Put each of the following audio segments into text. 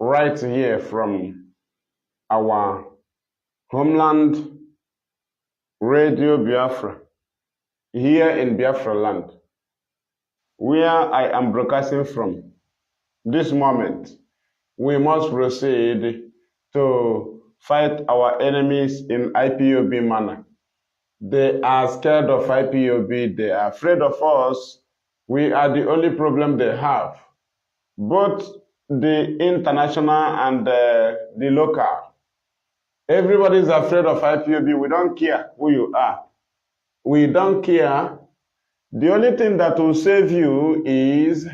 right here from our homeland, Radio Biafra, here in Biafra land, where I am broadcasting from. This moment, we must proceed to fight our enemies in IPOB manner. They are scared of IPOB. They are afraid of us. We are the only problem they have. Both the international and the local. Everybody is afraid of IPOB. We don't care who you are. We don't care. The only thing that will save you is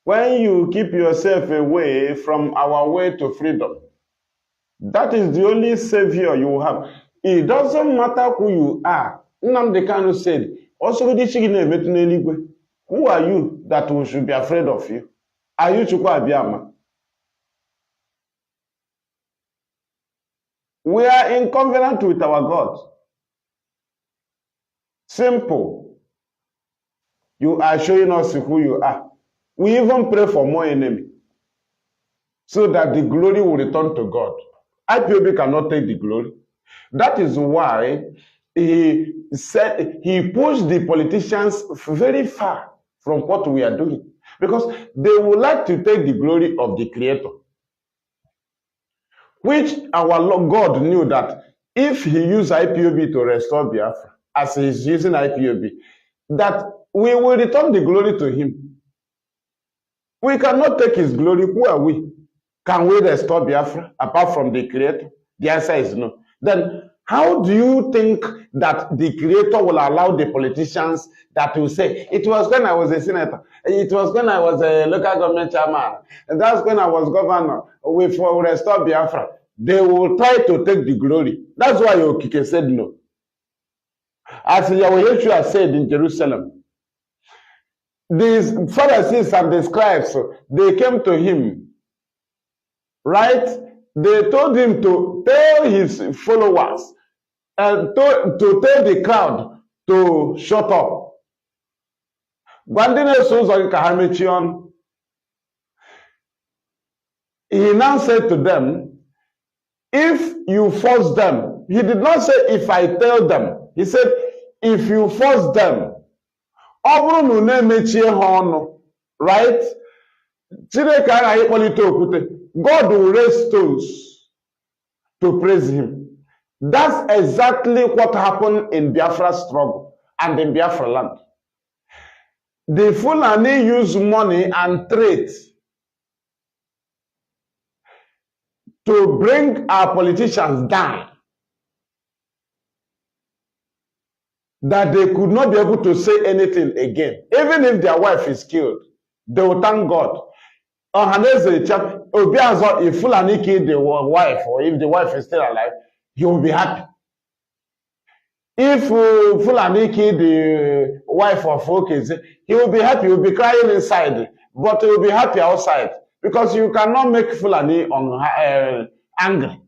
when you keep yourself away from our way to freedom. That is the only savior you will have. It doesn't matter who you are. Nnamdi Kanu said, who are you that we should be afraid of you? Are you Chukwu Abiyama? We are in covenant with our God. Simple. You are showing us who you are. We even pray for more enemy so that the glory will return to God. IPOB cannot take the glory. That is why he said he pushed the politicians very far from what we are doing, because they would like to take the glory of the Creator, which our Lord God knew that if he used IPOB to restore Biafra, as he is using IPOB, that we will return the glory to him. We cannot take his glory. Who are we? Can we restore Biafra apart from the Creator? The answer is no. Then how do you think that the Creator will allow the politicians that will say, it was when I was a senator, it was when I was a local government chairman, and that's when I was governor, we restore Biafra? They will try to take the glory. That's why Okike said no. As Yeshua said in Jerusalem, these Pharisees and the scribes, they came to him, right? They told him to tell his followers and to tell the crowd to shut up. He now said to them, if you force them, he did not say if I tell them, he said if you force them, right? God will raise stones to praise him. That's exactly what happened in Biafra's struggle and in Biafra land. The Fulani use money and trade to bring our politicians down, that they could not be able to say anything again. Even if their wife is killed, they will thank God. If Fulani killed the wife, or if the wife is still alive, he will be happy. If Fulani killed the wife of Okeze, he will be happy. He will be crying inside, but he will be happy outside, because you cannot make Fulani angry.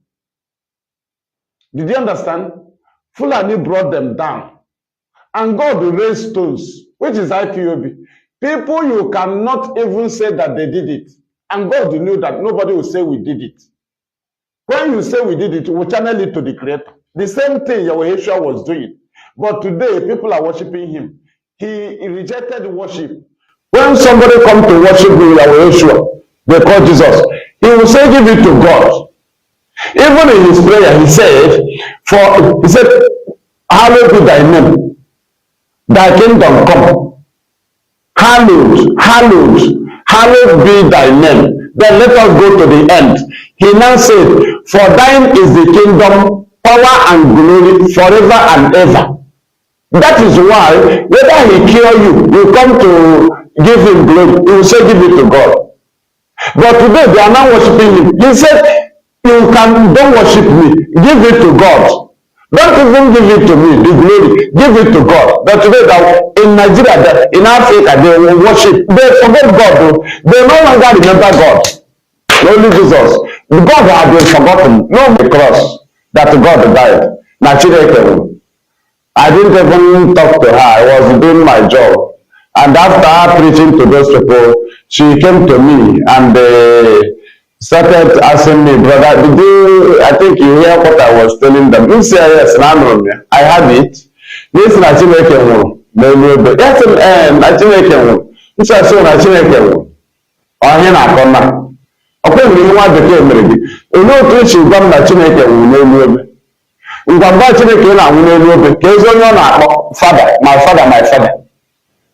Did you understand? Fulani brought them down, and God raised stones, which is IPOB. People, you cannot even say that they did it. And God knew that nobody will say we did it. When you say we did it, we channel it to the Creator. The same thing Yeshua was doing. But today, people are worshiping him. He rejected worship. When somebody comes to worship Yeshua, they call Jesus, he will say, give it to God. Even in his prayer, he said, hallowed be thy name, thy kingdom come. Hallowed, hallowed, hallowed be thy name. Then let us go to the end. He now said, for thine is the kingdom, power and glory forever and ever. That is why, whether he kill you, you come to give him glory, he will say, give it to God. But today, they are now worshiping him. He said, don't worship me, give it to God. Don't even give it to me, the glory. Give it to God. But today, in Nigeria, in Africa, they will worship. They forget God. Though. They no longer remember God. Only Jesus. God had been forgotten. No, because that God died. Nigeria, I didn't even talk to her. I was doing my job. And after her preaching to those people, she came to me and started asking me, brother, did you, I think you hear what I was telling them. You say, yes, I had it. This is not Chineke. Yes, not Chineke. This is not Chineke. Or here na kona. Okay, we want to tell me. You know, to issue them na Chineke will know. Ngwangwa Chineke na will know. Kezo nyo na father, my father, my father.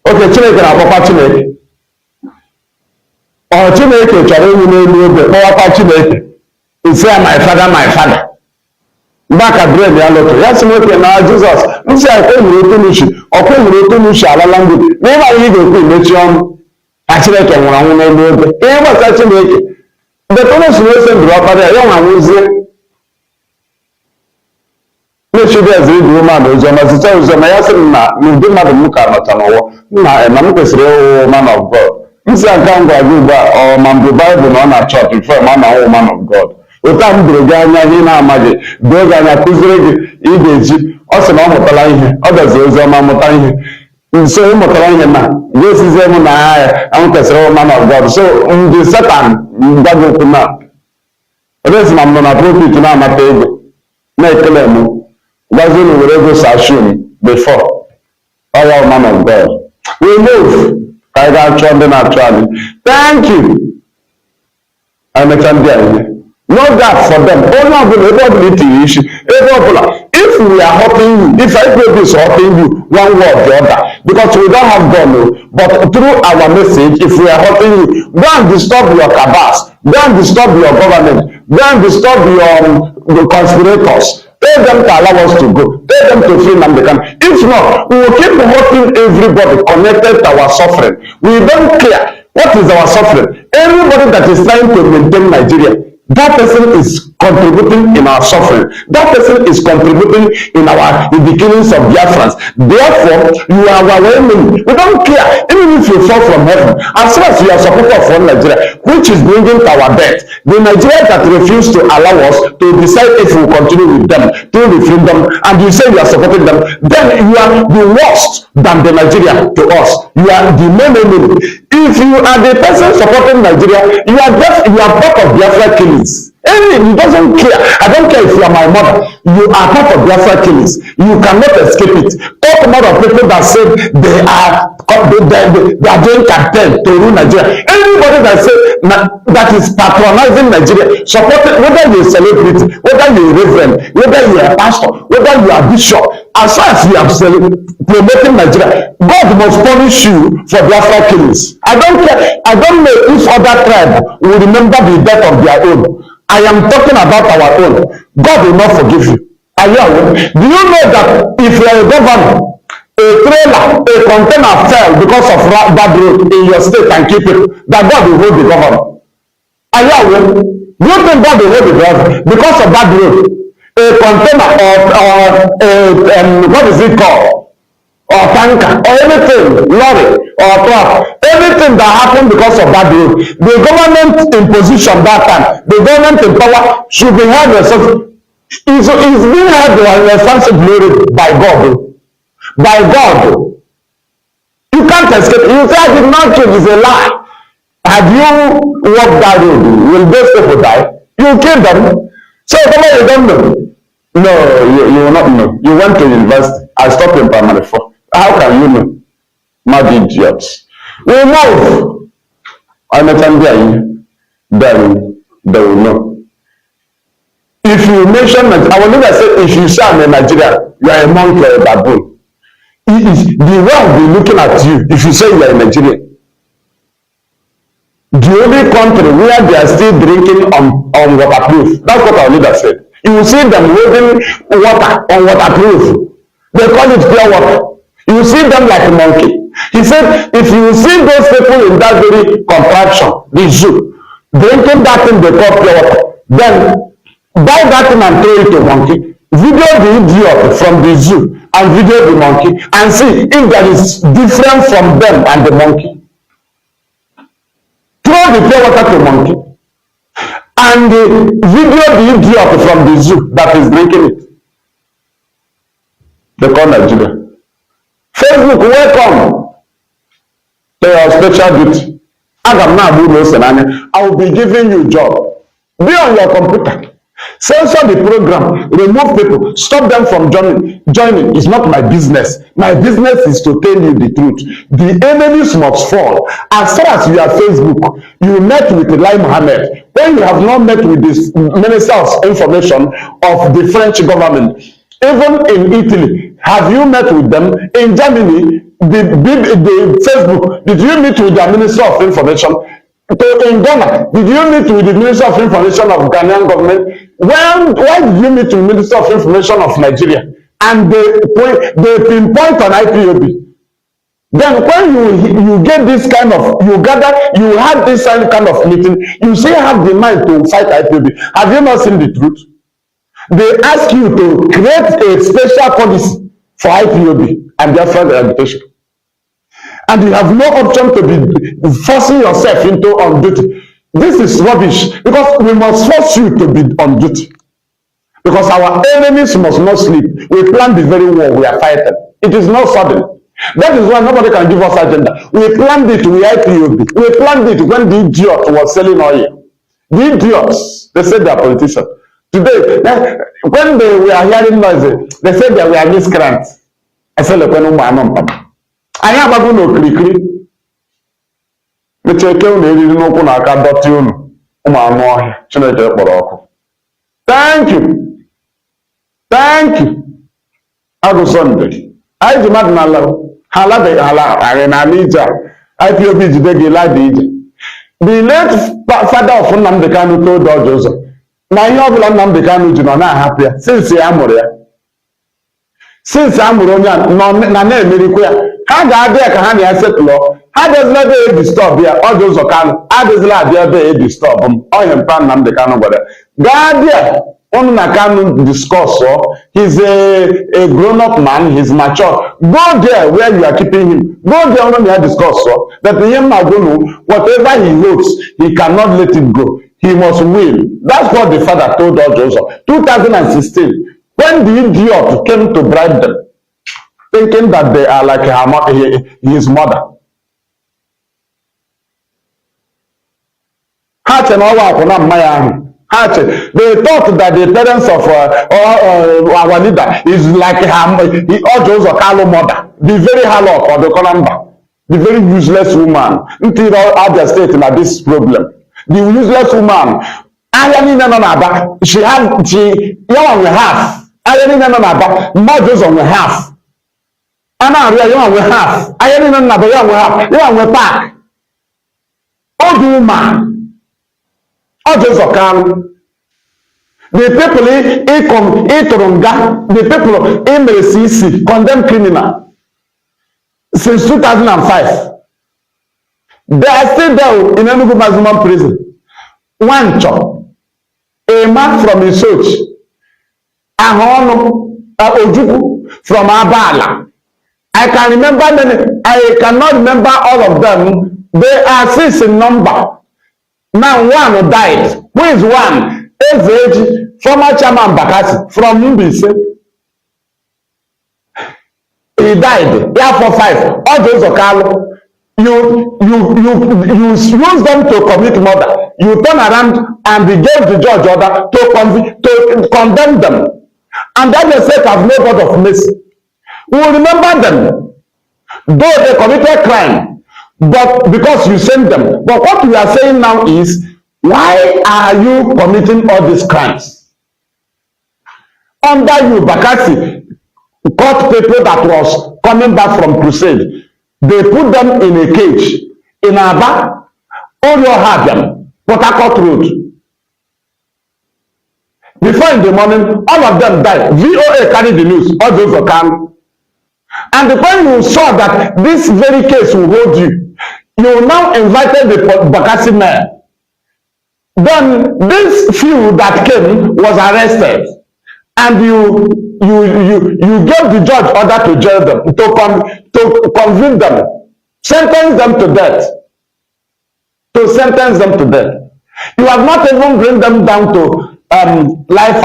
Okay, Chineke na papa Chineke. Or Chineke chọrọ ịnwụ n'elu obe kpọwata Chineke isi ya my father, my father. Mbaka bred ya lụtụ ya sị nwoke na Jizọs nsị a kwe nwere otu n'uche ọkwe nwere otu n'uche alala mgbede n'ịma ihe ị ga-ekwu imechi ọnụ na Chineke nwụrụ anwụ n'elu obe ihe gbasara Chineke ndetonosi na-ese ndụrụ ọkpara ya ya nwa nwụzie na-echibezi ịdị umeala oziọma site oziọma ya sị m na n'ụdị mmadụ m ka nọcha n'ụwa na m kwesịrị ịwụ man of God. Nsị aka m gwa gị ugbu a ma mbụ Baịbụl na ọ na chọọchị bifo ma na ọwụ man of God. Otu a m doro gị anya ihe na-amaghị doo gị anya kụziere gị ị ga-eji ọ sị na ọ mụtara ihe ọ gazi oziọma mụta ihe nso ịmụtara ihe na ga-esizie m na ya m kwesịrị ịwụ man of God. So ndị Satan gwa gị okwu na odesi ma m nọ na profit na-amata ego na-ekele m gwazie na were ego sashun before ọ ya man of God. We move. I got naturally. Thank you. I mentioned there. No doubt for them. If we are hurting you, if I pray this hurting you, one way or the other, because we don't have God, but through our message, if we are hurting you, go and disturb your cabals, go and disturb your government, go and disturb your conspirators. Tell them to allow us to go. Tell them to free Nnamdi. If not, we will keep hurting everybody connected to our suffering. We don't care what is our suffering. Everybody that is trying to maintain Nigeria, that person is contributing in our suffering. That person is contributing in the killings of Biafrans. Therefore, you are our enemy. We don't care. Even if you fall from heaven, as long as you are supporter of one Nigeria, which is bringing to our death, the Nigerians that refuse to allow us to decide if we continue with them through the freedom, and you say you are supporting them, then you are the worst than the Nigeria to us. You are the main enemy. If you are the person supporting Nigeria, you are part of Biafra killings. He doesn't care. I don't care if you are my mother. You are part of Biafra killings. You cannot escape it. Talk about of people that said they are doing campaign to rule Nigeria. Anybody that say that is patronizing Nigeria, supporting, whether you are a celebrity, whether you are a reverend, whether you are a pastor, whether you are a bishop, as far as you are promoting Nigeria, God must punish you for Biafra killings. I don't care. I don't know if other tribe will remember the death of their own. I am talking about our own. God will not forgive you. Are you aware? Do you know that if you are a governor, a trailer, a container fell because of bad road in your state and keep it, that God will hold the governor? Are you aware? Do you think God will hold the governor because of bad road? A container or what is it called? Or tanker, or anything, lorry, or truck, anything that happened because of that road, the government in position that time, the government in power should be held responsible. It's being held responsible by God. By God. You can't escape. You say I did not kill, it's a lie. Had you walked that road, will those people die? You kill them. So you don't know. No, you will not know. You went to university. I stopped in primary 4. How can you know? Mad idiots. We move. I'm not then they will know. If you mention that, I will never say if you say I'm a Nigerian, you are a monkey or a baboon. The world will be looking at you if you say you are a Nigerian. The only country where they are still drinking on waterproof. That's what our leader said. You will see them waving water on waterproof. They call it pure water. You see them like a monkey. He said, if you see those people in that very contraption, the zoo, drinking that thing they call pure water, then buy that thing and throw it to monkey. Video the idiot from the zoo and video the monkey and see if there is difference from them and the monkey. Throw the pure water to monkey and video the idiot from the zoo that is drinking it. They call Nigeria. Facebook, welcome to your special duty. I will be giving you a job. Be on your computer. Censor the program. Remove people. Stop them from joining. It's not my business. My business is to tell you the truth. The enemies must fall. As far as you are Facebook, you met with Lai Mohammed. When you have not met with the Minister of Information of the French government, even in Italy, have you met with them? In Germany, the Facebook, did you meet with the Minister of Information? In Ghana, did you meet with the Minister of Information of Ghanaian government? Why did you meet with the Minister of Information of Nigeria? And they pinpoint on IPOB. Then when you get this kind of, you had this kind of meeting, you still have the mind to fight IPOB. Have you not seen the truth? They ask you to create a special policy for IPOB and their further agitation. And you have no option to be forcing yourself into on duty. This is rubbish, because we must force you to be on duty. Because our enemies must not sleep. We plan the very war we are fighting. It is not sudden. That is why nobody can give us agenda. We planned it with IPOB. We planned it when the idiot was selling oil. The idiots, they said they are politicians. Today, when they were hearing noise, they said they were miscreants. I said, look, anyị agbago n'okirikiri mecheke unu eriri n'ụkwụ na aka dọtị unu ụmụ anụ ọhịa Chineke kpọrọ ọkụ. Thank you agụ Sunday anyị ji mmadụ n'ala ha alabeghị ala n'ala ije a IPOB jide gị lada ije. The late father of Nnamdi Kanu told George ụzọ na ihe ọbụla Nnamdi Kanu ji nọ na-ahapụ ya since ya mụrụ ya, since a mụrụ onye na na-emerikwa ya. Ha ga-abịa ka ha na ya setụlọ. Ha dezila ebe edistọb ya ọjọ ụzọ Kanu adịzila abịa ebe edistọb m onye mpa Nnamdi Kanu gwara gaa bịa ụnụ na Kanu discuss. He's a grown-up man, he's mature. Go there where you are keeping him. Go there ụnụ na ya discuss. But ihe mma gwunu, whatever he holds, he cannot let it go. He must win. That's what the father told ọjọ ụzọ 2016 when the idiot came to bribe them, thinking that they are like his mother. They thought that the parents of our leader is like her mother, the very hollow or the Columba, the very useless woman. Until other state in this problem. The useless woman, she young half. I didn't know modules on the half. And now we are young with half. I didn't know young with half. Young with pack. Oh, do man. Oh, just a can. The people the people in the CC condemned criminal since 2005. They are still there in Enugu maximum prison. One chop. A man from Isoch. Ojukwu from Abala. I can remember many. I cannot remember all of them. They are 6 in number. Now one died. Who is one? SH, former chairman Bakassi from Mbise. He died. Therefore 5. All those Okalo. You use them to commit murder. You turn around and gave the judge order to condemn them. And that they said have no God of mercy. We will remember them, though they committed crime, but because you sent them. But what we are saying now is, why are you committing all these crimes? Under you, Bakassi caught people that was coming back from crusade. They put them in a cage in Aba, Orio Hadiam, Port Harcourt Road. Before in the morning, all of them died. VOA carried the news, all those were calm. And when you saw that this very case will hold you, you now invited the Bakassi mayor. Then this few that came was arrested. And you gave the judge order to jail them, to convict them, sentence them to death. To sentence them to death. You have not even bring them down to life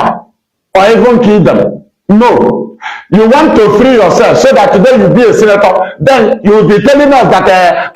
or even kill them. No. You want to free yourself so that today you be a senator. Then you will be telling us that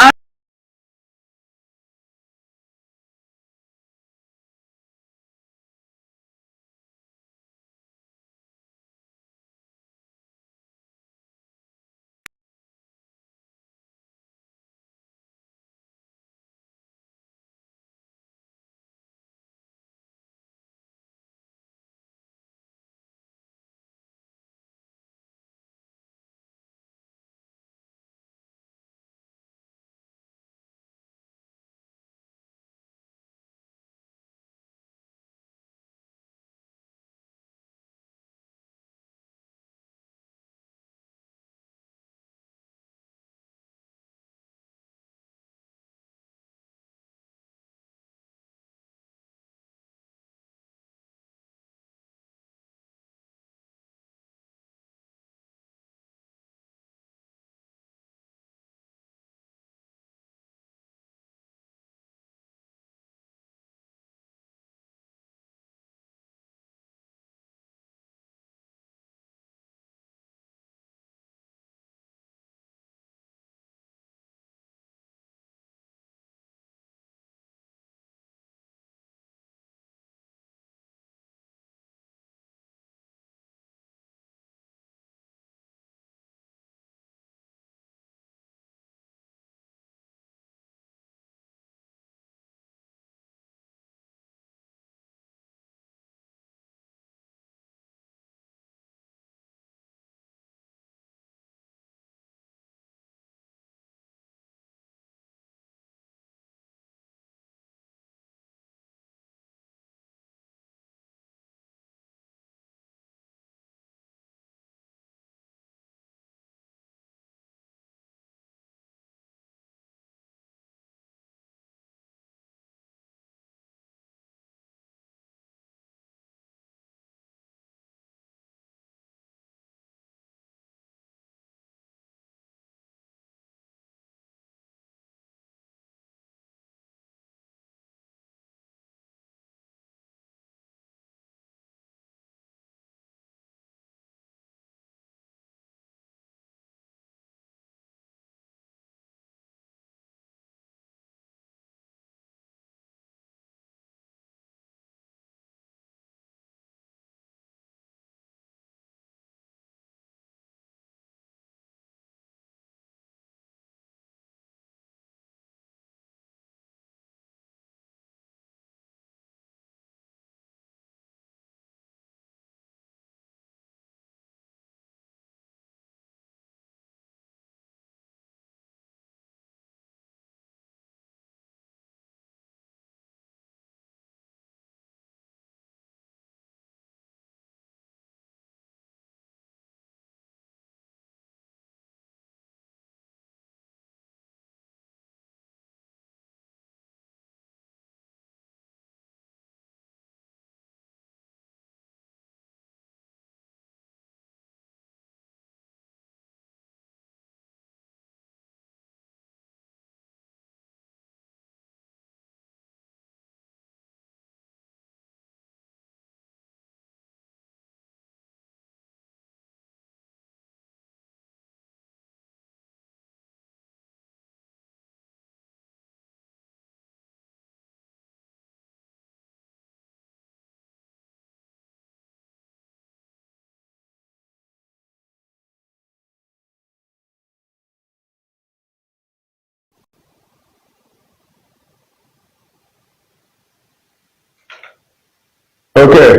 Okay,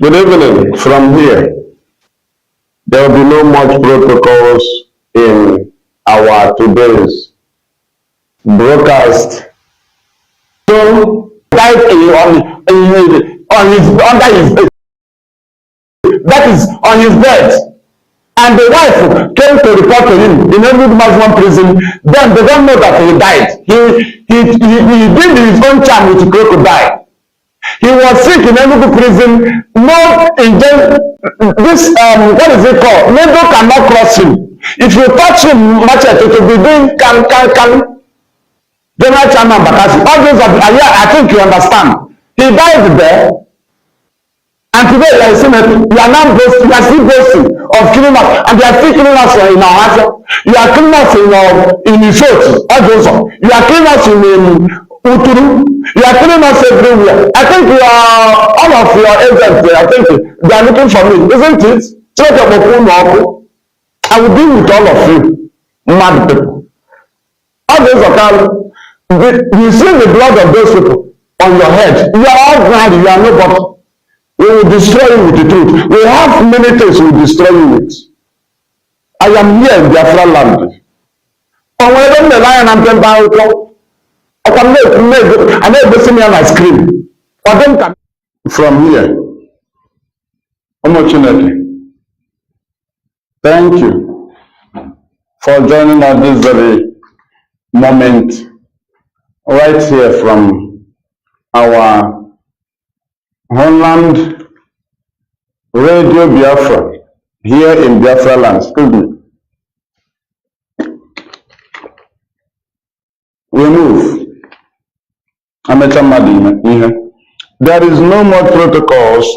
good evening from here. There will be no much protocols in our today's broadcast. So, died on his under his that is on his bed, and the wife came to report to him in every maximum prison. Then they don't know that he died. He did his own charm with crocodile. He was sick in every prison. No inject this what is it called? Needle cannot cross him. If you touch him, machete, it will be doing can. General Chairman Bakasi. All those of I think you understand. He died there. And today you are saying you are now boasting, you are still boasting of killing us, and they are still killing us in our house. You are killing us in Isot, you are killing us in Uturu, you are killing us everywhere. I think you are all of your agents there, I think they are looking for me, isn't it? I will deal with all of you, mad people. All those of you see the blood of those people on your head. You are all blind, you are nobody. We will destroy you with the truth. We have many things we will destroy you with. I am here in Biafra land. On when the lion and ten pound I can make I never see me on my screen. For them can from here. Unfortunately. Thank you for joining us this very moment right here from our homeland Radio Biafra here in Biafra land. Excuse me. We move. There is no more protocols.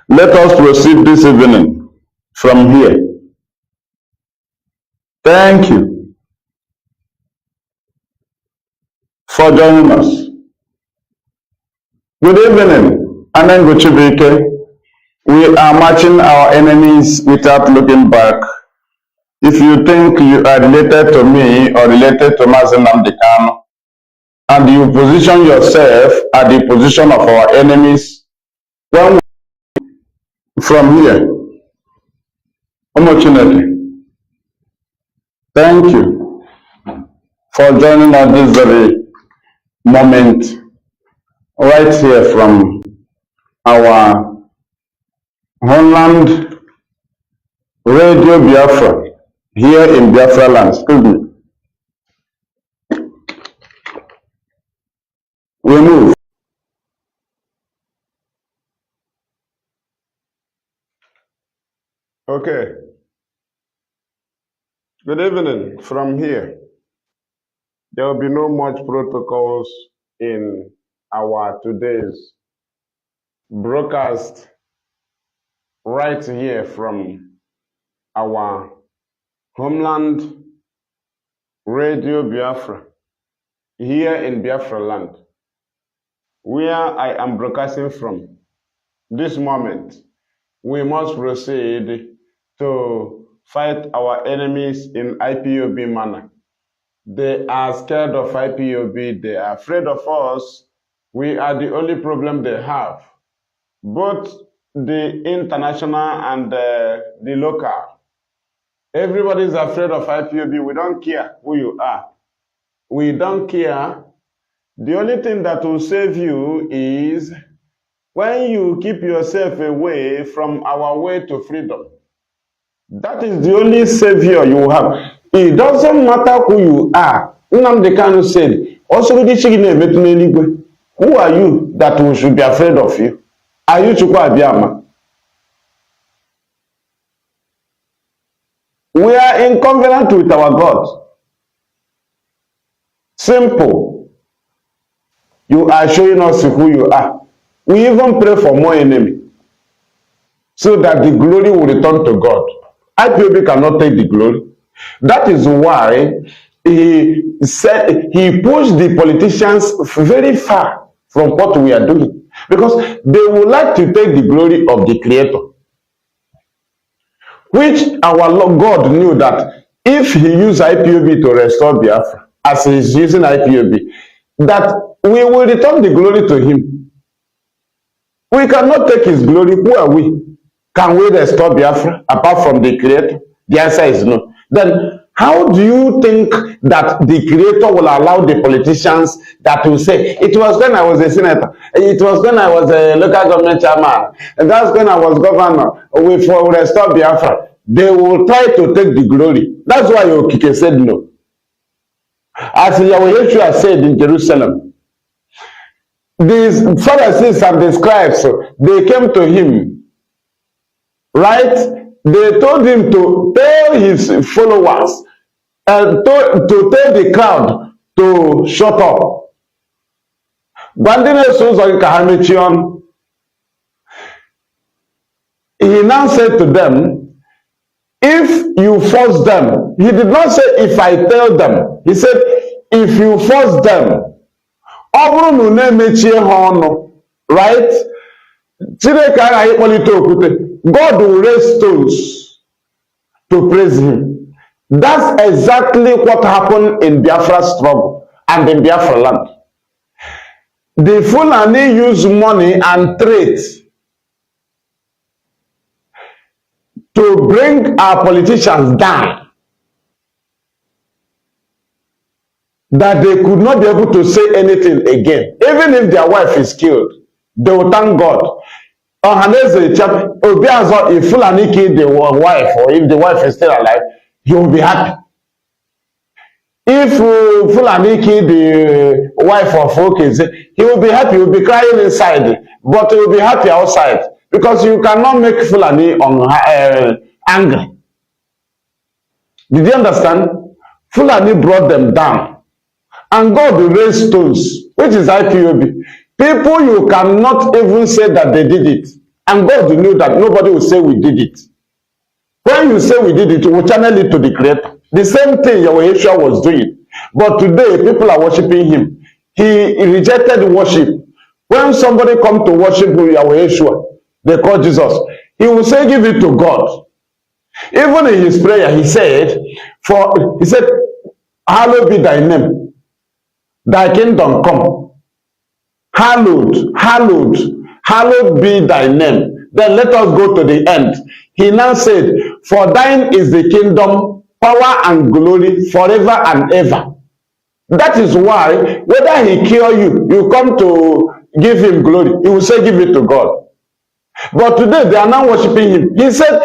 Let us proceed this evening from here. Thank you for joining us. Good evening, Anangochibike. We are matching our enemies without looking back. If you think you are related to me or related to Mazi Kanu, and you position yourself at the position of our enemies, then from here, unfortunately, thank you for joining us this very moment right here from our homeland Radio Biafra here in Biafra land. Excuse me. We move. Okay. Good evening from here. There will be no much protocols in our today's broadcast right here from our homeland Radio Biafra here in Biafra land, where I am broadcasting from. This moment, we must proceed to fight our enemies in IPOB manner. They are scared of IPOB. They are afraid of us. We are the only problem they have. Both the international and the local. Everybody is afraid of IPOB. We don't care who you are. We don't care. The only thing that will save you is when you keep yourself away from our way to freedom. That is the only savior you have. It doesn't matter who you are. Nnamdi Kanu said, who are you that we should be afraid of you? Are you Chukwu Abiyama? We are in covenant with our God. Simple. You are showing us who you are. We even pray for more enemy so that the glory will return to God. IPOB cannot take the glory. That is why he said he pushed the politicians very far from what we are doing, because they would like to take the glory of the Creator, which our Lord God knew that if he used IPOB to restore Biafra, as he is using IPOB, that we will return the glory to him. We cannot take his glory. Who are we? Can we restore Biafra apart from the Creator? The answer is no. Then how do you think that the Creator will allow the politicians that will say, it was when I was a senator, it was when I was a local government chairman, and that's when I was governor, we will restore Biafra. They will try to take the glory. That's why Okike said no. As Yahweh said in Jerusalem, these Pharisees and the scribes, they came to him, right? They told him to tell his followers and to tell the crowd to shut up. He now said to them, if you force them, he did not say if I tell them, he said if you force them, right? God will raise stones to praise him. That's exactly what happened in Biafra's struggle and in Biafra land. The Fulani use money and trade to bring our politicians down, that they could not be able to say anything again. Even if their wife is killed, they will thank God. If Fulani killed the wife, or if the wife is still alive, he will be happy. If Fulani killed the wife of Okeze, he will be happy, he will be crying inside, but he will be happy outside, because you cannot make Fulani angry. Did you understand? Fulani brought them down, and God raised stones, which is IPOB. People you cannot even say that they did it, and God knew that nobody will say we did it. When you say we did it, we channel it to the Creator. The same thing Yahweh was doing. But today, people are worshiping him. He rejected worship. When somebody come to worship with Yahweh, they call Jesus. He will say, give it to God. Even in his prayer, he said, hallowed be thy name. Thy kingdom come. Hallowed, hallowed, hallowed be thy name. Then let us go to the end. He now said, for thine is the kingdom, power and glory forever and ever. That is why, whether he kill you, you come to give him glory, he will say, give it to God. But today, they are now worshiping him. He said,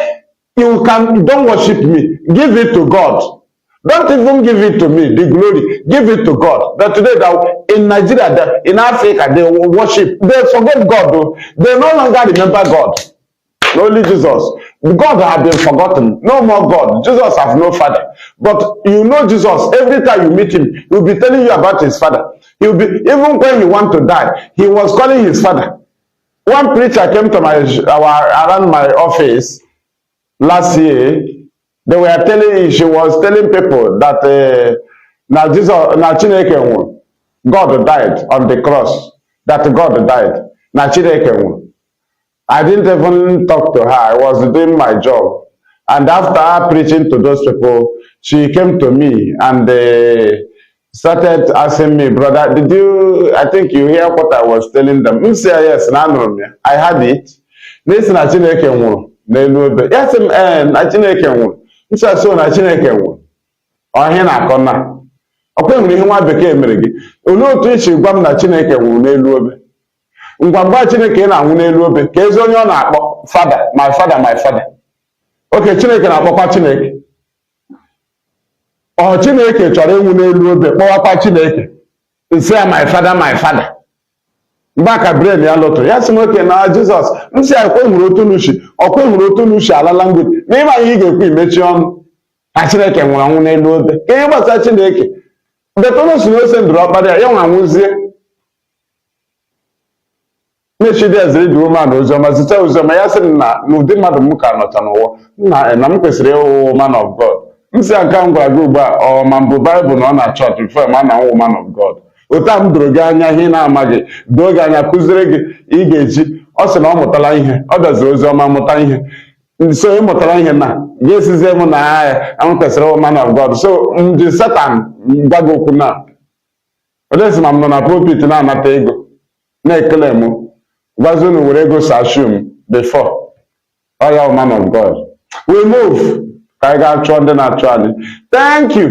don't worship me, give it to God. Don't even give it to me, the glory, give it to God. But today, in Nigeria, in Africa, they will worship. They forget God, though. They no longer remember God. Only Jesus. God has been forgotten. No more God. Jesus has no father. But you know Jesus, every time you meet him, he will be telling you about his father. He will be, even when he want to die, he was calling his father. One preacher came to around my office last year. They were she was telling people that now Jesus, now Chineke, God died on the cross. That God died. Now Chineke. I didn't even talk to her. I was doing my job. And after preaching to those people, she came to me and started asking me, brother, I think you hear what I was telling them? I said, yes, I had it. Listen, I yes, I said, so I here na akona. Okwe nwere ihe nwa bekee mere gị. Olee otu isi gwa m na Chineke nwụrụ n'elu obe? Ngwangwa Chineke na-anwụ n'elu obe ka ezi onye ọ na-akpọ father, my father, my father. Okay, Chineke na-akpọkwa Chineke. Ọ Chineke chọrọ ịnwụ n'elu obe kpọwakwa Chineke. Isi ya my father, my father. Mgbe aka brain ya lọtọ ya sị nwoke na Jizọs nsị ya ekwe nwere otu n'ushi ọkwe nwere otu n'ushi alala ngwet n'ime anyị ga-ekwu imechi ọnụ na Chineke nwụrụ anwụ n'elu obe ka ihe gbasara Chineke betọnụ si n'ose ndụrụ ọkpara ya nwa anwụzie mechidi eziri dị woman oziọma zite oziọma ya sị na n'ụdị mmadụ m ka nọcha n'ụwa na m kwesịrị ịwụ man of God m si aka m gwara gị ugbu a ọ ma mbụ Baịbụl na ọ na chọọchị bifo ma na nwụ man of God otu a m doro gị anya ihe na-amaghị doo gị anya kụziri gị ị ga-eji ọ sị na ọ mụtara ihe ọ bịaziri oziọma mụta ihe so ị mụtara ihe na ga-esizie m na ya m kwesịrị ịwụ man of God so ndị Satan gwa gị okwu na Odesi ma m nọ na pulpit na-anata ego na-ekele m gwazi unu were ego sashum before oya man of God. We move ka anyị ga-achọ ndị na-achọ anyị. Thank you.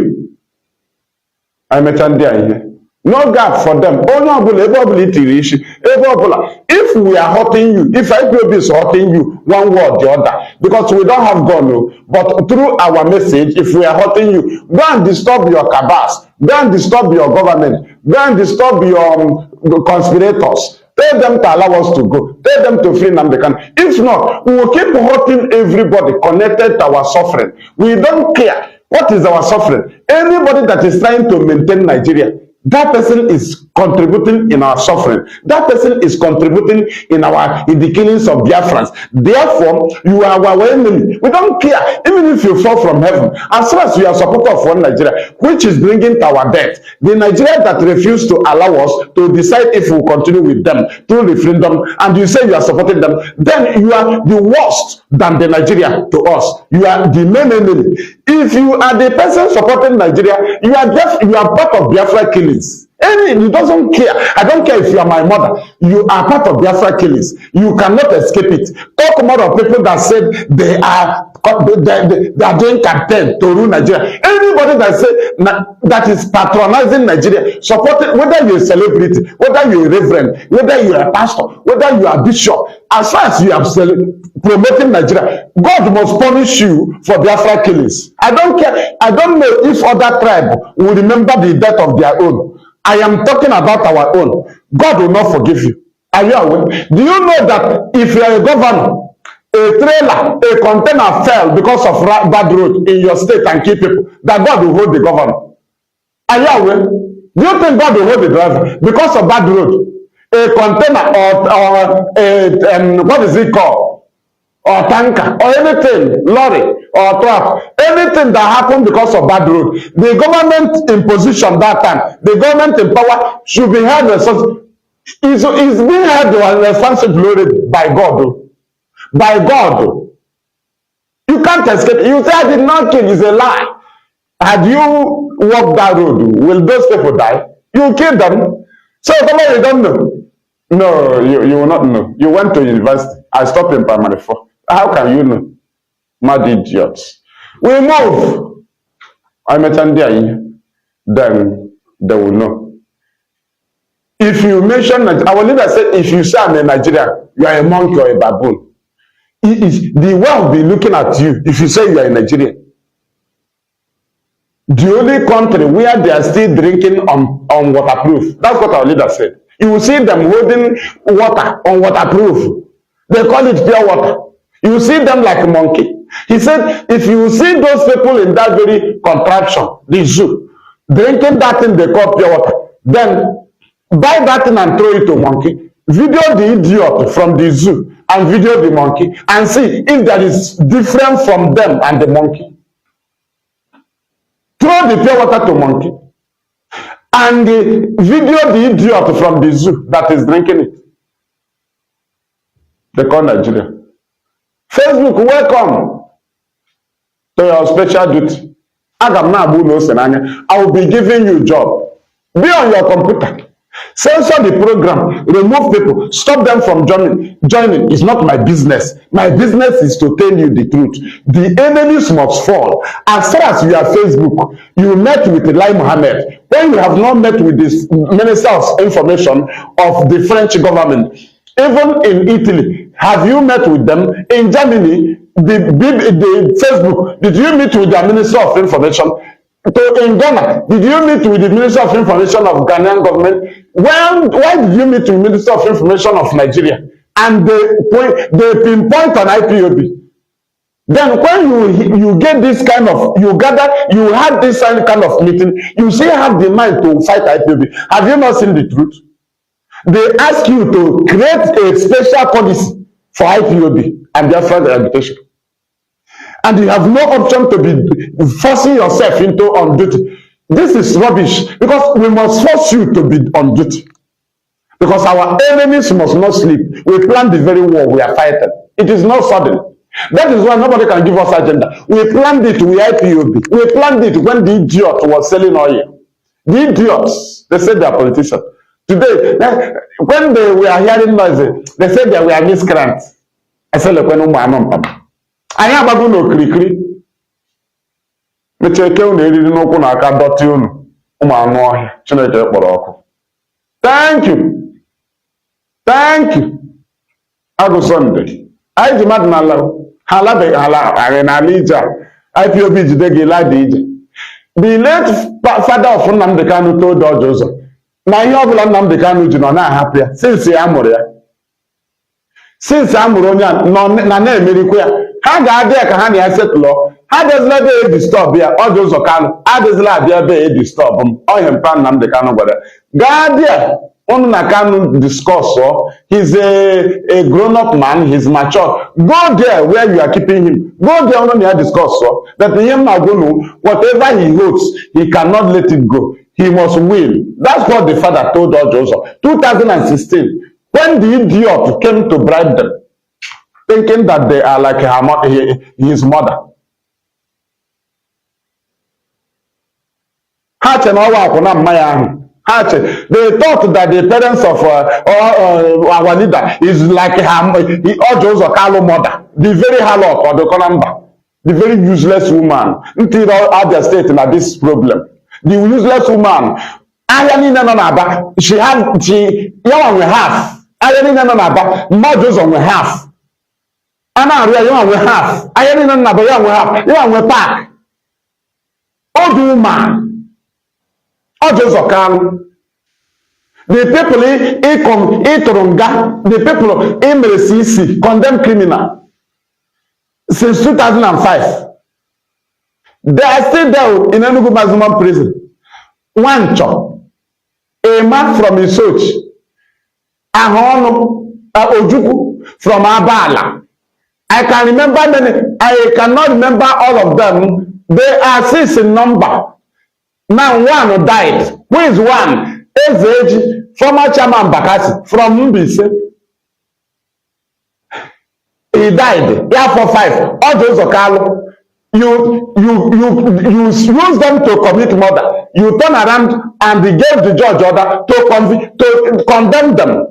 I mecha ndị a ihe. No gap for them. Onye ọbụla ebe ọbụla itiri isi ebe ọbụla. If we are hurting you, if IPOB is hurting you one way or the other, because we don't have gun, no, but through our message, if we are hurting you, go and disturb your cabals, go and disturb your government, go and disturb your conspirators. Tell them to allow us to go. Tell them to free Nnamdi. If not, we will keep hurting everybody connected to our suffering. We don't care. What is our suffering? Anybody that is trying to maintain Nigeria, that person is contributing in our suffering. That person is contributing in the killings of Biafrans. Therefore, you are our enemy. We don't care. Even if you fall from heaven, as far as you are supporter of one Nigeria, which is bringing to our death, the Nigeria that refused to allow us to decide if we will continue with them through referendum, and you say you are supporting them, then you are the worst than the Nigeria to us. You are the main enemy. If you are the person supporting Nigeria, you are part of Biafra killings. It doesn't care. I don't care if you are my mother. You are part of Biafra killings. You cannot escape it. Talk more of people that said they are doing campaign to rule Nigeria. Anybody that say that is patronizing Nigeria, supporting, whether you're a celebrity, whether you're a reverend, whether you're a pastor, whether you are a bishop, as far as you are promoting Nigeria, God must punish you for Biafra killings. I don't care. I don't know if other tribe will remember the death of their own. I am talking about our own. God will not forgive you. Are you aware? Do you know that if you are a governor, a trailer, a container fell because of bad road in your state and kill people, that God will hold the governor? Are you aware? Do you think God will hold the driver because of bad road? A container or what is it called? Or tanker, or anything, lorry, or truck, anything that happened because of bad road. The government in position that time, the government in power should be held responsible. Is being held responsible by God. By God. You can't escape. You say I did not kill, it's a lie. Had you walked that road, will those people die? You kill them. So you don't know. No, you will not know. You went to university. I stopped in primary 4. How can you know? Mad idiots. We move. I met Nnamdi, then they will know. If you mention, our leader said, if you say I'm a Nigerian, you are a monkey or a baboon. The world will be looking at you if you say you are a Nigerian. The only country where they are still drinking on waterproof. That's what our leader said. You will see them holding water on waterproof. They call it pure water. You will see them like a monkey. He said, if you see those people in that very contraption, the zoo, drinking that thing they call pure water, then buy that thing and throw it to monkey. Video the idiot from the zoo and video the monkey and see if that is different from them and the monkey. Throw the pure water to monkey and video the idiot from the zoo that is drinking it. They call Nigeria. Facebook, welcome to your special duty. I will be giving you a job. Be on your computer. Censor the program. Remove people. Stop them from joining. Joining is not my business. My business is to tell you the truth. The enemies must fall. As far as you are Facebook, you met with Lai Mohammed. When you have not met with the Minister of Information of the French government, even in Italy, have you met with them? In Germany, the Facebook, did you meet with the Minister of Information? In Ghana, did you meet with the Minister of Information of Ghanaian government? Why did you meet with the Minister of Information of Nigeria? And they pinpoint on IPOB. Then when you get this kind of, you had this kind of meeting, you still have the mind to fight IPOB. Have you not seen the truth? They ask you to create a special policy for IPOB and their further agitation. And you have no option to be forcing yourself into on duty. This is rubbish because we must force you to be on duty. Because our enemies must not sleep. We plan the very war we are fighting. It is not sudden. That is why nobody can give us agenda. We planned it with IPOB. We planned it when the idiot was selling oil. The idiots, they said they are politicians. Today, when they were hearing noise, they said they were miscreants. I said, look, when I am about no cricri. Me check on the no kuna aka dot you. Thank you. Thank you. I go Sunday. I demand na law. Hala arena lija. IPOB jidegi la dije. The late father of Nnamdi Kanu told Joseph, na ihe ọbụla Nnamdi Kanu ji nọ na-ahapụ ya since ya mụrụ ya. Since a mụrụ onye na na-emerikwa ya, ha ga-adị ya ka ha na ya setụlọ. Ha dezila ebe e disturb ya, ọ dị ụzọ Kanu. Adịzila abịa ebe e disturb m. Ọ ihe mpa Nnamdi Kanu gwara. Gaa dị ya, unu na Kanu discuss. He's a grown-up man. He's mature. Go there where you are keeping him. Go there unu na ya discuss. That him na gonu, whatever he holds, he cannot let it go. He must win. That's what the father told Joseph. 2016. When the idiot came to bribe them, thinking that they are like his mother. They thought that the parents of our leader is like Joseph mother, the very hallow or the Konamba, the very useless woman. Until other state in this problem. The useless woman. She only half. Ayani na naba, Moses on half. Ana you on half. Ayani na naba, you on half. You on pack. Old woman. Moses Kanu. The people Iturunga, the people MLCC, condemned criminal since 2005. They are still there in Enugu maximum prison. One chop. A man from Isochi. Ojukwu from Abala. I can remember many. I cannot remember all of them. They are 6 in number. Now one died. Who is one? Ezeji, former chairman Bakasi from Mbise. He died. Yeah, for 5. All those Okalo. You use them to commit murder. You turn around and gave the judge order to condemn them.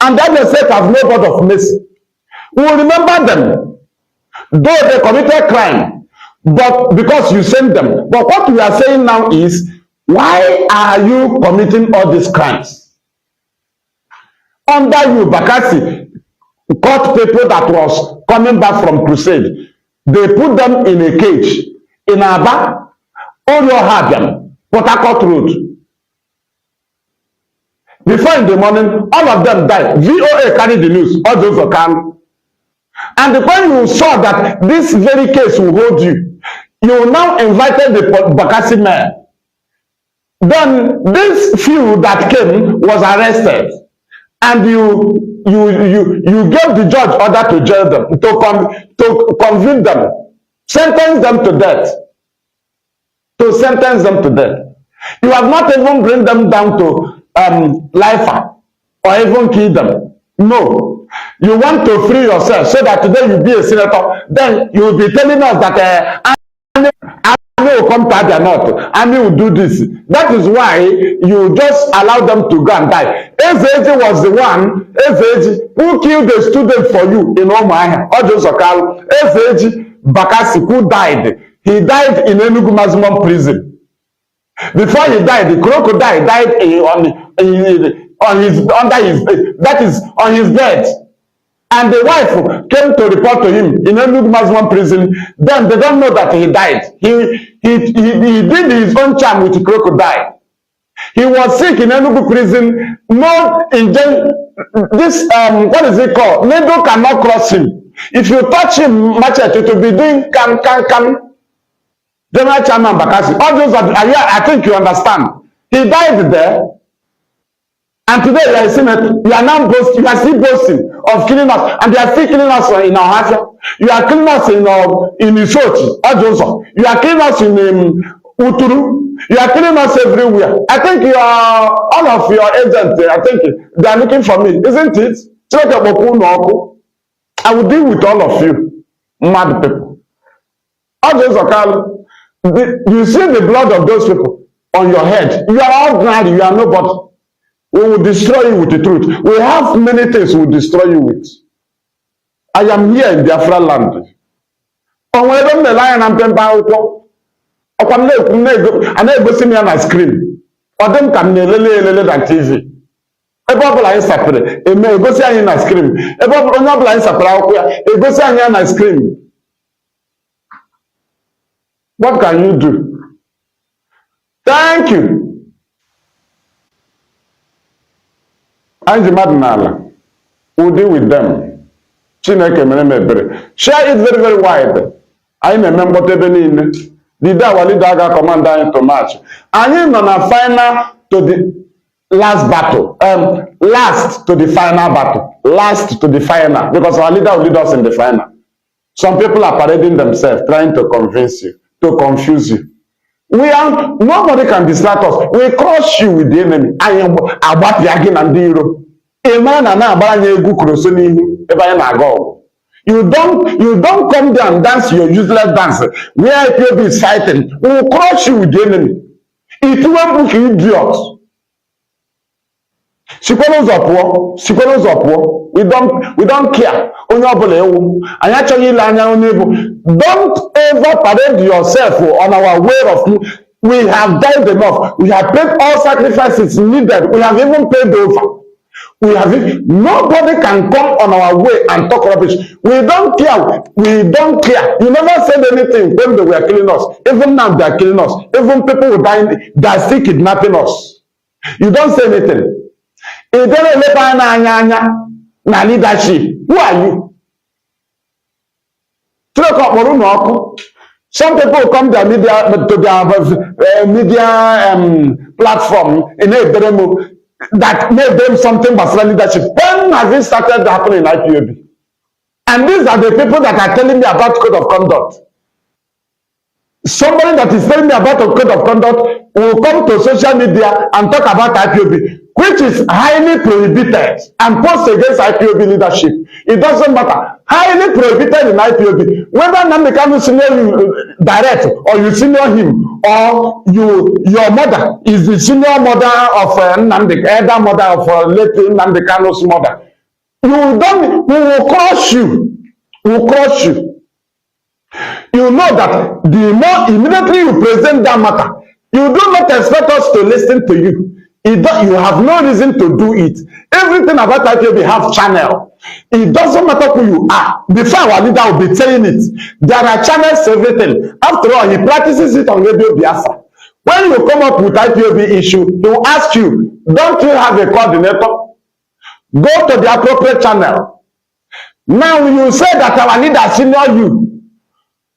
And then they said have no God of mercy. We will remember them, though they committed crime, but because you sent them. But what we are saying now is, why are you committing all these crimes? Under you, Bakassi caught people that was coming back from crusade. They put them in a cage in Aba, Oyo Hadiam, Port Harcourt Road. Before in the morning, all of them died. VOA carried the news, all those who can. And when you saw that this very case will hold you, you now invited the Bakassi man. Then this few that came was arrested. And you gave the judge order to jail them, to convict them, sentence them to death. To sentence them to death. You have not even bring them down to life or even kill them. No. You want to free yourself so that today you be a senator. Then you will be telling us that Army will come to Abia North. Army will do this. That is why you just allow them to go and die. Ezeji was the one, Ezeji, who killed the student for you in Omahia. Ojo Sokal. Ezeji Bakassi, who died. He died in Enugu maximum prison. Before he died, the crocodile died on his bed. And the wife came to report to him in Enugu maximum prison. Then they don't know that he died. He did his own charm with the crocodile. He was sick in Enugu prison. No injection. This what is it called? Needle cannot cross him. If you touch him, machete, it will be doing can. General Chairman Bakassi, all those are, I think you understand. He died there, and today you are a senator. You are now boasting, you are still boasting of killing us, and they are still killing us in our Hafia. You are killing us in Isochi, Ajoso. You are killing us in Uturu. You are killing us everywhere. I think you are, all of your agents, I think they are looking for me, isn't it? I will deal with all of you, mad people. Ajoso Kanu. You see the blood of those people. on your head. You are ordinary, you are nobody. We will destroy you with the truth. We have many things we will destroy you with. I am here in Biafra land. On whether the lion and pemba I never see me on a screen. Or them can lele than TV. A bubble I separate. A may go see an ice cream. A bubble no blind separate. A go see an ice cream. What can you do? Thank you. Anji Madnala. We'll deal with them. Chineke mere. Share it very, very wide. I remember the day our leader got command to march. And you know na final to the last battle. Last to the final battle. Last to the final. Because our leader will lead us in the final. Some people are parading themselves, trying to convince you, to confuse you. Nobody can distract us. We crush you with the enemy. I am about Yagin and Diro. A man and I buy a good crossing if I am a go. You don't come there and dance your useless dance. Where Ipob is fighting, we will crush you with the enemy. It won't book idiot. Psychologists are poor. We don't care. And actually, don't ever parade yourself on our way of. We have died enough. We have paid all sacrifices needed. We have even paid over. Nobody can come on our way and talk rubbish. We don't care. You never said anything when they were killing us. Even now they are killing us. Even people who dying, they are still kidnapping us. You don't say anything. Leadership. Who are you? Some people come to their media platform in that made them something but leadership. When has it started happening in IPOB? And these are the people that are telling me about code of conduct. Somebody that is telling me about a code of conduct will come to social media and talk about IPOB, which is highly prohibited, and post against IPOB leadership. It doesn't matter. Highly prohibited in IPOB. Whether Nnamdi Kanu senior you direct, or you senior him, or your mother is the senior mother of Nnamdi, elder mother of late Nnamdi Kanu's mother. We will crush you. We will crush you. You know that the more immediately you present that matter, you do not expect us to listen to you. You have no reason to do it. Everything about IPOB have channel. It doesn't matter who you are. Before our leader will be telling it. There are channels to everything. After all, he practices it on Radio Biafra. When you come up with IPOB issue, he will ask you, don't you have a coordinator? Go to the appropriate channel. Now you say that our leader senior you.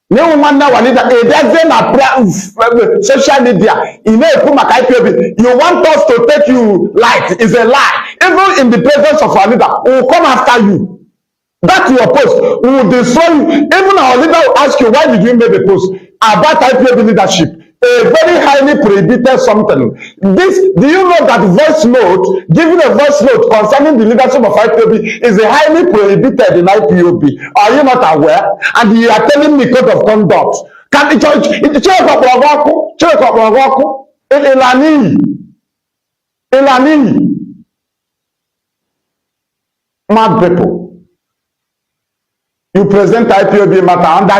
No man now it doesn't apply social media. You want us to take you light is a lie. Even in the presence of our leader, we will come after you. That's your post. We will destroy you. Even our leader will ask you, why did you make the post about IPOB leadership? A very highly prohibited something. Do you know that voice note, giving a voice note concerning the leadership of IPOB is a highly prohibited in IPOB? Are you not aware? And you are telling me code of conduct. Can it mad people. You present IPOB matter under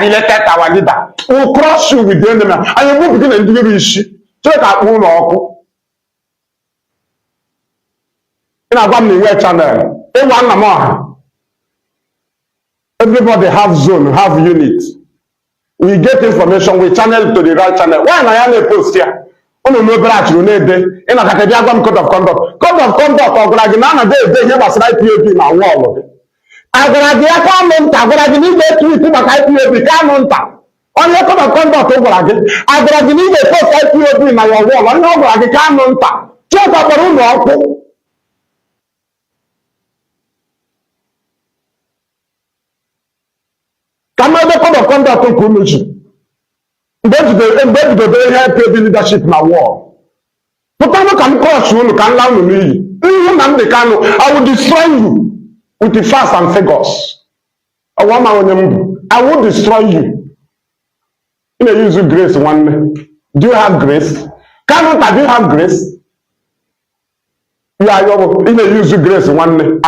related to our leader. We will crush you with the enemy. And you will begin to do this. Check out one or in a family channel. Everybody have zone, have unit. We get information, we channel to the right channel. Why am I post here? No branch you need in a category code of conduct. Code of conduct of Raginana they have a IPOB in our wall. Agaragia can't Agragini get to it about IPOB can't. Only code of conduct over again. Agragini they post IPOB in our wall. I know I can't. Check up a room. Come on, the code of conduct of Kunuchi. Embed the very IPOB leadership in our wall. But I can cross you, can learn me. Even Nnamdi Kanu, I will destroy you with the facts and figures. I will destroy you. You use grace one. Do you have grace? Kanu, do you have grace? You are in a use grace one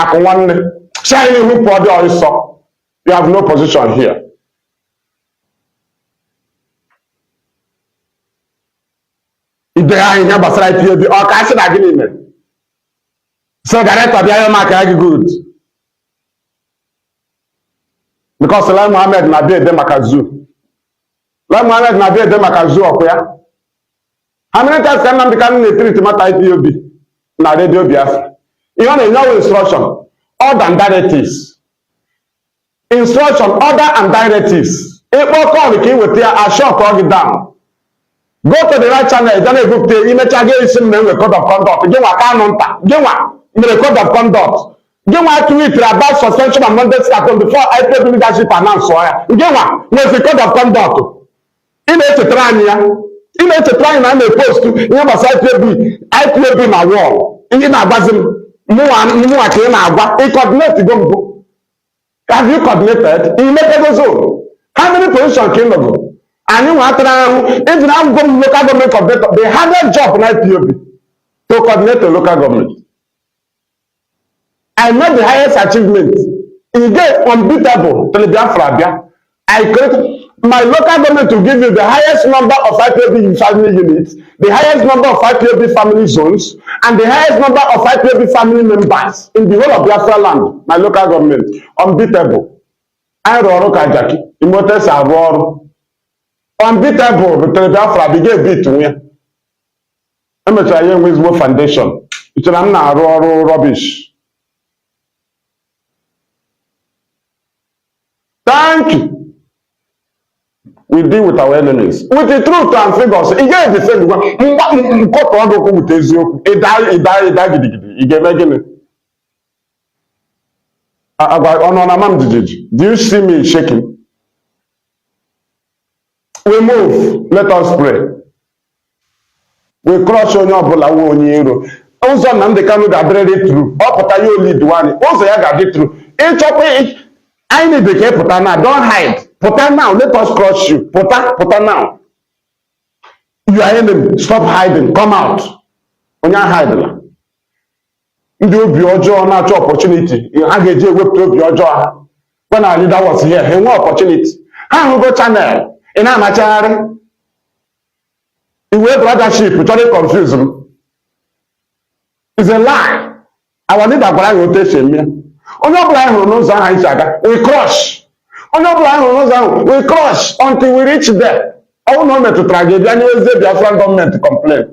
shining hoop for the also. You have no position here. If they are in your basara POB, or can I say that again? So director, the iron mark are good. Because Lai Mohammed Nabi de Makazu. Lai Mohammed Nabi de Makazu Okoya. How many times can Nnamdi Kanu treat matter IPOB? Na radio Biafra. You want to know instruction, order and directives. Instruction, order and directives. If all call the king with a short or down. Go to the right channel, then a book the image again sim record of conduct. Give a canonta. Give a record of conduct. Give a tweet about suspension and Monday start before IPOB leadership announce. Give one with record of conduct. In a trania. In a trying and a post to IPOB na wall. In a bazim, coordinate go. Have you coordinated? In a zone. How many positions came ago? And you want to if now go local government coordinator, they have a job in IPOB to coordinate the local government. I know the highest achievement. In the unbeatable to the Biafra. I create my local government to give you the highest number of IPOB family units, the highest number of IPOB family zones, and the highest number of IPOB family members in the whole of Biafra land. My local government, unbeatable. I roro kajaki, immortals are roro. Unbeatable, but the Biafra begin beat to me. I'm a trying with more foundation. It's an roro rubbish. Thank you. We deal with our enemies. With the truth and figures. He gave the same one. Do you see me shaking? We move. Let us pray. We crush on your bola wonyero. Also, Nnamdi Kanu ga ready through. Opota you lead one. Also, ya ga get through. I need the care put now. Don't hide. Put now. Let us crush you. Put now. You are enemy. Stop hiding. Come out. Onya hide. Ndị obi ọjọọ na-achọ opportunity. Ha ga-eji ewepụta obi ọjọọ ha. When our leader was here, he nwere opportunity. Ha hụgo channel. Ị na-amachagharị. Iwe brothership chọrọ confuse m. It's a lie. Our leader gwara anyị otu esi eme. Onye ọbụla anyị hụrụ n'ụzọ ahụ anyị si aga, we crush. Onye ọbụla anyị hụrụ n'ụzọ ahụ, we crush until we reach there. Ọ bụrụ na o metụtara gị bịa nye ozi Biafran gọọmenti complain.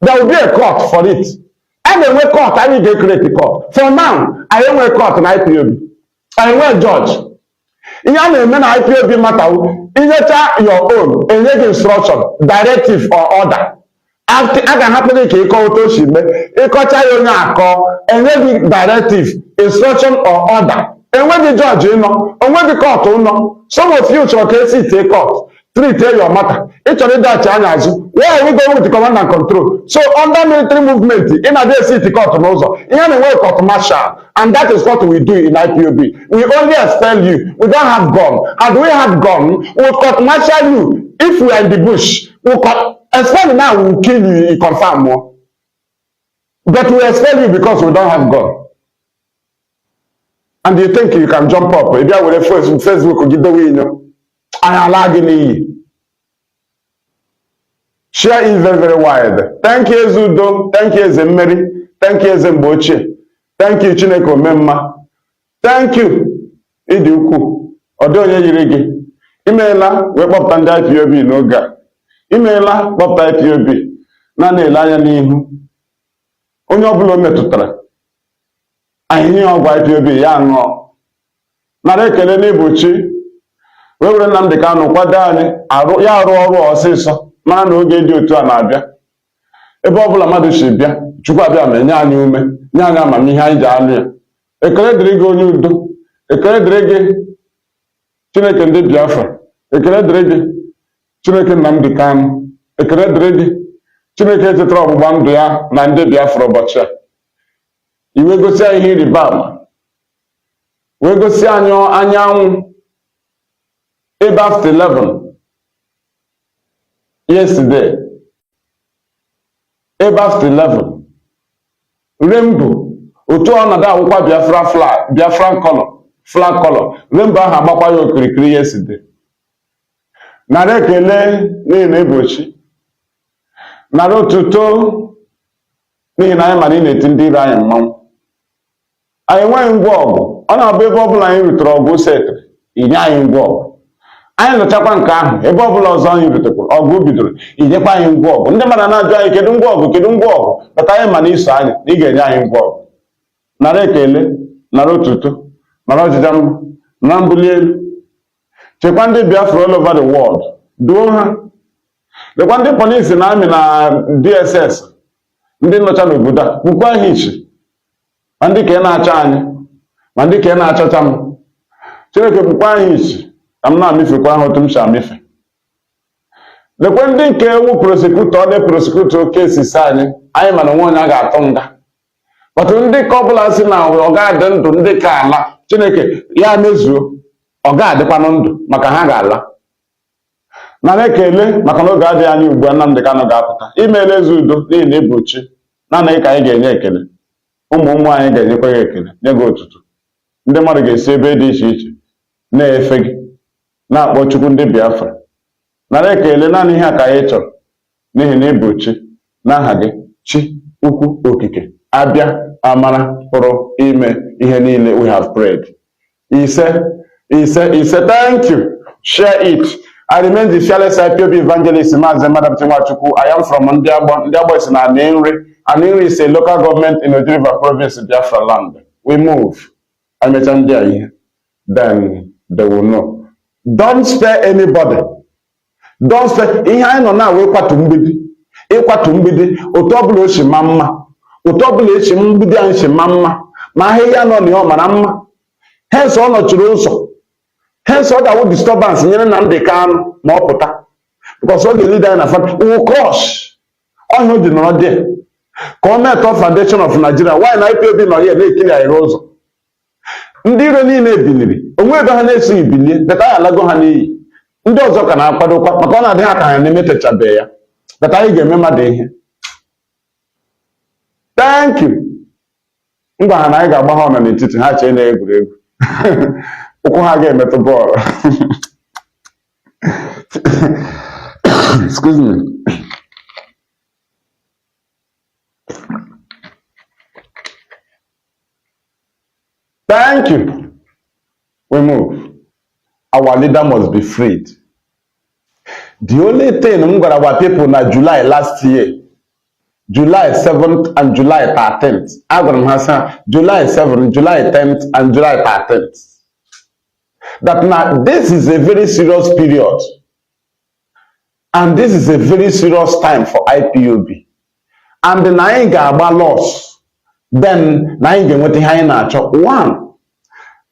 There will be a court for it. A na-enwe court, anyị ga-ekreti court. For now, anyị enwe court na IPOB. Anyị enwe judge. Ihe a na-eme na IPOB matawu, inyecha your own, enye gị instruction, directive or order. A ga-ahapụ gị ka ịkọ otu o si mee. Ịkọcha ya onye akọ, enye gị directive, instruction or order. Enweghị judge ịnọ, onweghị court ụnọ. Some of you chọrọ ka esi ite court, treat your matter. Ị chọrọ ịdachi anya azụ. Where are we going with the command and control? So under military movement, ị na-adị esi ite court n'ụzọ. Ihe na-enwe court martial, and that is what we do in IPOB. We only expel you. We don't have gun. Had we had gun, we'll court martial you. If we are in the bush, we'll expel you now, we'll kill you, confirm more. But we expel you because we don't have gun. And you think you can jump up? If you are with a Facebook, you don't know. I allow you. Share is very, very wide. Thank you, Zudo. Thank you, Zemeri. Thank you, Zemboche. Thank you, Chineko Memma. Thank you, Iduku. Odoye Yirigi. Imela, we pop and IPOB Noga. Imela, pop IPOB. Nane Laya Nihu. Onyobulo Metutra. Anyị ọgwa IPOB ya ṅụọ. Nara ekele n'Ibuchi. Wewere Nnamdi Kanu kwado anyị ya arụ ọrụ ọsịsọ mara na oge dị otu a na-abịa. Ebe ọbụla mmadụ si bịa, Chukwu abịa ma nye anyị ume, nye anyị amamihe anyị ji alụ ya. Ekele dịrị gị onye udo. Ekele dịrị gị Chineke ndị Biafra. Ekele dịrị gị Chineke Nnamdi Kanu. Ekele dịrị gị Chineke chetara ọgbụgba ndụ ya na ndị Biafra ụbọchị a. Iwe gosi anyị ihe ịrịba ama. Wee gosi anyị anyanwụ ebe after 11 yesterday. ebe after 11 rainbow otu ọnọdụ akwụkwọ Biafra flag Biafran flag color rainbow ahụ agbakwa ya okirikiri yesterday. Nara ekele n'ihi na ebochi, nara otuto n'ihi na anyị mara ị na-eti ndị iro anyị mmanwụ. Anyị enweghị ngwa ọgụ, ọ na-abụ ebe ọbụla anyị rutere ọgụ setịrị inye anyị ngwa ọgụ, anyị lụchakwa nke ahụ ebe ọbụla ọzọ anyị rutekwara ọgụ bidoro inyekwa anyị ngwa ọgụ. Ndị mmadụ na-ajụ anyị kedu ngwa ọgụ kedu ngwa ọgụ, bata anyị ma na iso anyị na ị ga-enye anyị ngwa ọgụ. Nara ekele, nara otuto, nara ọjịja mma, nara mbuli elu. Chekwa ndị Biafra all over the world, duo ha. Lekwa ndị polisi na amị na DSS ndị nọcha n'obodo a, kpukwa ha iche, ma ndị ka ị na-achọ anyị ma ndị ka ị na-achọcha m. Chineke kpukwa ha iche ka m na-amịfekwa ha otu m si amịfe. Lekwa ndị nke ewu prosekuto ọ na-eprosekuto kesis anyị mana onwe onye a ga-atụ nga. Bọtụ ndị ka ọbụla si na ọ ga-adị ndụ ndị ka ala, Chineke ya mezuo, ọ ga-adịkwanụ ndụ maka ha ga-ala. Nara ekele maka na oge adịghị anya ugbu a Nnamdi Kanu ga-apụta imeela eze udo n'ihi na ebochi naanị ka anyị ga-enye ekele. Ụmụ anyị ga-enyekwa ya ekele, nye gị otuto. Ndị mmadụ ga-esi ebe dị iche iche na-efe gị, na-akpọ Chukwu ndị Biafra. Nara ekele naanị ihe a ka anyị chọrọ n'ihi na ebochi n'aha gị chi ukwu okike abịa amara pụrụ ime ihe niile. We have prayed. Ise, thank you. Share it. I remain the fearless Ipob evangelist Mazi Maduabuchi Nwachukwu. I am from Ndiabo. Ndiabo is in Aninri. Aninri is a local government in Oji River province in Biafra land. We move. Then they will know. Don't spare anybody. Don't spare. Ihe anyị nọ na-awe ịkwatu mgbidi. Ịkwatu mgbidi. Otu ọbụla o si ma mma. Otu ọbụla esi mgbidi anyị si ma mma. Ma ahịhịa nọ n'ihe ọ mara mma. Hence ọ nọchiri ụzọ. Hence all that would disturbance nyere Nnamdi Kanu ma ọ pụta. Because all the leader in the front will crush. All who did not there. Comment on foundation of Nigeria. Why na Ipob nọ here na-ekiri anyị ụzọ? Ndị iro niile ebiniri. Onwe ebe ha na-esi ibilie, beta anyị alago ha n'iyi. Ndị ọzọ ka na-akwadokwa maka ọ na-adị ha ka ha na-emetechabe ya. Beta anyị ga-eme mmadụ ihe. Thank you. Ngwa ha na anyị ga-agba ha ọnọ n'etiti ha chee na-egwuregwu. Ụkwụ ha ga-emetụ bọọlụ. Excuse me. Thank you. We move. Our leader must be freed. The only thing I'm going to our people na July last year, July 7th and July 13th. I'm going to say July 7th, July 10th, and July 13th. That now this is a very serious period. And this is a very serious time for IPOB. And the Nainga Aba loss. Then Nainga went behind nature. One,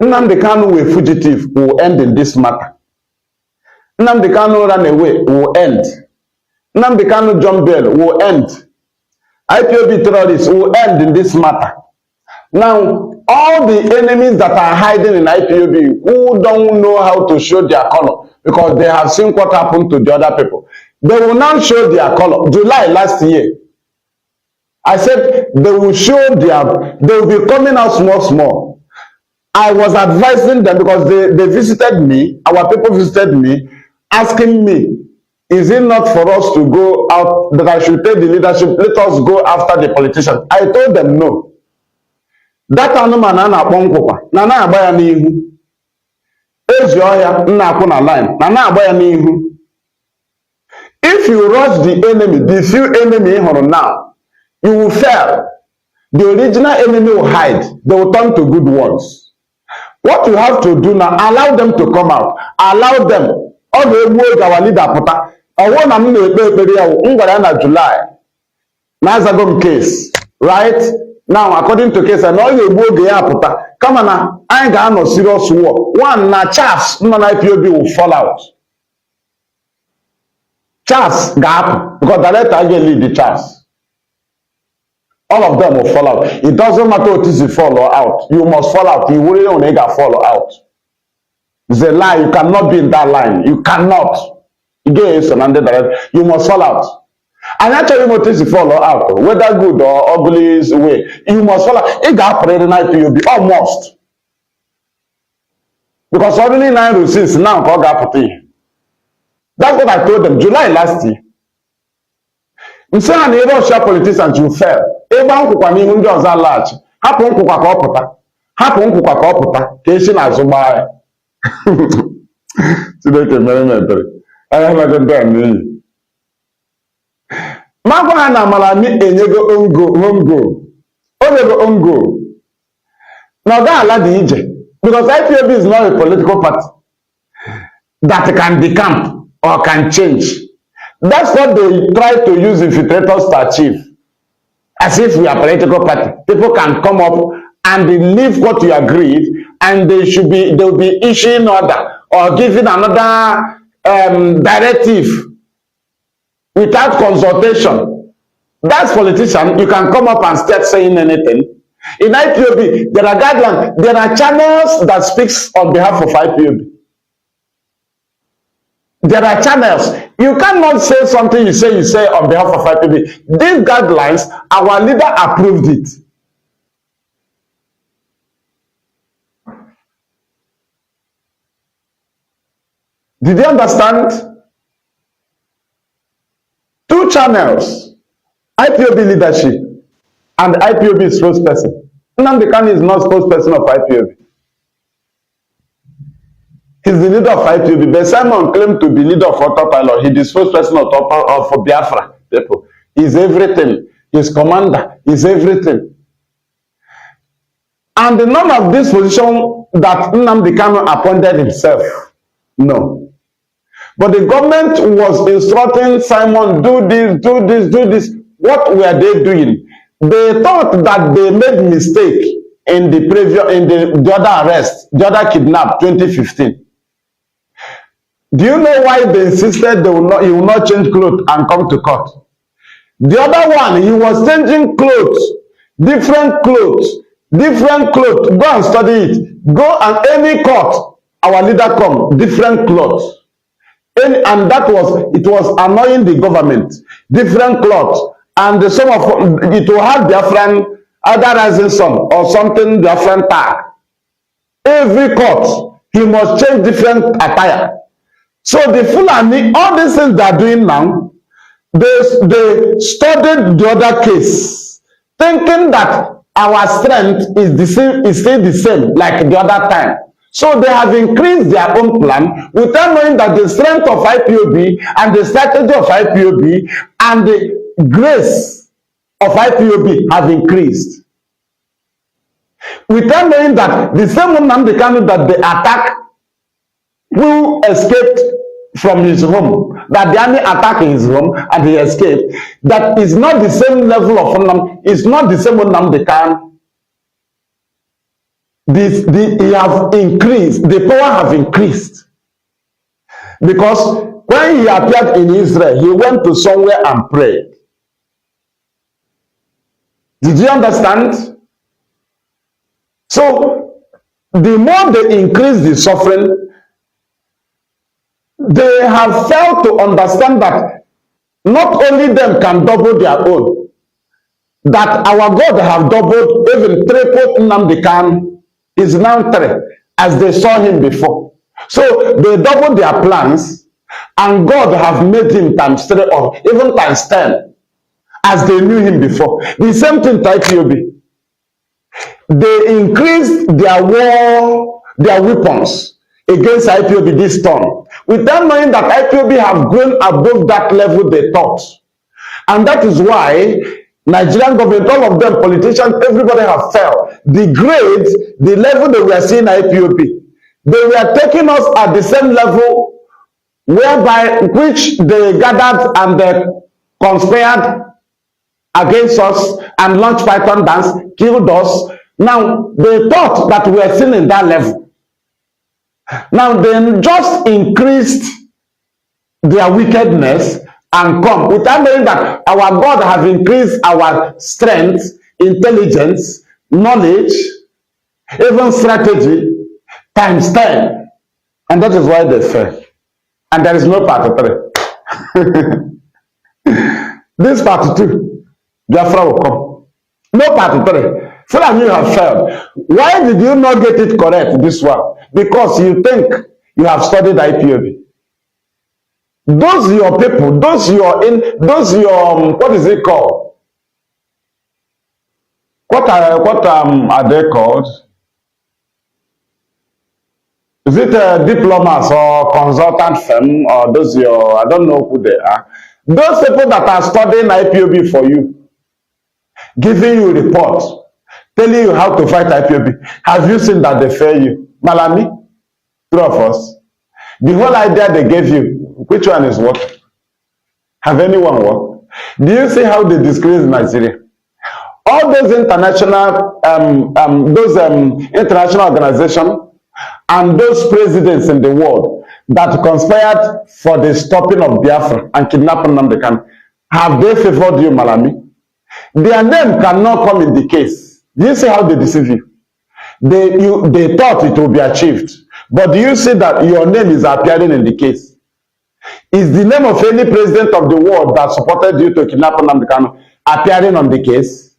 Nnamdi Kanu a fugitive will end in this matter. Nnamdi Kanu run away will end. Nnamdi Kanu jump bail will end. IPOB terrorists will end in this matter. Now, all the enemies that are hiding in IPOB who don't know how to show their color because they have seen what happened to the other people, they will now show their color. July last year, I said they will show they will be coming out small. I was advising them because they visited me, our people visited me, asking me, is it not for us to go out, that I should take the leadership, let us go after the politicians? I told them no. That anụmanụ a na-akpọ nkwụkwa na na-agba ya n'ihu. Ezi ọhịa na-akwụ na line na na-agba ya n'ihu. If you rush the enemy, the few enemy ị hụrụ now, you will fail. The original enemy will hide. They will turn to good ones. What you have to do now, allow them to come out. Allow them. Ọ ga-egbu oge our leader pụta. Ọwụ na m na-ekpe ekpere ya m gwara ya na July. Na azago m case. Right? Now, according to case, and all the book pụta, come on, I ain't got no serious war. One, na chaffs, no IPOB will fall out. Chaffs gap, because the letter again lead the chaffs. All of them will fall out. It doesn't matter what is you fall or out. You must fall out. You really don't fall out. It's a lie. You cannot be in that line. You cannot. You must fall out. And actually, motives follow out, whether good or ugly way. You must follow. It got prayed in IPOB almost. Because only 9 rules now called Gapati. That's what I told them July last year. You say an able share politicians you fail. Eba nkukwa n'ihu ndị ọzọ alaghachi. Hapụ nkukwa ka ọ pụta. Hapụ nkukwa ka ọ pụta. Ka esi n'azụ gbaa ya. Chineke mere m ebere. Anya na ndị a n'iyi. Makwa ha na Malami enyego home goal. Onyego home goal. Na ọ gaghị ala dị ije. Because IPOB is not a political party that can decamp or can change. That's what they try to use infiltrators to achieve. As if we are a political party. People can come up and leave what you agreed, and they'll be issuing order or giving another directive without consultation. That's politician. You can come up and start saying anything. In IPOB, there are guidelines, there are channels that speaks on behalf of IPOB. There are channels. You cannot say something you say on behalf of IPOB. These guidelines, our leader approved it. Did you understand? 2 channels. IPOB leadership and IPOB spokesperson. Nnamdi Kanu is not spokesperson of IPOB. He's the leader of IPOB. But Simon claimed to be leader of Autopilot. He's the spokesperson of Biafra. People. He's everything. He's commander. He's everything. And none of this position that Nnamdi Kanu appointed himself. No. But the government was instructing Simon, do this, do this, do this. What were they doing? They thought that they made mistake in the other arrest, the other kidnap, 2015. Do you know why they insisted he will not change clothes and come to court? The other one, he was changing clothes, different clothes. Go and study it. Go and any court, our leader come, different clothes. And it was annoying the government. Different clothes. And some of it will have Biafran, either rising sun or something Biafran tag. Every court, he must change different attire. So the Fulani, all these things they are doing now, they studied the other case, thinking that our strength is still the same like the other time. So they have increased their own plan without knowing that the strength of IPOB and the strategy of IPOB and the grace of IPOB have increased. Without knowing that the same Nnamdi Kanu that they attack who escaped from his home, that the army attacked his home and he escaped, that is not the same level of Nnamdi, is not the same Nnamdi Kanu. He have increased, the power have increased. Because when he appeared in Israel, he went to somewhere and prayed. Did you understand? So, the more they increase the suffering, they have failed to understand that not only them can double their own, that our God have doubled, even tripled Nnamdi Kanu is now 3, as they saw him before. So they doubled their plans, and God have made him times 3 or even times 10, as they knew him before. The same thing to IPOB. They increased their weapons against IPOB this turn, without knowing that IPOB have grown above that level they thought. And that is why Nigerian government, all of them, politicians, everybody have failed. The grades, the level they were seeing IPOB, they were taking us at the same level whereby which they gathered and they conspired against us and launched Python dance, killed us. Now, they thought that we were still in that level. Now, they just increased their wickedness and come without knowing that our God have increased our strength, intelligence, knowledge, even strategy, times 10. And that is why they fail. And there is no part 3. This part 2, Biafra will come. No part 3. Fulani, you have failed. Why did you not get it correct, this one? Because you think you have studied IPOB. Those your people, what is it called? What are they called? Is it diplomats or consultant firm, or those your, I don't know who they are. Those people that are studying IPOB for you, giving you reports, telling you how to fight IPOB. Have you seen that they fail you? Malami, 2 of us. The whole idea they gave you, which one is working? Have anyone worked? Do you see how they disgrace Nigeria? All those international, international organizations and those presidents in the world that conspired for the stopping of Biafra and kidnapping Nnamdi Kanu, have they favored you, Malami? Their name cannot come in the case. Do you see how they deceive you? They thought it would be achieved. But do you see that your name is appearing in the case? Is the name of any president of the world that supported you to kidnap Nnamdi Kanu appearing on the case?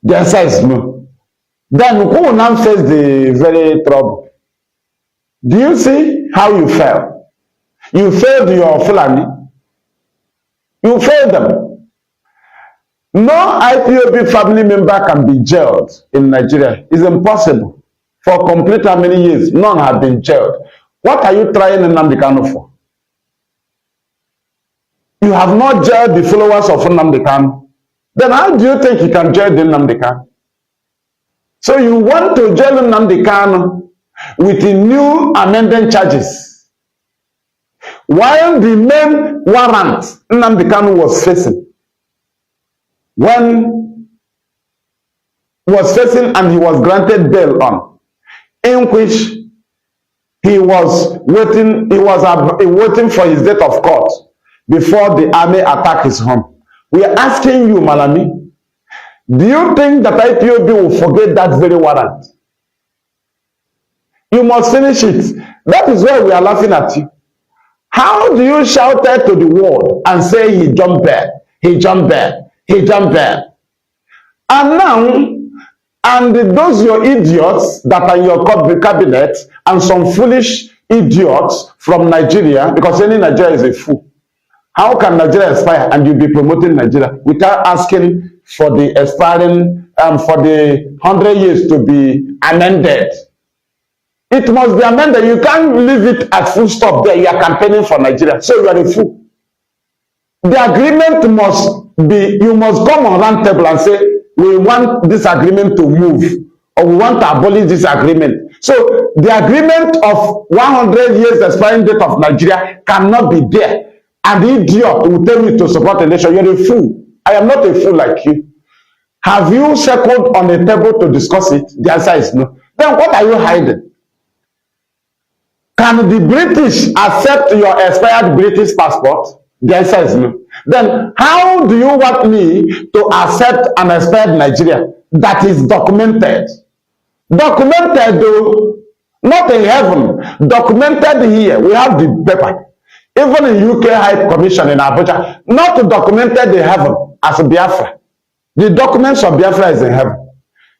The answer is no. Then who will now face the very trouble? Do you see how you failed? You failed your Fulani. You failed them. No IPOB family member can be jailed in Nigeria. It's impossible. For complete how many years? None have been jailed. What are you trying Nnamdi Kanu for? You have not jailed the followers of Nnamdi Kanu. Then how do you think you can jail the Nnamdi Kanu? So you want to jail Nnamdi Kanu with the new amended charges, while the main warrant Nnamdi Kanu was facing, and he was granted bail on, in which he was waiting for his date of court before the army attacked his home. We are asking you, Malami, do you think that IPOB will forget that very warrant? You must finish it. That is why we are laughing at you. How do you shout it to the world and say he jumped bail, he jumped bail, he jumped bail? And now, and those your idiots that are in your cabinet and some foolish idiots from Nigeria, because any Nigeria is a fool. How can Nigeria expire and you be promoting Nigeria without asking for the expiring, for the 100 years to be amended? It must be amended. You can't leave it at full stop there. You are campaigning for Nigeria. So you are a fool. The agreement must be, you must come on round table and say, we want this agreement to move, or we want to abolish this agreement. So the agreement of 100 years expiring date of Nigeria cannot be there. An idiot will tell me to support a nation. You're a fool. I am not a fool like you. Have you circled on a table to discuss it? The answer is no. Then what are you hiding? Can the British accept your expired British passport? The answer is no. Then how do you want me to accept an expired Nigeria that is documented? Documented though, not in heaven. Documented here. We have the paper. Even in UK High Commission in Abuja, not documented in heaven as Biafra. The documents of Biafra is in heaven.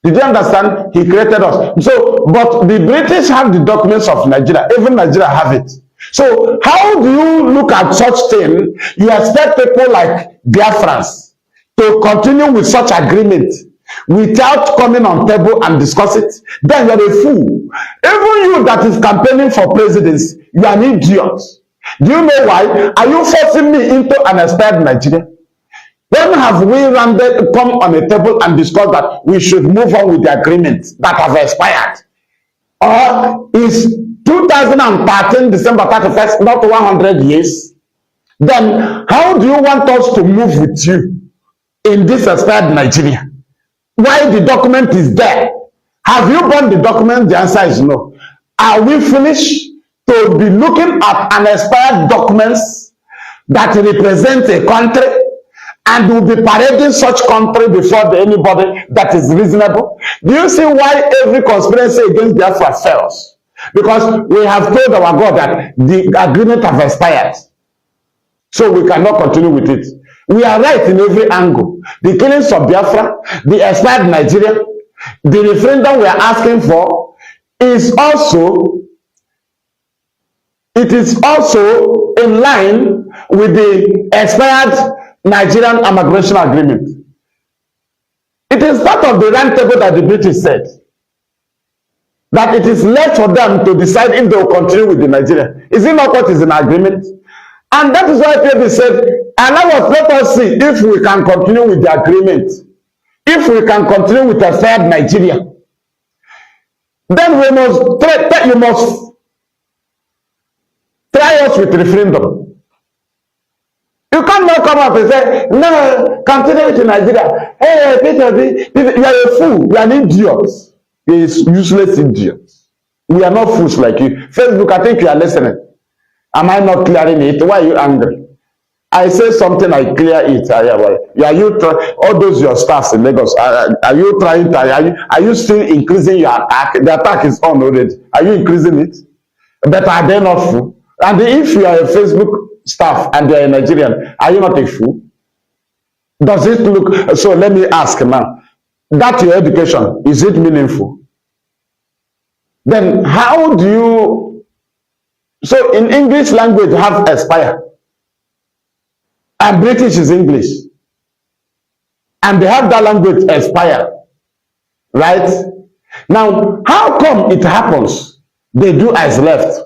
Did you understand? He created us. So, but the British have the documents of Nigeria. Even Nigeria have it. So, how do you look at such thing? You expect people like Biafrans to continue with such agreement without coming on table and discuss it? Then you're a fool. Even you that is campaigning for presidency, you are an idiot. Do you know why? Are you forcing me into an expired Nigeria? When have we come on a table and discussed that we should move on with the agreement that have expired? Or is 2013 December 31st not 100 years? Then how do you want us to move with you in this expired Nigeria? Why the document is there? Have you burned the document? The answer is no. Are we finished to be looking at an expired documents that represent a country and will be parading such country before anybody that is reasonable? Do you see why every conspiracy against Biafra fails? Because we have told our God that the agreement has expired. So we cannot continue with it. We are right in every angle. The killings of Biafra, the expired Nigeria, the referendum we are asking for is also in line with the expired Nigerian Amalgamation Agreement. It is part of the round table that the British said that it is left for them to decide if they will continue with the Nigeria. Is it not what is in agreement? And that is why people said, let us see if we can continue with the agreement. If we can continue with a third Nigeria, then you must try us with referendum. You cannot come up and say, no, continue with Nigeria. Hey, Peter, you are a fool. You are an idiot. You are a useless idiot. We are not fools like you. Facebook, I think you are listening. Am I not clearing it? Why are you angry? I say something, I clear it. All those your staffs in Lagos, are you trying to, are you still increasing your attack? The attack is on already. Are you increasing it? But are they not fool? And if you are a Facebook staff and you are a Nigerian, are you not a fool? Does it look, so let me ask now, that your education, is it meaningful? Then how do you, so in English language have expire, and British is English, and they have that language expire, right? Now, how come it happens they do as left?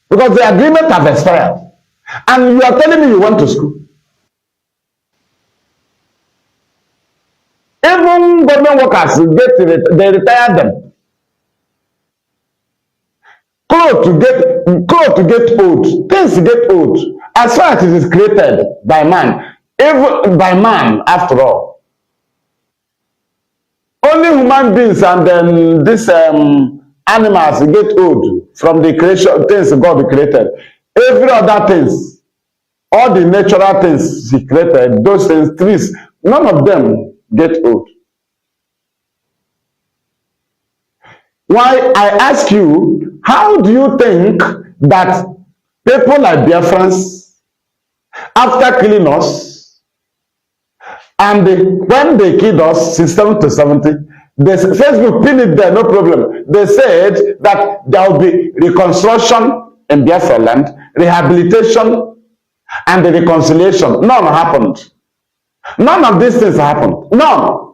Because the agreement have expired, and you are telling me you went to school. Even government workers, they retire them. Clothes to get old, things to get old. As far as it is created by man, even by man after all. Only human beings and then these animals get old from the creation things God created. Every other things, all the natural things He created, those things, trees, none of them get old. Why I ask you, how do you think that people like Biafrans, after killing us, and when they killed us 67 to 70, Facebook pinned it there, no problem. They said that there will be reconstruction in Biafra land, rehabilitation, and the reconciliation. None happened. None of these things happened. None.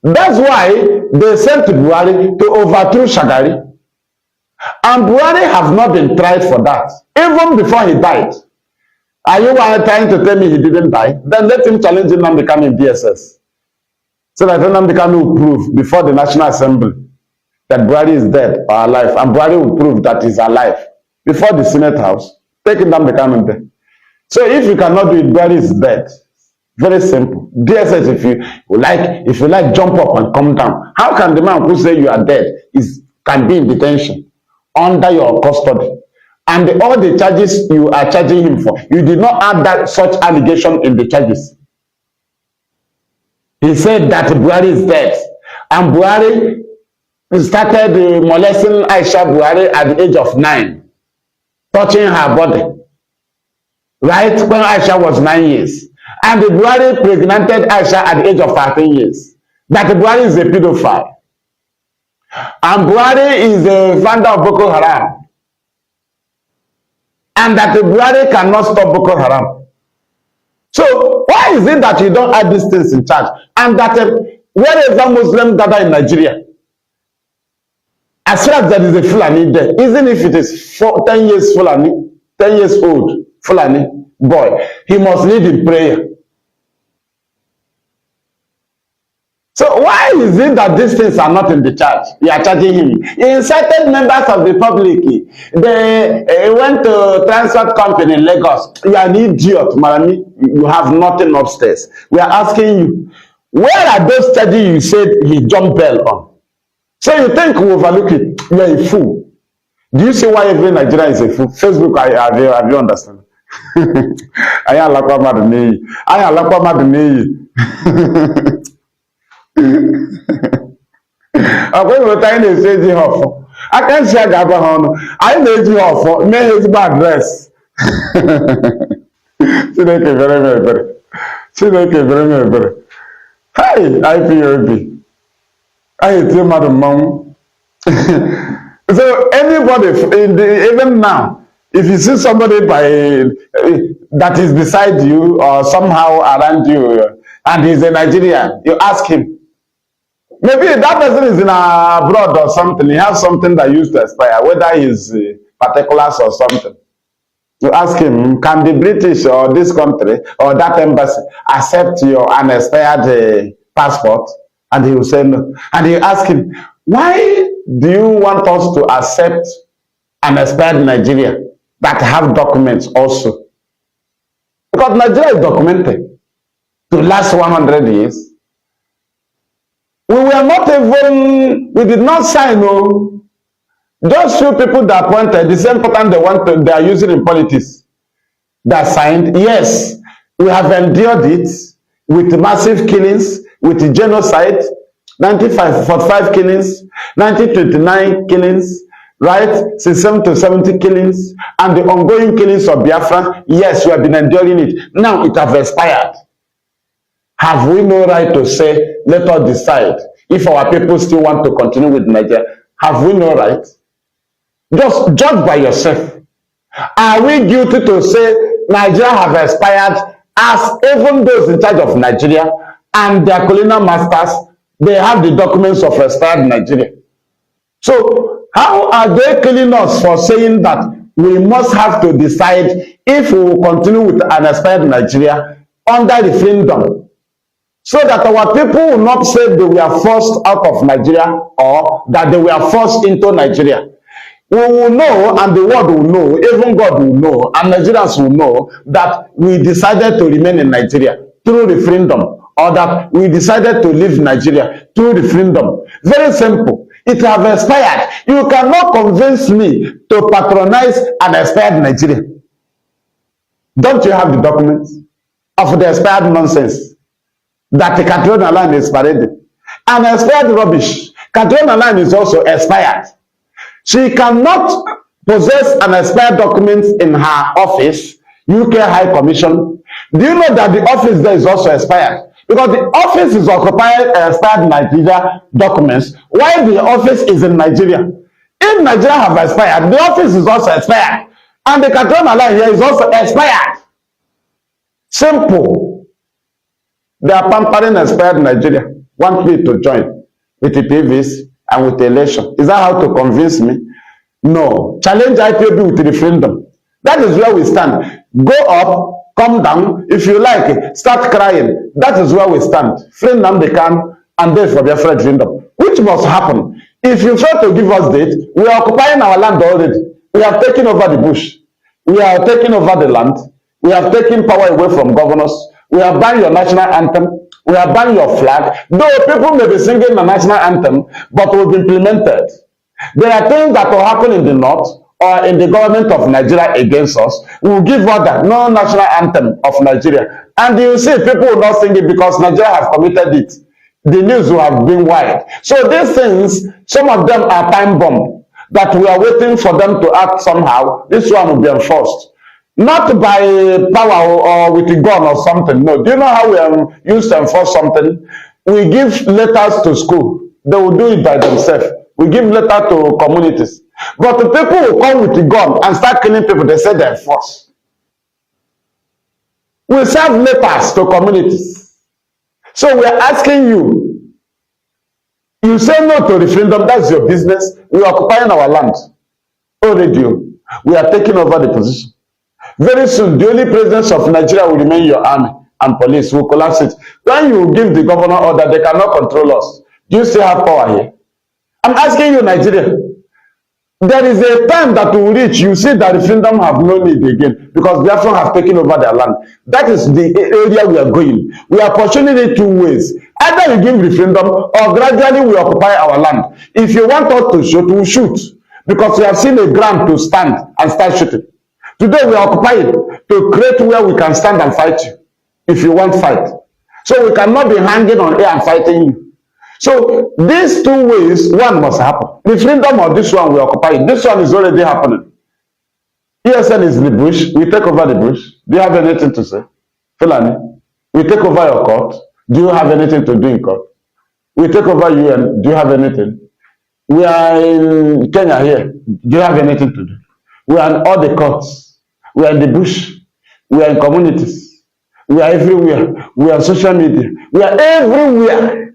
That's why they sent Buhari to overthrow Shagari. And Buhari have not been tried for that, even before he died. Are you trying to tell me he didn't die? Then let him challenge Nnamdi Kanu in DSS. So that Nnamdi Kanu will prove before the National Assembly that Buhari is dead or alive. And Buhari will prove that he's alive before the Senate House. Take Nnamdi Kanu there. So if you cannot do it, Buhari is dead. Very simple. DSS, if you like, jump up and come down. How can the man who say you are dead can be in detention under your custody? And all the charges you are charging him for, you did not add such allegation in the charges. He said that Buhari is dead. And Buhari started molesting Aisha Buhari at the age of 9, touching her body. Right? When Aisha was 9 years. And the Buhari pregnanted Aisha at the age of 13 years. That Buhari is a pedophile. And Buhari is a founder of Boko Haram. And that the Buhari cannot stop Boko Haram. So why is it that you don't add these things in charge? And that wherever Muslims gather in Nigeria, as far as there is a Fulani there, even if it is 10 years Fulani, 10 years old Fulani boy, he must lead in prayer. So why is it that these things are not in the charge? You are charging him. He incited members of the public. They went to transport company in Lagos. You are an idiot, Marami. You have nothing upstairs. We are asking you, where are those charges you said he jumped bail on? So you think we overlook it? You are a fool. Do you see why every Nigerian is a fool? Facebook, have you understand? I am Lakwa Maduni. I am Lakwa Maduni. Ọkwa ịhụta anyị na-esi eji ha ọfọ aka nsi a ga-agba ha ọnụ anyị na-eji ha ọfọ mee ha ezigbo adreesị Chineke mere m ebere Chineke bere m ebere. Hey, IPOB. I tell Madam Mom. So anybody, even now, if you see somebody that is beside you or somehow around you and he's a Nigerian, you ask him. Maybe that person is in abroad or something. He has something that used to expire, whether he's particulars or something. You ask him, can the British or this country or that embassy accept your unexpired passport? And he will say no. And you ask him, why do you want us to accept unexpired Nigeria that have documents also? Because Nigeria is documented to last 100 years. We were not even, we did not sign, no. Just few people that appointed, the same pattern they are using in politics, that signed. Yes, we have endured it with massive killings, with genocide, 1945 killings, 1929 killings, right? 67 to 70 killings, and the ongoing killings of Biafra. Yes, we have been enduring it. Now it has expired. Have we no right to say, let us decide if our people still want to continue with Nigeria? Have we no right? Just judge by yourself. Are we guilty to say Nigeria have expired, as even those in charge of Nigeria and their colonial masters, they have the documents of expired Nigeria? So how are they killing us for saying that we must have to decide if we will continue with an expired Nigeria under referendum, so that our people will not say they were forced out of Nigeria or that they were forced into Nigeria? We will know, and the world will know, even God will know, and Nigerians will know that we decided to remain in Nigeria through referendum, or that we decided to leave Nigeria through referendum. Very simple. It has expired. You cannot convince me to patronize an expired Nigeria. Don't you have the documents of the expired nonsense that the Catriona line is parading? An expired rubbish. Catriona line is also expired. She cannot possess an expired document in her office, UK High Commission. Do you know that the office there is also expired? Because the office is occupying expired Nigeria documents, while the office is in Nigeria. If Nigeria have expired, the office is also expired. And the Catriona line here is also expired. Simple. They are pampering expired Nigeria. Want me to join with the PVs and with the election. Is that how to convince me? No. Challenge IPOB with referendum. That is where we stand. Go up, come down. If you like, start crying. That is where we stand. Free Nnamdi and then for Biafra referendum. Which must happen. If you fail to give us date, we are occupying our land already. We have taken over the bush. We are taking over the land. We have taken power away from governors. We have banned your national anthem. We have banned your flag. Though people may be singing the national anthem, but will be implemented. There are things that will happen in the north or in the government of Nigeria against us. We will give order, no national anthem of Nigeria. And you see, people will not sing it because Nigeria has committed it. The news will have been wide. So these things, some of them are time bomb that we are waiting for them to act somehow. This one will be enforced. Not by power or with a gun or something. No. Do you know how we used to enforce something? We give letters to school. They will do it by themselves. We give letters to communities. But the people who come with a gun and start killing people, they say they enforce. We serve letters to communities. So we are asking you. You say no to referendum, that's your business. We are occupying our land. Already, we are taking over the position. Very soon, the only presence of Nigeria will remain your army and police. Will collapse it. When you give the governor order, they cannot control us. Do you still have power here? I'm asking you, Nigeria. There is a time that will reach. You see that referendum have no need again because Biafra have taken over their land. That is the area we are going. We are pursuing it two ways. Either we give referendum or gradually we occupy our land. If you want us to shoot, we shoot because we have seen a ground to stand and start shooting. Today we are occupying to create where we can stand and fight you if you want fight. So we cannot be hanging on air and fighting you. So these two ways, one must happen. Referendum or this one we occupy. This one is already happening. ESN is the bush. We take over the bush. Do you have anything to say? Fulani, We take over your court. Do you have anything to do in court? We take over UN. Do you have anything? We are in Kenya here. Do you have anything to do? We are in all the courts. We are in the bush. We are in communities. We are everywhere. We are on social media. We are everywhere.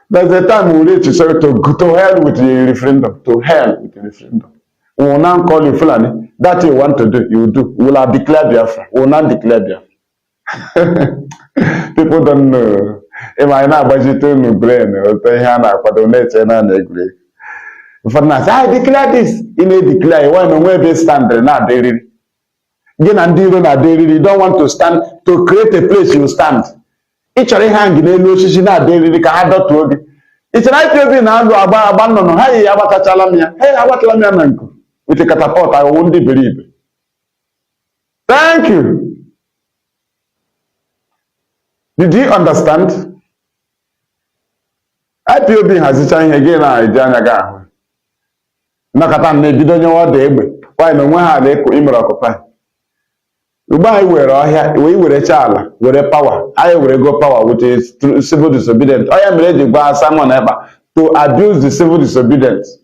There's a time we need to say to hell with the referendum. To hell with the referendum. We will now call you Fulani. That you want to do, you will do. We will have declared Biafra. We will not declare Biafra. People don't know. If I now budget no brain, or say Hana for donate and agree. For now, I declare this. You may declare you want to where they stand there now. They really. Again, and they don't want to stand to create a place you stand. Each other hang in a location now. They really can't do it. It's right to be now abandon. Hey, I want to Chalamia. Hey, I want Lamia with a catapult. I won't believe. Thank you. Did you understand? IPOB has a chance again. I Janaga. Nakatan, they didn't know what they were. Why no one they could occupy? You buy where here, we were a child with a power. I will go power, which is civil disobedience. I am ready to buy someone ever to abuse the civil disobedience.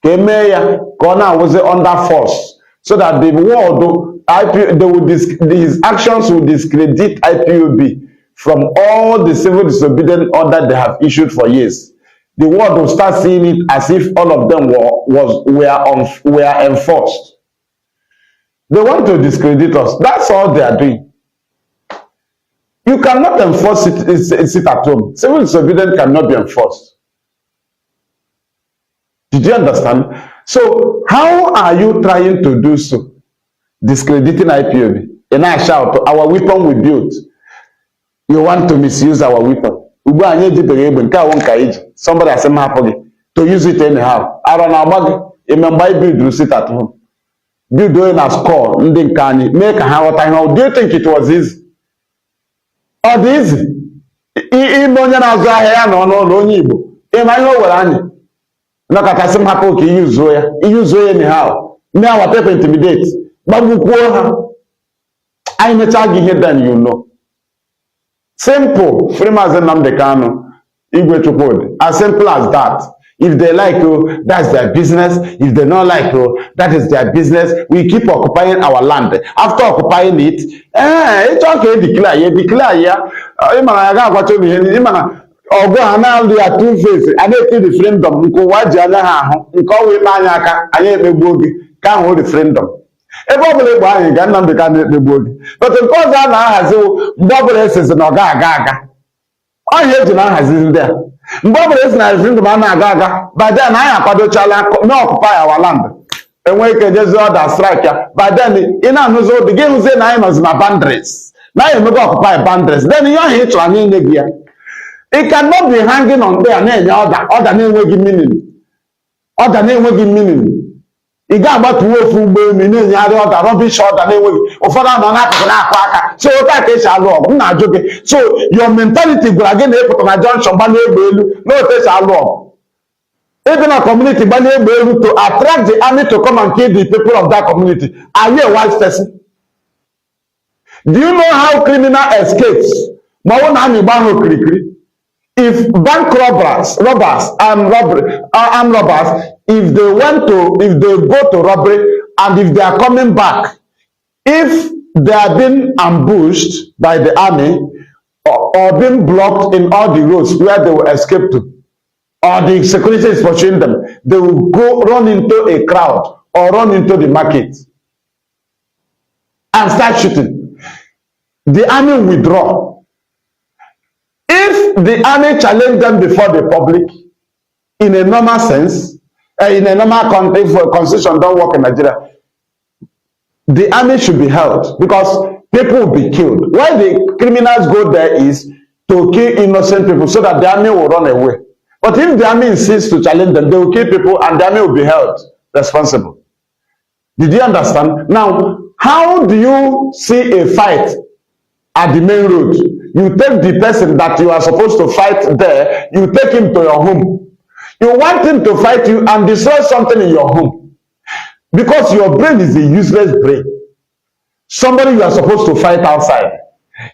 Kemeya Kona was under force so that the world, his actions will discredit IPOB from all the civil disobedience order they have issued for years. The world will start seeing it as if all of them were enforced. They want to discredit us. That's all they are doing. You cannot enforce it at home. Civil disobedience cannot be enforced. Did you understand? So, how are you trying to do so? Discrediting IPOB. And I shout, our weapon we built. You want to misuse our weapon. Somebody has to use it anyhow. I don't know. Remember, build sit at home. Build doing a score. Make a how do you think it was easy? Or easy? No kata sim hapo ki use anyhow. Now what people intimidate. Babu kuoha. I mecha give then you know. Simple. Free as Nnamdi Kanu. Igwe Chukwu. As simple as that. If they like you, that's their business. If they don't like you, that is their business. We keep occupying our land. After occupying it, it's okay. Declare. Ogo anal dia two face ade ke referendum nko waje anya ha ho nko we ma anya aka anya ekpegbu oge ka ho referendum ebe obule gba anyị ga Nnamdi ka na ekpegbu oge but nke ọzọ na ahazi mgbe obule esese na oga aga onye eji na ahazi ndị a mgbe obule esese na referendum a na-aga by then anyị akwadochala na occupy our land enwe ike jezi order strike ya by then ị na-anụzi ụdị gị hụzie na anyị nọzi na boundaries na anyị emego occupy boundaries then ihe ọhịa ịchọrọ anyị nye gị ya. It cannot be hanging on there and order meaning. Order meaning. It got about to work for meaning order rubbish order so not joking. So your mentality will again put on a junction no even a community to attract the army to come and kill the people of that community. Are you a wise person? Do you know how criminal escapes? If bank robbers, armed robbers, if they go to robbery and if they are coming back, if they are being ambushed by the army or being blocked in all the roads where they will escape to, or the security is pursuing them, they will run into a crowd or run into the market and start shooting. The army will withdraw. If the army challenge them before the public, in a normal sense, in a normal country, if constitution don't work in Nigeria, the army should be held because people will be killed. Why the criminals go there is to kill innocent people so that the army will run away. But if the army insists to challenge them, they will kill people and the army will be held responsible. Did you understand? Now, how do you see a fight at the main road? You take the person that you are supposed to fight there, you take him to your home. You want him to fight you and destroy something in your home. Because your brain is a useless brain. Somebody you are supposed to fight outside.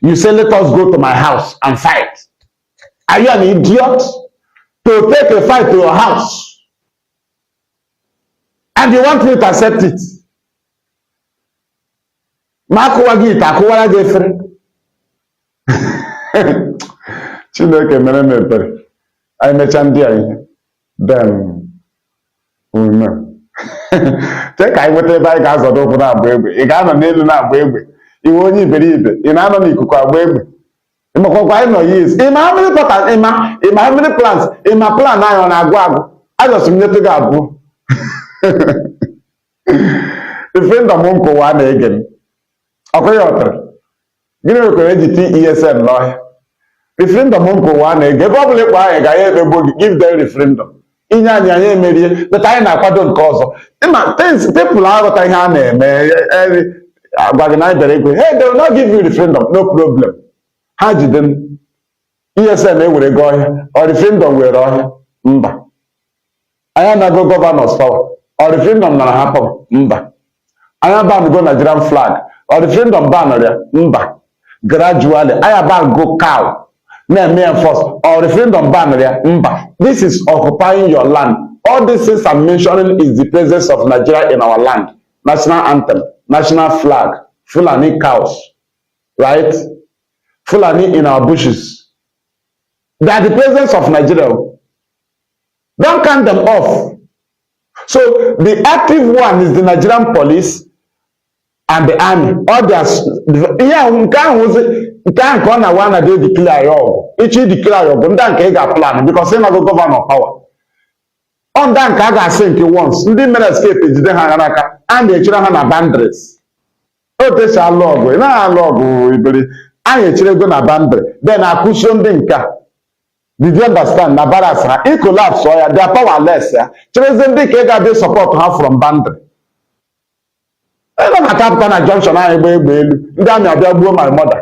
You say, let us go to my house and fight. Are you an idiot? To take a fight to your house. And you want me to accept it? Chineke mere m ebere. Anyị mechaa ndị a ihe. Then, chee ka anyị nweta ebe anyị ga-azọdo ụkwụ na-agba egbe. Ị ga-anọ n'elu na-agba egbe. Iwe onye iberibe. Ị na-anọ n'ikuku agba egbe. Ịmakwa anyị nọ years. Ịma how many plants? Ịma how many plants? Ịma plan anyị ọ na-agụ agụ. Ajọsị m nyetụ gị abụọ. Referendum nkụwa na-ege m. Ọkwa ya ọtara. Gịnị mekwara eji TESN n'ọhịa? Referendum nkụwa na-ege. Ebe ọ bụla ịkpọ anyị ga-ya emegbo gị. Give them referendum. Inye anyị anyị emerie. Dịka anyị na-akwado nke ọzọ. Ịma tepụl aghọta ihe a na-eme. Agwa gị na anyị bịara ego. Hey, they will not give you referendum. No problem. Ha jide m. ESN ewere go ọhịa. Ọ referendum were ọhịa. Mba. Anyị anago gọvanọs pawa. Ọ referendum nara ha pawa. Mba. Anyị abanụgo Nigerian flag. Ọ referendum banụrụ ya. Mba. Gradually. Anyị abanụgo cow. Na-eme enforce. Ọ referendum banụrụ ya. Mba. This is occupying your land. All these things I'm mentioning is the presence of Nigeria in our land. National anthem. National flag. Fulani cows. Right? Fulani in our bushes. They are the presence of Nigeria. Don't count them off. So the active one is the Nigerian police and the army. All their yeah, nke ọ na one they declare your. Each declare your. Nda nke ga plan because they no governor power. On that nke ga sink once. Ndị mere escape ejide ha n'aka and echere ha na boundaries. O tesha log, na log ibere. Anyị echere go na boundary. Then akwụsị ndị nka. Did you understand? Na baras ha. I collapse ya. They are powerless ya. Chere ndị ka ga dey support ha from boundary. Ebe na capital na junction anyị gba egbe elu. Ndị amị abịa gbuo my mother.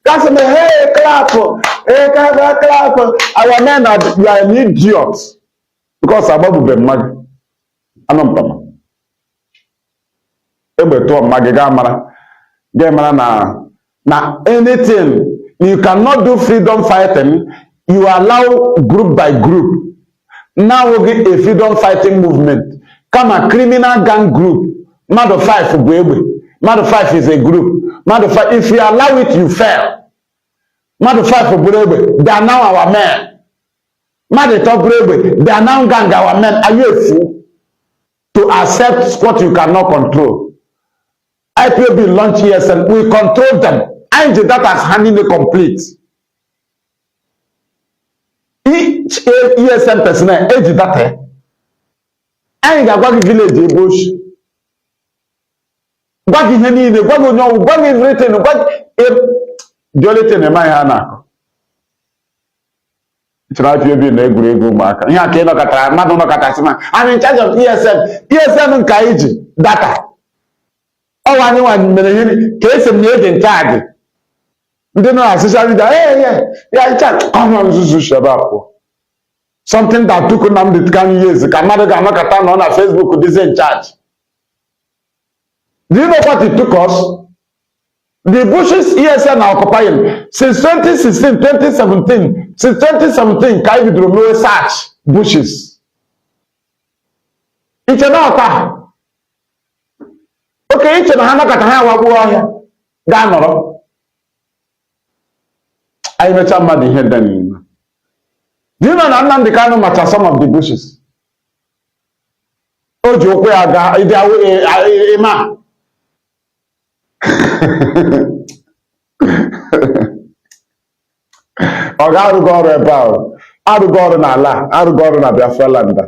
That's me, hey, clap. Hey, clap. Our men are you are an idiot. Because agbabube mmadụ. Anọ mpama. Egbe tụọ mmadụ ga mara na anything you cannot do freedom fighting. You allow group by group. Now we get a freedom fighting movement. Come a criminal gang group. Mother 5 Mother 5 is a group. Mother 5, if you allow it, you fail. Mother 5 they are now our men. Mother top they are now gang our men. Are you a fool? To accept what you cannot control. IPOB launch ESN. We control them. And the data is handling complete. Each ESN personnel age data. Anyị ga-agwa gị village Ebosh. Gwa gị ihe niile, gwa gị onye ọgwụ, gwa gị everything, gwa gị the only thing eme ihe a na-akọ. Chịrị IPOB na egwuregwu ụmụaka. Ihe aka ịnọkọtara mmadụ nọkọtara sị na I'm in charge of ESN. ESN nke anyị ji data. Ọwa anyị nwa mere ihe ka esi m na age in charge. Ndị nọ na social media, yeah, in charge. Ọnụ nzuzu shabapụ. Something that took Nnamdi Kanu years. Ka mmadụ ga-anọkọta nọ na Facebook this in charge. Do you know what it took us? The bushes ESN are occupying since 2016, 2017. Since 2017, ka anyị bidoro mewe search bushes. Iche na ọta. Okay, iche na ha nọkọta ha awagbuo ọhịa. Gaa nọrọ. Anyị mecha mmadụ ihe dị n'ime. Do you know that Nnamdi Kanu match some of the bushes? O ji okwu ya ga ịma. Ọ ga-arụgo ọrụ ebe ahụ. Arụgo ọrụ n'ala, arụgo ọrụ na Biafra land.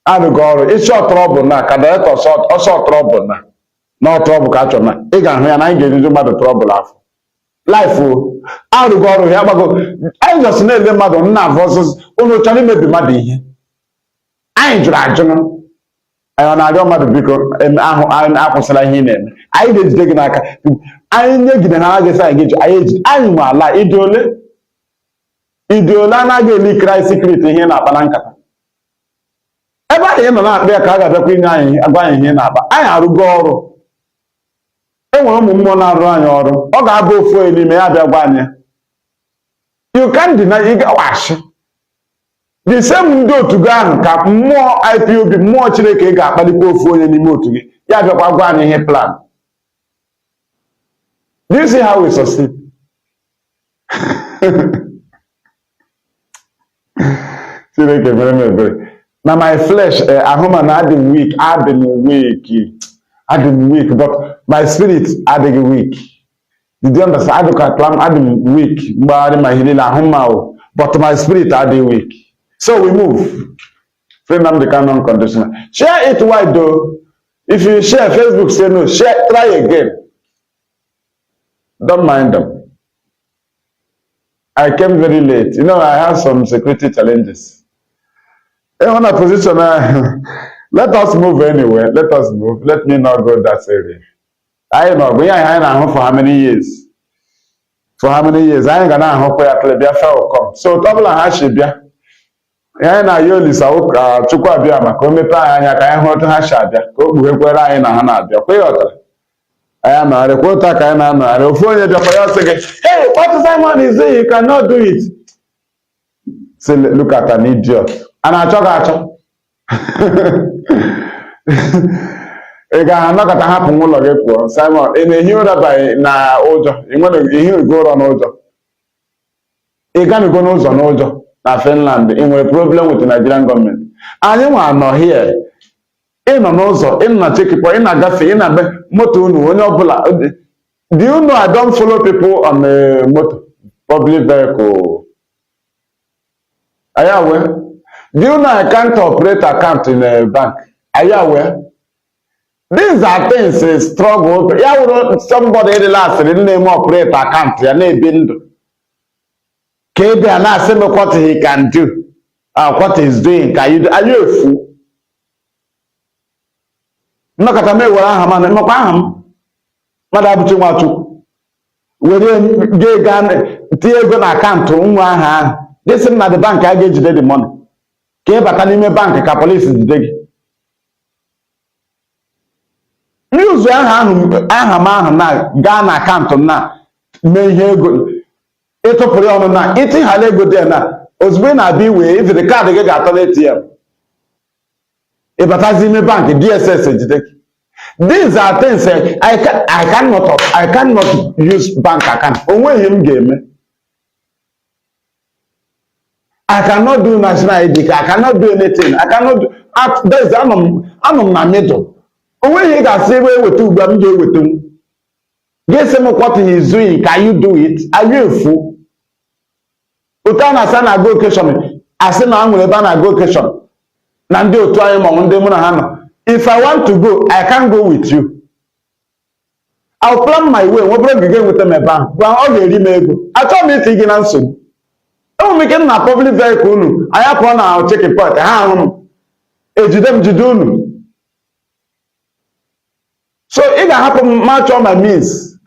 Arụgo ọrụ. Isi ọtọrọbụ na ka director ọsọ ọtọrọbụ na ọtọrọbụ ka achọ na. Ị ga-ahụ ya na anyị ga-ejuju mmadụ trọbụl afọ. Life arụgo ọrụ ya gbago anyị jọsi na-ele mmadụ nna avọzụz unu chọrọ imebi mmadụ ihe anyị jụrụ ajụ anyị na-arịọ mmadụ biko ahụ akwụsịla ihe ị na-eme anyị ga-ejide gị n'aka anyị nyegide ha agaghị anyị ga-eji anyị eji anyị nwe ala ịdị ole anaghị eli krai sikret ihe na-akpa na nkata ebe anyị nọ na-akpa ya ka a ga-abịakwa inye anyị agwa anyị ihe na-akpa anyị arụgo ọrụ enwere ụmụ mmụọ na-arụ anyị ọrụ ọ ga-abụ ofu onye n'ime ya bịa gwa anyị you can't deny ịgawashi the same ndị otu gị ahụ ka mmụọ IPOB mmụọ Chineke ga-akpalikwa ofu onye n'ime otu gị ya bịakwa gwa anyị ihe plan. Do you see how we succeed? Chineke mere m ebere na my flesh ahụ ma na adị m weak but my spirit adịghị weak. Did you understand? Adị m weak mgbagharị ma ihe niile ahụ ma o but my spirit adịghị weak. So we move. Free Nnamdi Kanu unconditional. Share it wide though. If you share, Facebook say no. Share, try again. Don't mind them. I came very late. You know, I have some security challenges. On a position, let us move anyway. Let us move. Let me not go that area. I know. We are for how many years? For how many years? I ain't gonna hope Biafra will come. So, double and hash Bia. Ya na Yolisa ụka Chukwu abịa maka o mepe anya ka anyị hụ otu ha si abịa ka o kpughekwere anyị na ha na-abịa kwe ya ọtara anyị anọgharịkwa otu ka anyị na-anọgharị ofu onye bịakwa ya sị gị hey what Simon is saying you cannot do it. Say look at an idiot a na-achọ gị achọ ị ga-anọkọta hapụ n'ụlọ gị pụọ Simon ị na-ehi ụra na ụjọ ị nwere ihigo ụra n'ụjọ ị gamigo n'ụzọ n'ụjọ na Finland in a problem with the Nigerian government. And you are not here. In an also, in a checkpoint, in a gaffy, in a motor, do you know I don't follow people on the motor public vehicle? Are you aware? Do you know I can't operate account in a bank? Are you aware? These are things a struggle. Somebody the last didn't name operate account, your name build. KB and I say what he can do, what he's doing. Are you a fool? No, at me, where I am, and no, Mazi Maduabuchi Nwachukwu. Where you get Diego account to Umwaha. This is not the bank I gave you the money. KB at any bank, a police is the news. I have now Ghana account now. May hear good. Ito pụrụ ọnụ na iti hala ego dị na ozugbo na abịa iwe if the card gị ga-atọ n'ATM ịbatazi ime bank DSS ejide. These are things I cannot use bank account. Onweghị m ga-eme. I cannot do national ID. I cannot do anything. I cannot do there's anọ m na middle. Onweghị ga-asị ebe eweta ugbu a m ga-eweta m. Guess what he is doing. Can you do it? Are you a fool? Utana sana go occasion. Asina angule bana go occasion. Nandi otuaye mo nde muna hano. If I want to go, I can't go with you. I'll plan my way. What bring again with my bank? But all the email. I told me thinking answer. Oh, make it na public vehicle. I have one. I'll take a part. Ejidem jidunu. So if I happen match all my means,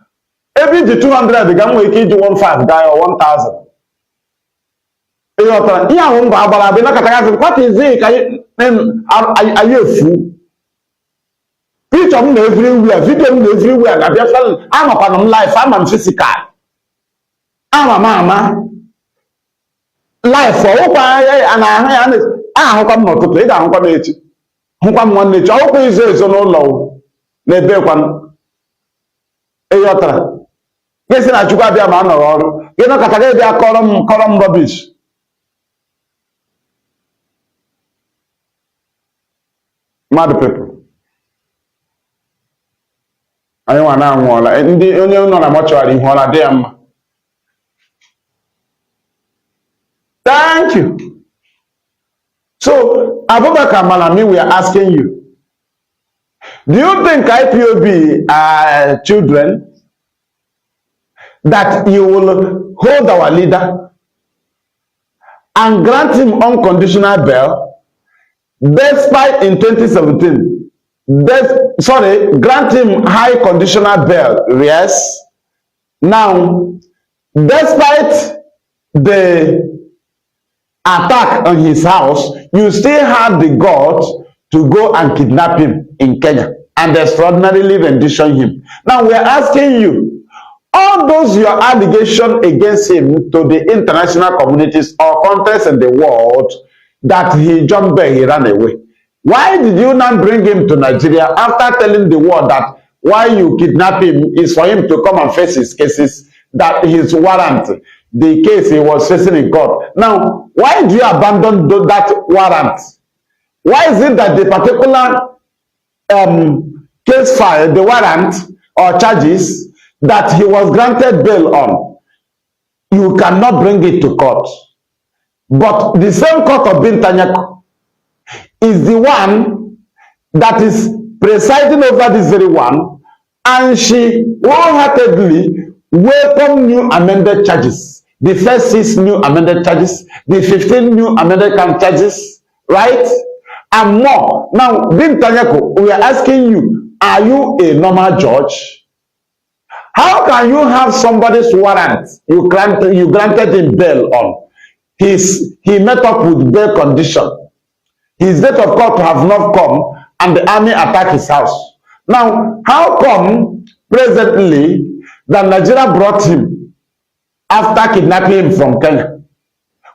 every the 200 the gang will give you 1,500 guy or 1,000. What is it? Are you a fool? Picture me everywhere, video me everywhere. I'm upon life, I'm physical. I'm a mama. Life for open and I come not to play down. Who come one nature? Open is no law. Nebe one. Eyota. Yes, I should be a man or you know, Catagay, column rubbish. Mad people. I want now, and the only one I'm watching while I damn. Thank you. So, Abubakar Malami, we are asking you, do you think IPOB are children that you will hold our leader and grant him unconditional bail? Despite in 2017, grant him high conditional bail, yes. Now, despite the attack on his house, you still have the guts to go and kidnap him in Kenya. and extraordinarily rendition him. Now we are asking you, all those your allegation against him to the international communities or countries in the world that he jumped back, he ran away. Why did you not bring him to Nigeria after telling the world that why you kidnap him is for him to come and face his cases, that his warrant, the case he was facing in court? Now, why do you abandon that warrant? Why is it that the particular case file, the warrant or charges that he was granted bail on, you cannot bring it to court? But the same court of Bintanyako is the one that is presiding over this very one, and she wholeheartedly welcomed new amended charges. The first 6 new amended charges, the 15 new amended charges, right? And more. Now, Bintanyako, we are asking you, are you a normal judge? How can you have somebody's warrant you granted him bail on? He met up with bail condition. His date of court have not come, and the army attacked his house. Now, how come presently that Nigeria brought him after kidnapping him from Kenya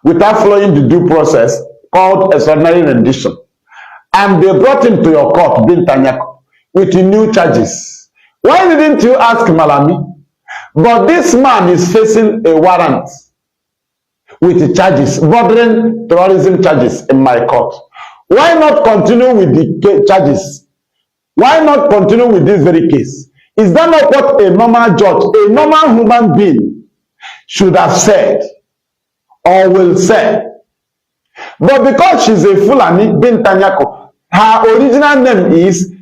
without following the due process called extraordinary rendition, and they brought him to your court, Bintanyako, with new charges? Why didn't you ask Malami? But this man is facing a warrant with charges, bordering terrorism charges in my court. Why not continue with the charges? Why not continue with this very case? Is that not what a normal judge, a normal human being should have said or will say? But because she's a Fulani, Bintanyako, her original name is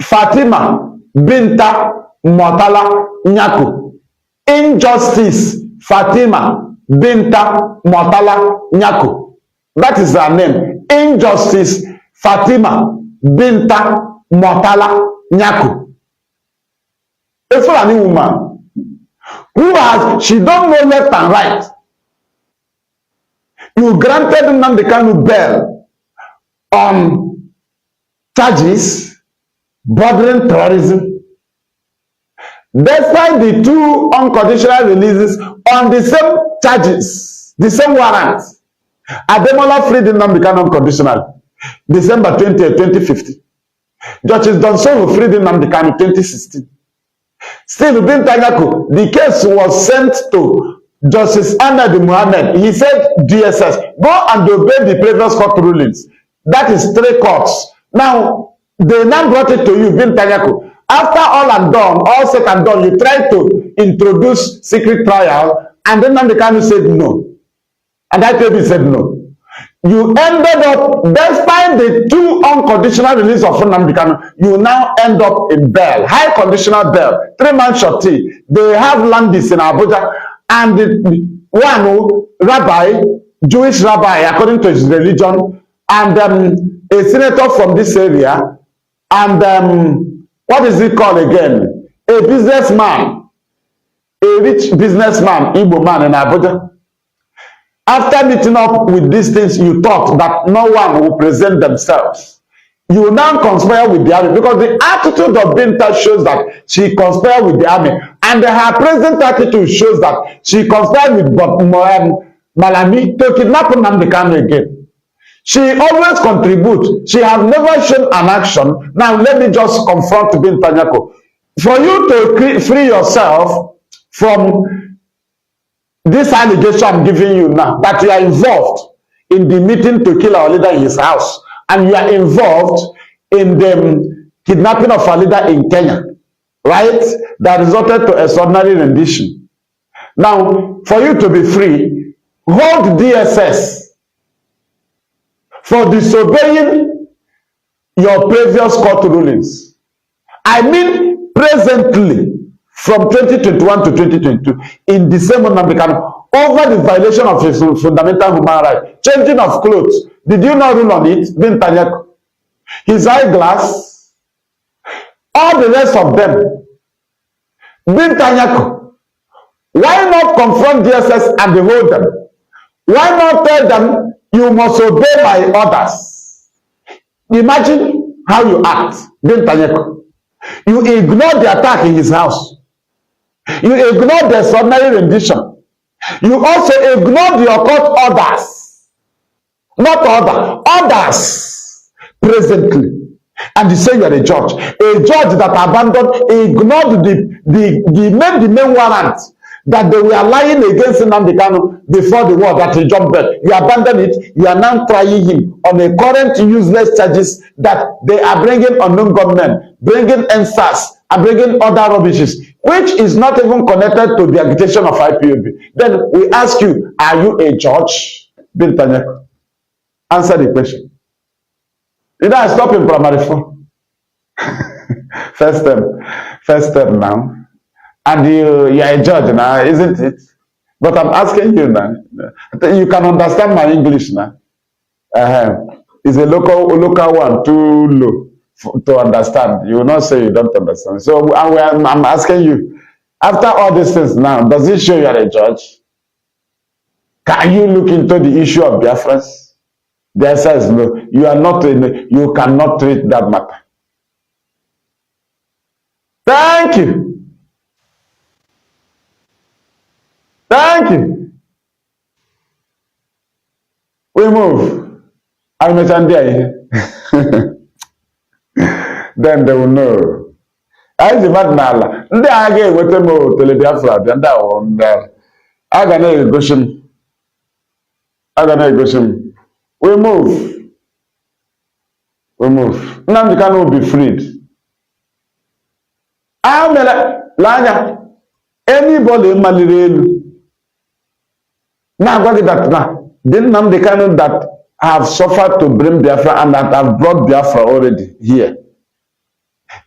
Fatima Binta Motala Nyako. Injustice Fatima Binta Motala Nyako. That is her name. Injustice Fatima Binta Motala Nyako. A Fulani woman who she don't know left and right. You granted Nnamdi Kanu bail on charges bordering terrorism, despite the 2 unconditional releases on the same charges, the same warrants. Ademola freed Nnamdi Kanu unconditionally, December 20, 2015. Justice Donsoro freed Nnamdi Kanu 2016. Still, Bintanyako, the case was sent to Justice Nnamdi Mohammed. He said, DSS, go and obey the previous court rulings. That is 3 courts. Now, they now brought it to you, Bintanyako. After all and done, all said and done, you tried to introduce secret trial, and then Nnamdi Kanu said no. And IPOB said no. You ended up, despite the 2 unconditional release of Nnamdi Kanu, you now end up in bail, high conditional bail, 3-month shorty. They have landis in Abuja, and the one rabbi, Jewish rabbi, according to his religion, and a senator from this area, and what is it called again? A businessman, a rich businessman, Igbo man in Abuja. After meeting up with these things, you thought that no one will present themselves. You now conspire with the army, because the attitude of Binta shows that she conspired with the army, and her present attitude shows that she conspired with Malami to kidnap Nnamdi Kanu again. She always contributes. She has never shown an action. Now let me just confront Bintanyako. For you to free yourself from this allegation I'm giving you now, that you are involved in the meeting to kill our leader in his house, and you are involved in the kidnapping of our leader in Kenya, right? That resulted to extraordinary rendition. Now, for you to be free, hold DSS for disobeying your previous court rulings. I mean, presently, from 2021 to 2022, in December, over the violation of his fundamental human right, changing of clothes. Did you not rule on it? Bintanyako, his eyeglass, all the rest of them. Bintanyako, why not confront DSS and hold them? Why not tell them you must obey my orders? Imagine how you act. You ignore the attack in his house. You ignore the extraordinary rendition. You also ignore the occult orders. Not order, orders presently. And you say you are a judge. A judge that abandoned, ignored the main warrant that they were lying against Nnamdi Kanu before the war that he jumped back. You abandon it. You are now trying him on a current useless charges that they are bringing unknown gunmen, bringing NSAS, and bringing other rubbishes, which is not even connected to the agitation of IPOB. Then we ask you, are you a judge? Bintanyako, answer the question. You know, I stop in primary 4. First term now. And you are a judge now, isn't it? But I'm asking you now. You can understand my English now. It's a local one, too low to understand. You will not say you don't understand. So I'm asking you, after all these things now, does it show you are a judge? Can you look into the issue of Biafrans? The answer is no. You are not. You cannot treat that matter. Thank you. Thank you. We move. I mentioned there. Then they will know. I see what now. Ndị agha eweta m tele Biafra bịa ndị ahụ ndị aga na-egosi m. We move. We move. Nnamdi Kanu will be freed. Lanya. Anybody maliri elu. Now, that now, the Nnamdi Kanu that have suffered to bring Biafra and that have brought Biafra already here.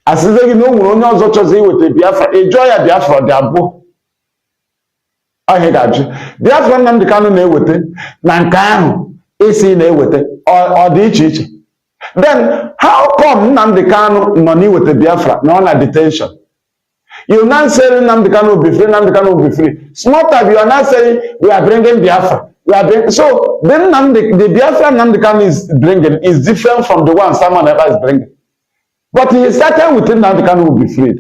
As you know, we don't know with the Biafra. Enjoy Biafra, the Abu. I hear that. Biafra Nnamdi Kanu ne with it. Nankanu is in with it. Or the Ichichi. Then, how come Nnamdi Kanu money with the Biafra? No one at detention. You now say Nnamdi Kanu will be free, Nnamdi Kanu will be free. Small time, you are not saying we are bringing Biafra. So then the Biafra Nnamdi Kanu is bringing is different from the one someone else is bringing. But he started with Nnamdi Kanu will be freed.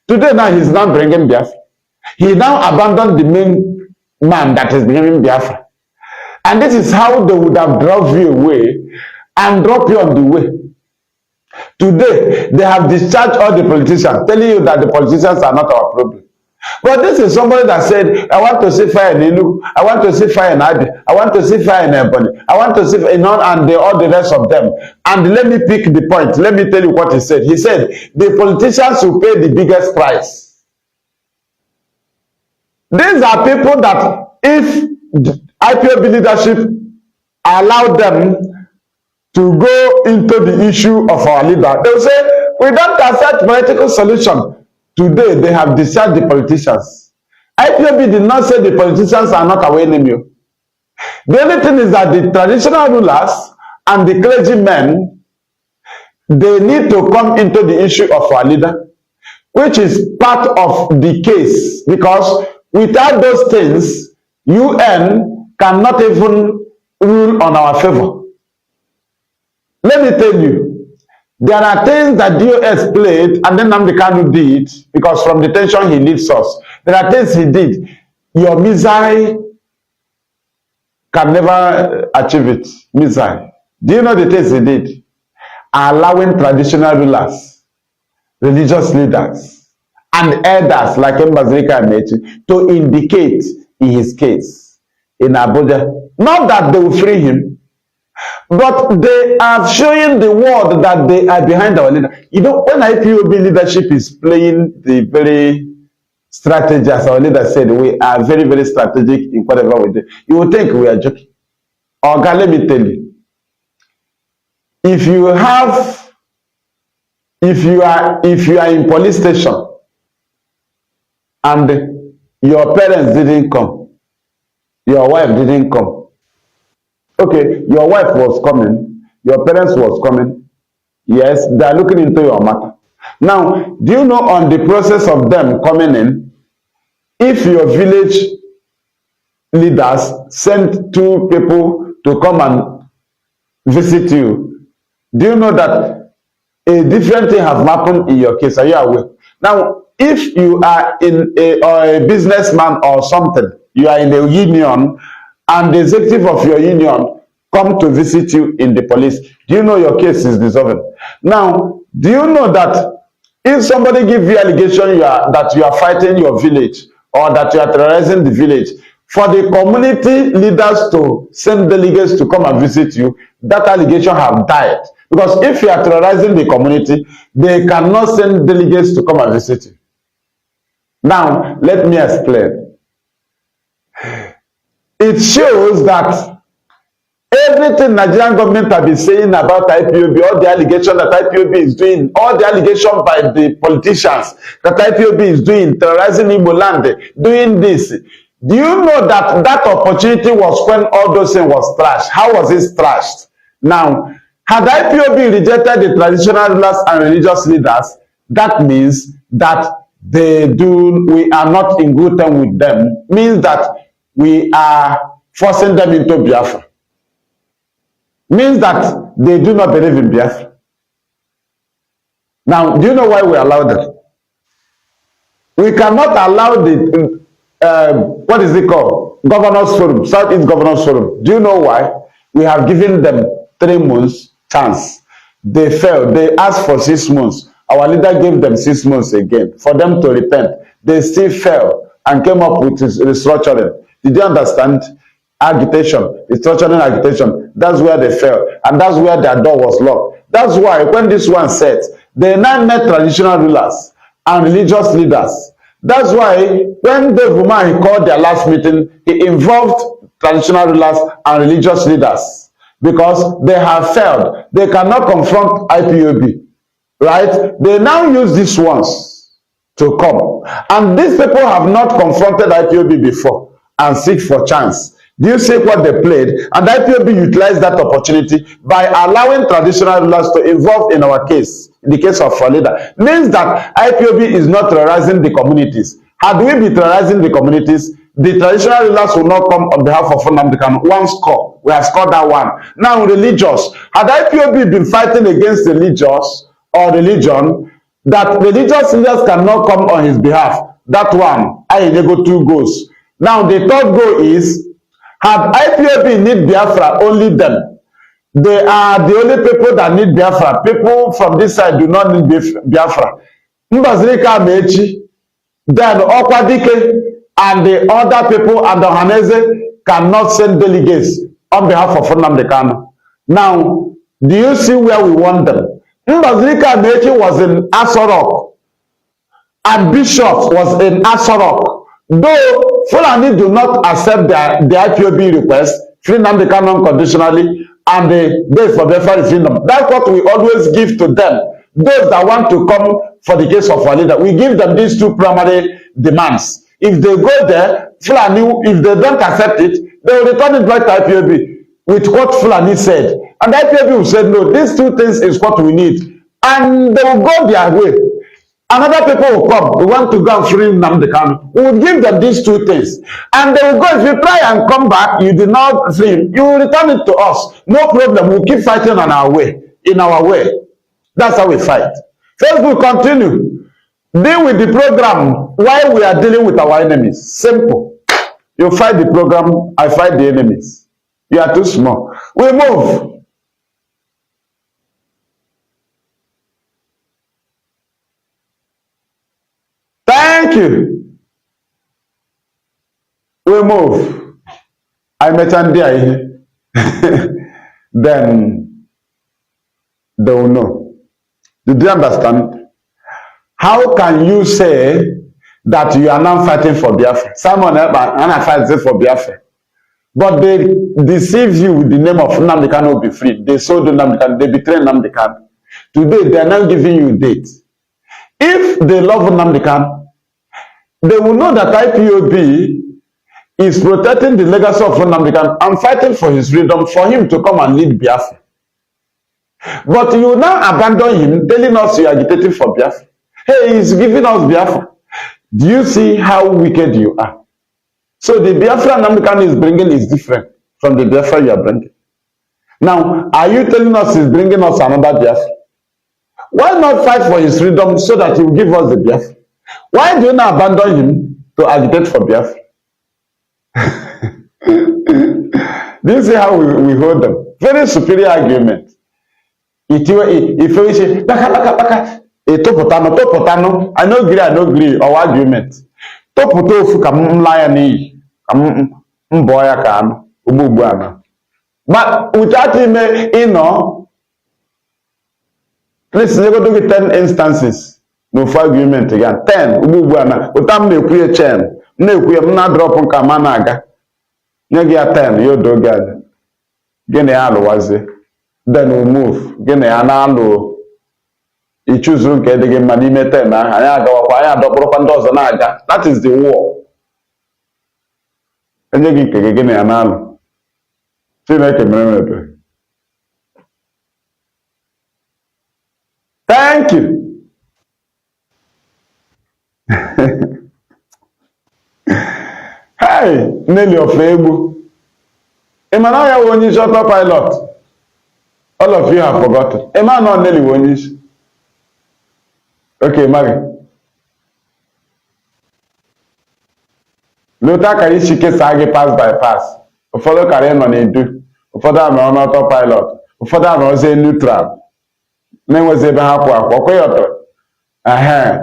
Today now he's not bringing Biafra. He now abandoned the main man that is bringing Biafra. And this is how they would have drove you away and drop you on the way. Today, they have discharged all the politicians, telling you that the politicians are not our problem. But this is somebody that said, I want to see fire in Ilu, I want to see fire in Adi, I want to see fire in Ebony, I want to see fire in all the rest of them. And let me pick the point. Let me tell you what he said. He said, the politicians will pay the biggest price. These are people that if IPOB leadership allow them to go into the issue of our leader, they will say, we don't accept political solution. Today, they have discharged the politicians. IPOB did not say the politicians are not our enemy. The only thing is that the traditional rulers and the clergymen, they need to come into the issue of our leader, which is part of the case, because without those things, UN cannot even rule on our favor. Let me tell you, there are things that DOS played and then Nnamdi Kanu did, because from detention he leads us. There are things he did. Your misery can never achieve it. Misery. Do you know the things he did? Allowing traditional rulers, religious leaders, and elders like Mbazirika and Mechi to indicate in his case in Abuja. Not that they will free him, but they are showing the world that they are behind our leader. You know, when IPOB leadership is playing the very strategy, as our leader said, we are very, very strategic in whatever we do. You will think we are joking. Oga, let me tell you. If you are in police station and your parents didn't come, your wife didn't come. Okay, your wife was coming, your parents was coming. Yes, they are looking into your matter. Now, do you know on the process of them coming in, if your village leaders sent 2 people to come and visit you, do you know that a different thing has happened in your case. Are you aware? Now, if you are in a businessman or something, you are in a union, and the executive of your union come to visit you in the police, do you know your case is dissolved? Now, do you know that if somebody give you allegation that you are fighting your village or that you are terrorizing the village, for the community leaders to send delegates to come and visit you, that allegation have died. Because if you are terrorizing the community, they cannot send delegates to come and visit you. Now, let me explain. It shows that everything Nigerian government have been saying about IPOB, all the allegation that IPOB is doing, all the allegation by the politicians that IPOB is doing, terrorizing Igbo land, doing this. Do you know that that opportunity was when all those things was trashed? How was it trashed? Now, had IPOB rejected the traditional rulers and religious leaders, that means that we are not in good terms with them, means that we are forcing them into Biafra. Means that they do not believe in Biafra. Now, do you know why we allow them? We cannot allow the, what is it called? Governors Forum, Southeast Governors Forum. Do you know why? We have given them 3 months chance. They failed. They asked for 6 months. Our leader gave them 6 months again for them to repent. They still failed and came up with restructuring. Did you understand? Agitation, restructuring agitation. That's where they fell. And that's where their door was locked. That's why when this one said, they now met traditional rulers and religious leaders. That's why when Dave Umar called their last meeting, he involved traditional rulers and religious leaders because they have failed. They cannot confront IPOB, right? They now use these ones to come. And these people have not confronted IPOB before and seek for chance. Do you see what they played? And IPOB utilized that opportunity by allowing traditional rulers to involve in our case, in the case of our leader. Means that IPOB is not terrorizing the communities. Had we been terrorizing the communities, the traditional rulers will not come on behalf of Nnamdi Kanu. One score. We have scored that one. Now, religious. Had IPOB been fighting against religious or religion, that religious leaders cannot come on his behalf. That one, I go 2 goals. Now, the third goal is, had IPOB need Biafra, only them. They are the only people that need Biafra. People from this side do not need Biafra. Mbazirika Amechi, then Okwadike, and the other people and the Ohaneze cannot send delegates on behalf of Nnamdi Kanu. Now, do you see where we want them? Mbazirika Amechi was in Asorok, and Bishop was in Asorok. Though Fulani do not accept the IPOB request, free Nnamdi Kanu unconditionally, and the days for Biafra referendum. That's what we always give to them. Those that want to come for the case of our leader, we give them these 2 primary demands. If they go there, Fulani, if they don't accept it, they will return it back to IPOB with what Fulani said. And IPOB will say, no, these 2 things is what we need. And they will go their way. Another people will come. We want to go and free Nnamdi Kanu. We will give them these 2 things. And they will go. If you try and come back, you did not free him, you will return it to us. No problem. We'll keep fighting on our way, in our way. That's how we fight. Facebook, continue. Deal with the program while we are dealing with our enemies. Simple. You fight the program, I fight the enemies. You are too small. We move. Thank you. We move. I met Andy. Then they will know. Did you understand? How can you say that you are now fighting for Biafra? Someone else and fighting for Biafra. But they deceive you with the name of Nnamdi Kanu will be free. They sold Nnamdi Kanu. They betrayed Nnamdi Kanu. Today, they are now giving you a date. If they love Nnamdi Kanu, they will know that IPOB is protecting the legacy of Nnamdi Kanu and fighting for his freedom, for him to come and lead Biafra. But you now abandon him, telling us you are agitating for Biafra. Hey, he's giving us Biafra. Do you see how wicked you are? So the Biafra Nnamdi Kanu is bringing is different from the Biafra you are bringing. Now, are you telling us he's bringing us another Biafra? Why not fight for his freedom so that he will give us the Biafra? Why do you not abandon him to agitate for Biafra? Do you see how we hold them? Very superior argument. If you say, baka, topotano, I no agree, or argument. Topoto kam lion kam boya kam ububuana. But without him, please never do with 10 instances. No for argument again. 10 ububuana. Without me create chain. No create na drop on kamanaga. Nyagia 10 you do God. Gene alo waze. Then we move. Gene analo. I choose room ke dege manime 10 na aya ga kwa aya do propaganda na aga. That is the war. Enye gi gene analo. Chineke mere. Thank you. Hey, Nelly of Ebu. Emmanuel Wonish autopilot. All of you have forgotten. Emmanuel Nelly Wonish. Okay, Mari. Lota Karishike Sagi pass by pass. Follow Karen on Edu. Follow on autopilot. Follow on neutral. Name was Abraham. Okoyoto. I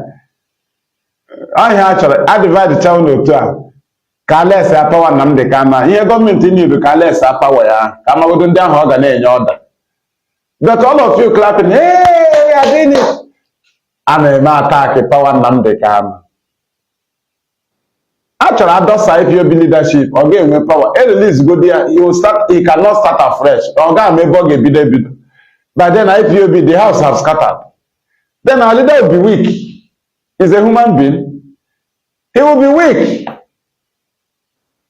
divide the town of two. Kales a power Nnamdi Kama. Here government in you Kales a power ya. Kama go down order in order. But all of you clapping, hey, I did it. I'm a attack power Nnamdi Kama. Actually, I don't say if you be leadership or game with power. At least go there, he cannot start afresh. Or God may bug a bit. But then IPOB, the house have scattered. Then our leader will be weak. He's a human being. He will be weak.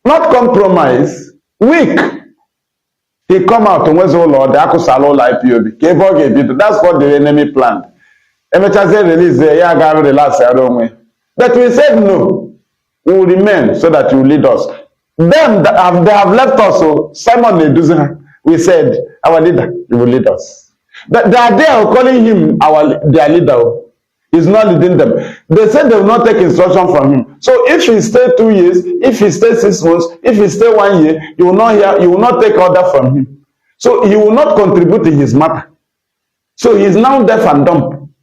Not compromise, weak. He come out and was all Lord, the Akusalo IPOB. That's what the enemy planned. MHZ release the Yaga the last way. But we said no, we will remain so that you lead us. Them that they have left us, so Simon Neduzina, we said, our leader, you will lead us. But they are there calling him their leader. He's not leading them. They said they will not take instruction from him. So if he stay 2 years, if he stay 6 months, if he stay 1 year, you will not take order from him. So he will not contribute to his matter. So he is now deaf and dumb.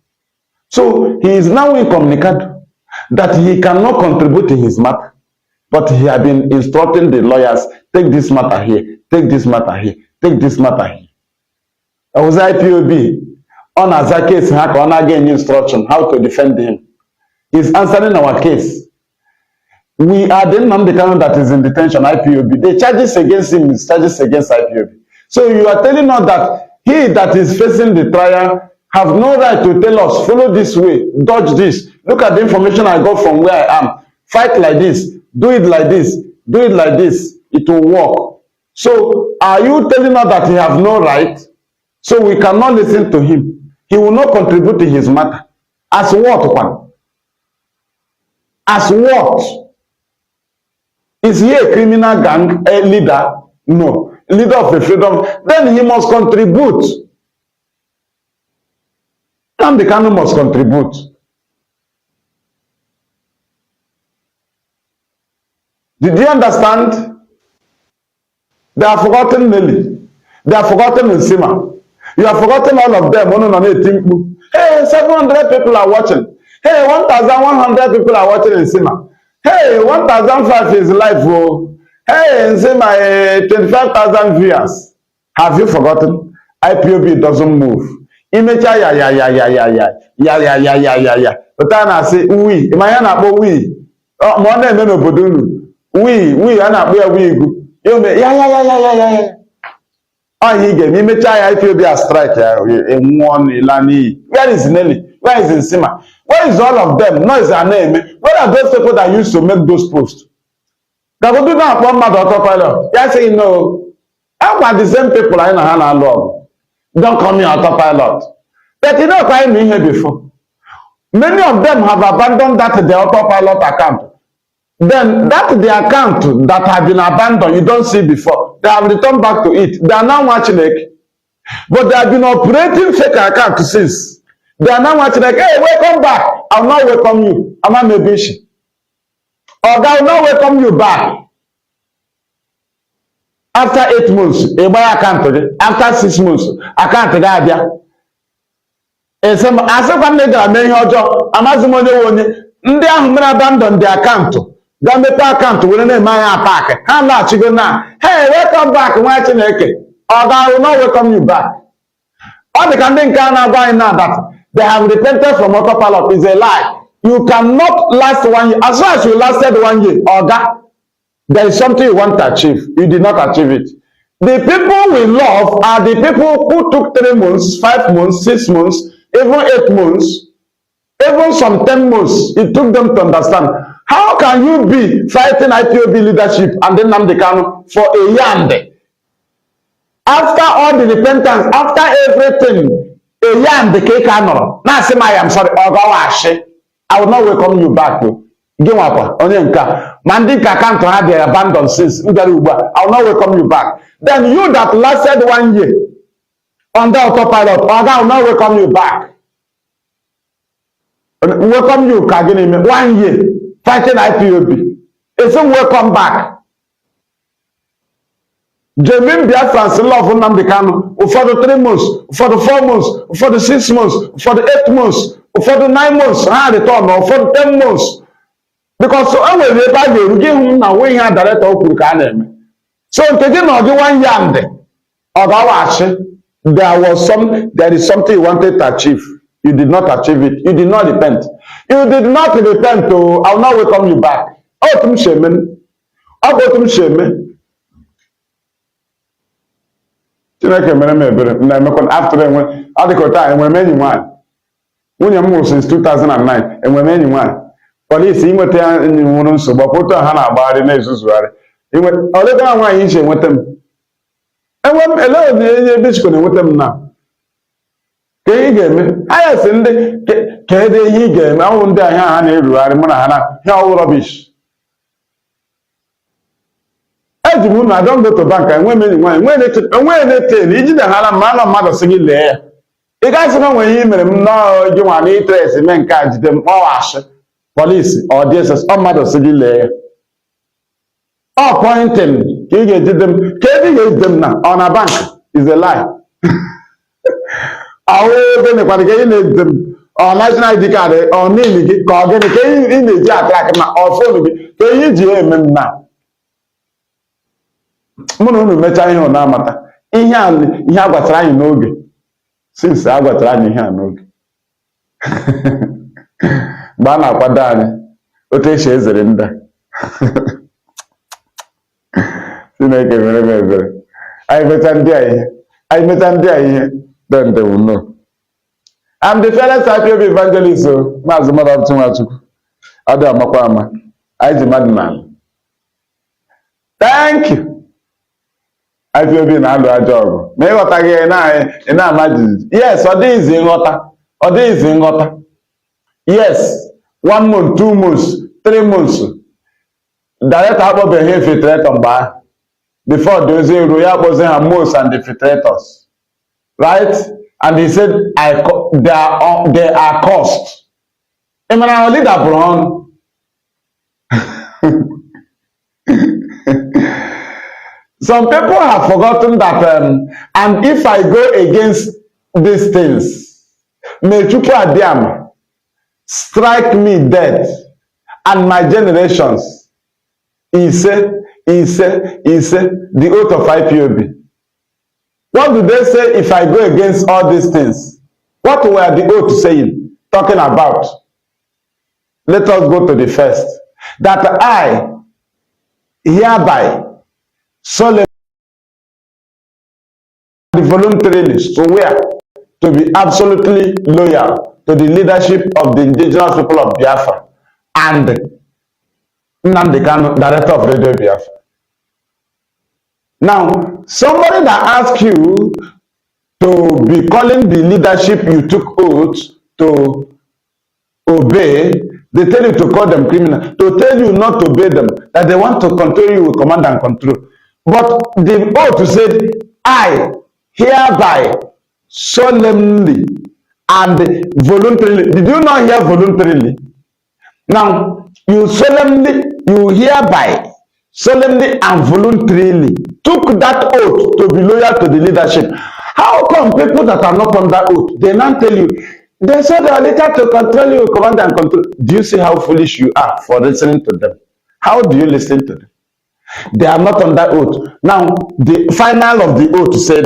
So he is now incommunicado that he cannot contribute to his matter. But he had been instructing the lawyers, take this matter here, take this matter here, take this matter here. I was IPOB. On as a case, on again instruction how to defend him. He's answering our case. We are the Nnamdi Kanu that is in detention, IPOB. The charges against him is charges against IPOB. So you are telling us that he that is facing the trial have no right to tell us, follow this way, dodge this. Look at the information I got from where I am. Fight like this, do it like this, do it like this. It will work. So are you telling us that he has no right? So we cannot listen to him. He will not contribute to his matter. As what, one? As what? Is he a criminal gang, a leader? No. Leader of the freedom. Then he must contribute. Nnamdi Kanu must contribute. Did you understand? They have forgotten Nelly. They have forgotten Nsima. You have forgotten all of them. Hey, 700 people are watching. Hey, 1,100 people are watching Nsima. Hey, 1,005 is live. Oh. Hey, Nsima, 25,000 viewers. Have you forgotten? IPOB doesn't move. Imecha ya. But I say, we. Imayana po we. Oh, mone no bodunu. We. Ana po we. You me ya. Oh, he gave me IPOB strike in one Ilani. Where is Nelly? Where is Nsima? Where is all of them? No, is their name. Where are those people that used to make those posts? That would do not one mother autopilot. Yes, say no. How about the same people I know love? Don't call me autopilot. But you know what I mean here before. Many of them have abandoned the autopilot account. Then that the account that had been abandoned, you don't see before. They have returned back to it. They are now watching it. But they have been operating fake account since. They are now watching like, hey, welcome back. I will not welcome you. I'm not maybe she. Or I will not welcome you back. After 8 months, a buy account. After 6 months, account there. As a nigga, may your job. Mazi Maduabuchi. Ndị ahụ mere abandon the account. Ga mepe account were na-eme anya park. Ha na-achịgo na, hey, welcome back, nwa Chineke. Or I will not welcome you back. All the kind of now that they have repented from autopilot is a lie. You cannot last 1 year. As long as you lasted 1 year, or that, there is something you want to achieve. You did not achieve it. The people we love are the people who took 3 months, 5 months, 6 months, even 8 months, even some 10 months. It took them to understand. How can you be fighting IPOB leadership and then Nnamdi Kanu for a year? After all the repentance, after everything, a year and the cake now say I am sorry, I will not welcome you back. Give up, Onyenka. Mandinka can't have their abandoned since. I will not welcome you back. Then you that lasted 1 year under autopilot, I will not welcome you back. Welcome you, Kagini, 1 year fighting IPOB. It's a welcome back. Genuine Biafrans love Nnamdi Kanu for the 3 months, for the 4 months, for the 6 months, for the 8 months, for the 9 months, return, or for the 10 months. Because so I will give him now when he had director of so taking on the 1 year there is something you wanted to achieve. You did not achieve it. You did not repent. You did not repent. To I will not welcome you back. Oh, to shame. Oh, to shame. After when I many one. When you move since 2009, and when anyone police in what they are in one so but put a hand about in Jesus. He went all the time why he with them. And when alone the bitch going with them now. Can you get me? I send the Kade he game. I won't die here rubbish. I don't go to bank and when they tell you the Hala man or mother singing there. You guys know when you no you want interest in men catch them or police or DSS or mother singing there. Or pointing, you get them, can you get them now on a bank is a lie. I will then them or national ID card or name it, call them in the jack or phone. Can you GM now? Munu mecha ihe na amata ihe agwatara anyị n'oge since agwatara anyị ihe a n'oge mgbe a na-akwado anyị otu esi ezere nda Chineke mere m ebere anyị mecha ndị a ihe then they will know. I'm the fearless IPOB evangelist Mazi Maduabuchi Nwachukwu adị amakwa ama anyị ji mmadụ n'ala. Thank you. IPOB na-alụ ajọ ọgụ ma ịghọtaghị na-ama jijiji. Yes, ọ dịghịzi nghọta. Yes, 1 month, 2 months, 3 months. Director akpọbeghị infiltrator mgbe ahụ. Before dozie ero ya akpọzi ha most and infiltrators. Right? And he said, they are cost. I mean, our leader brought on. Some people have forgotten that, and if I go against these things, may Chukwu Adiam strike me dead and my generations. He said, the oath of IPOB. What do they say if I go against all these things? What were the oath saying, talking about? Let us go to the first. That I hereby solemnly voluntarily swear to be absolutely loyal to the leadership of the indigenous people of Biafra and Nnamdi Kanu, director of Radio Biafra. Now, somebody that asks you to be calling the leadership you took oath to obey, they tell you to call them criminal, to tell you not to obey them, that they want to control you with command and control. But the oath said, I hereby solemnly and voluntarily. Did you not hear voluntarily? Now, you hereby, solemnly and voluntarily took that oath to be loyal to the leadership. How come people that are not on that oath, they now tell you, they said they are later to control you, command and control. Do you see how foolish you are for listening to them? How do you listen to them? They are not on that oath. Now, the final of the oath said,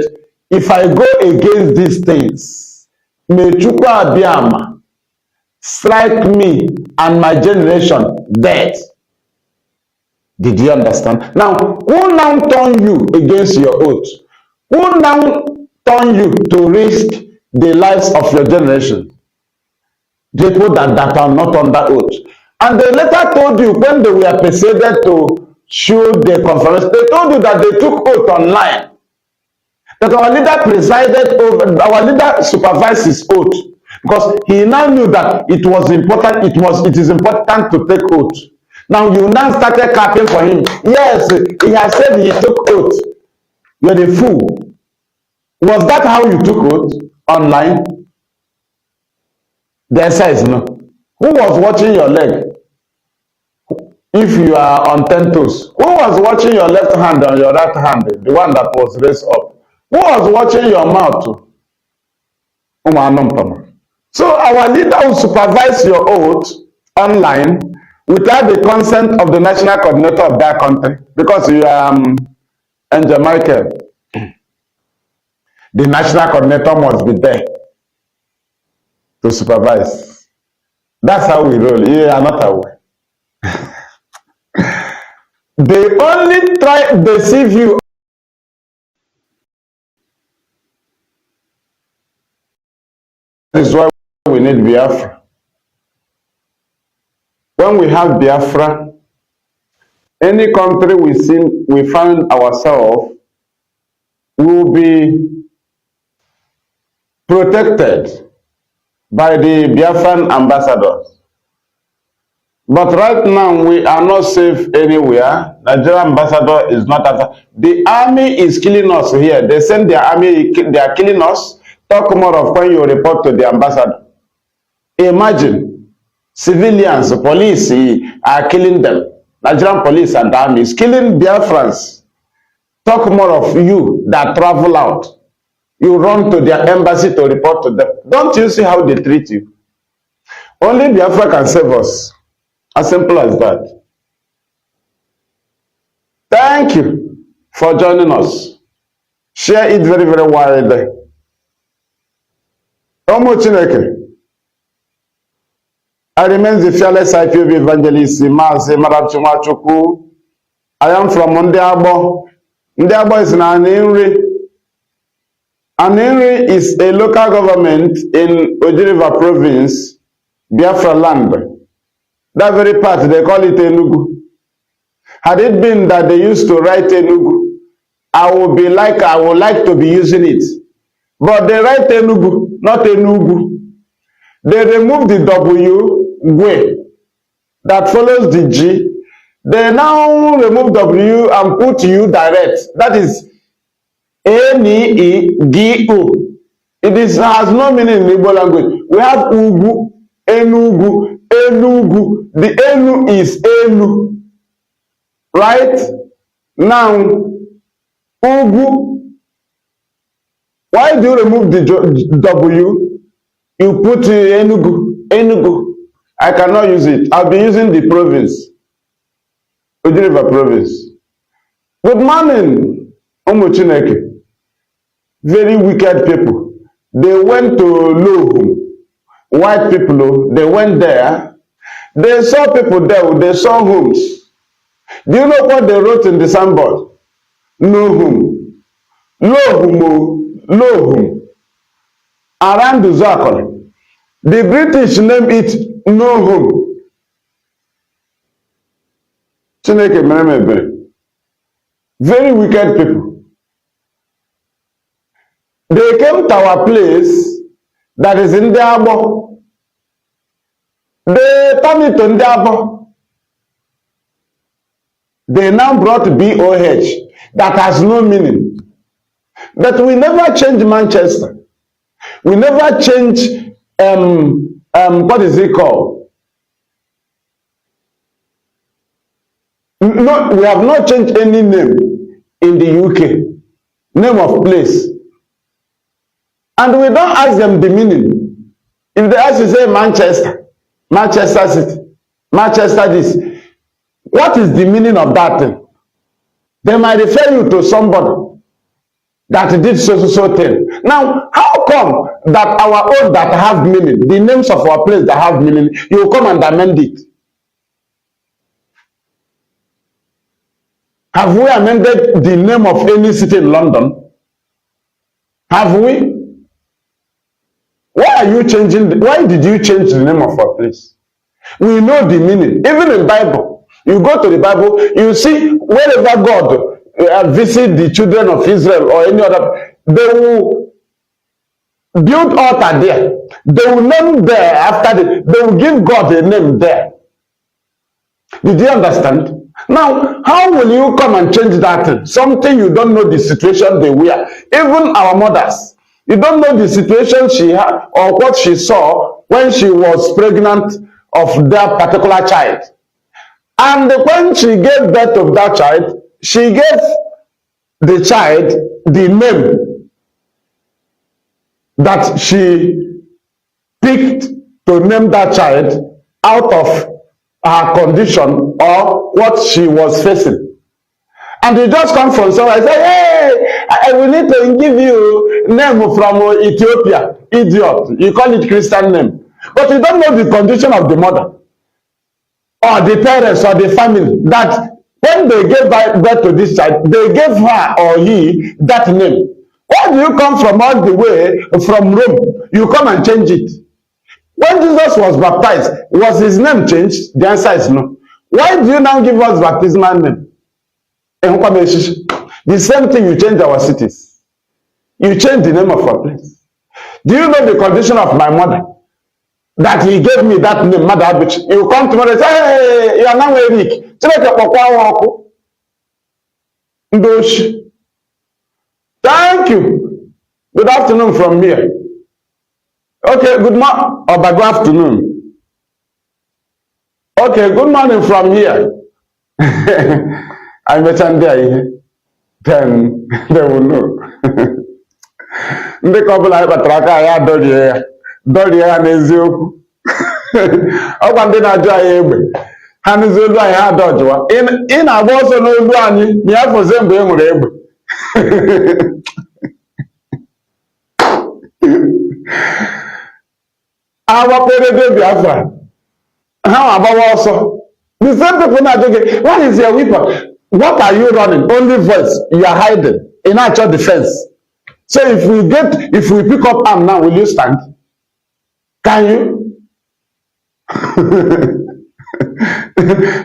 if I go against these things, may Chukwu Abiyama strike me and my generation dead. Did you understand? Now, who now turn you against your oath? Who now turn you to risk the lives of your generation? People that are not on that oath. And they later told you when they were persuaded to show their conference, they told you that they took oath online. That our leader presided over, our leader supervised his oath. Because he now knew that it was important, it is important to take oath. Now you now started clapping for him. Yes, he has said he took oath. You're the fool. Was that how you took oath? Online? The answer is no. Who was watching your leg? If you are on 10 toes. Who was watching your left hand and your right hand? The one that was raised up. Who was watching your mouth? So our leader will supervise your oath online without the consent of the national coordinator of that country. Because you are Angel Michael. The national coordinator must be there to supervise. That's how we roll. You are not aware. They only try to deceive you. This is why we need Biafra. When we have Biafra, any country we find ourselves will be protected by the Biafran ambassadors. But right now, we are not safe anywhere. Nigerian ambassador is not. The army is killing us here. They send their army, they are killing us. Talk more of when you report to the ambassador. Imagine, civilians, police are killing them. Nigerian police and army is killing Biafrans. Talk more of you that travel out. You run to their embassy to report to them. Don't you see how they treat you? Only Biafra can save us. As simple as that. Thank you for joining us. Share it very, very widely. I remain the fearless Ipob evangelist, Mazi Maduabuchi Nwachukwu. I am from Ndiabo. Ndiabo is in Aninri. Aninri is a local government in Ojiriva province, Biafra land. That very part, they call it Enugu. Had it been that they used to write Enugu, I would like to be using it. But they write Enugu, not Enugu. They remove the W, Gwe, that follows the G. They now remove W and put U direct. That is N-E-E-G-U. It has no meaning in Igbo language. We have Ugu, Enugu, Enugu. The Enu is Enu. Right? Now, Ugu. Why do you remove the W? You put Enugu. Enugu. I cannot use it. I'll be using the province. Ojiriva province. Good morning, Chineke. Very wicked people. They went to Lohum. White people, they went there. They saw people there. They saw homes. Do you know what they wrote in the signboard? No home. Lohum. Lohum. Around the Zakon. The British named it No Home. Very wicked people. They came to our place that is in Ndiabo. They turned it to Ndiabo. They now brought BOH that has no meaning. But we never change Manchester. We never change what is it called? No, we have not changed any name in the UK. Name of place. And we don't ask them the meaning. If they ask you, say Manchester, Manchester City, Manchester this, what is the meaning of that thing? They might refer you to somebody that did so thing. Now, how come that our own that have meaning, the names of our place that have meaning, you come and amend it? Have we amended the name of any city in London? Have we? Why are you changing? Why did you change the name of our place? We know the meaning. Even in Bible, you go to the Bible, you see wherever God visit the children of Israel or any other, they will build altar there. They will name there after they will give God a name there. Did you understand? Now, how will you come and change that thing? Something you don't know the situation they were. Even our mothers, you don't know the situation she had or what she saw when she was pregnant of that particular child. And when she gave birth to that child, she gave the child the name that she picked to name that child out of her condition or what she was facing. And you just come from somewhere and say, hey, I will need to give you name from Ethiopia. Idiot. You call it Christian name. But you don't know the condition of the mother or the parents or the family that when they gave birth to this child, they gave her or he that name. Why do you come from all the way from Rome? You come and change it. When Jesus was baptized, was his name changed? The answer is no. Why do you now give us baptismal name? The same thing, you change our cities. You change the name of our place. Do you know the condition of my mother? That he gave me that name, Mazi Maduabuchi. You come tomorrow and say, hey, you are now a week. Thank you. Good afternoon from here. Okay, good morning. Or good afternoon. Okay, good morning from here. I met there. Then they will know. Ndị kọbụla anyị kpatara aka ya dọrie ya n'eziokwu. Ọkwa ndị na-ajụ anyị egbe ha n'ezi olu anyị ha dọjụwa. Ị na-agba ọsọ n'olu anyị ma ya fọzie mgbe e nwere egbe. Awapere Biafra. Ha agbawa ọsọ. The same people na-ajụ gị, what is your weapon? What are you running? Only voice. You are hiding in actual defense. So if we pick up arm now, will you stand? Can you?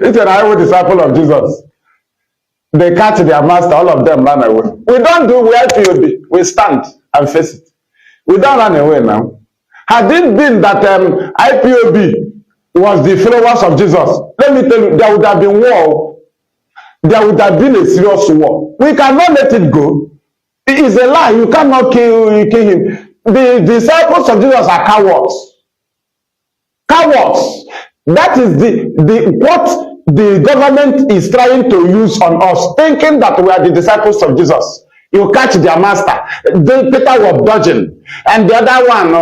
It's an Iowa disciple of Jesus. They catch their master, all of them run away. We don't do IPOB. We stand and face it. We don't run away now. Had it been that IPOB was the followers of Jesus, let me tell you, there would have been war. There would have been a serious war. We cannot let it go. It is a lie. You cannot kill him. The disciples of Jesus are cowards. Cowards. That is what the government is trying to use on us, thinking that we are the disciples of Jesus. You catch their master. Peter was dodging. And the other one,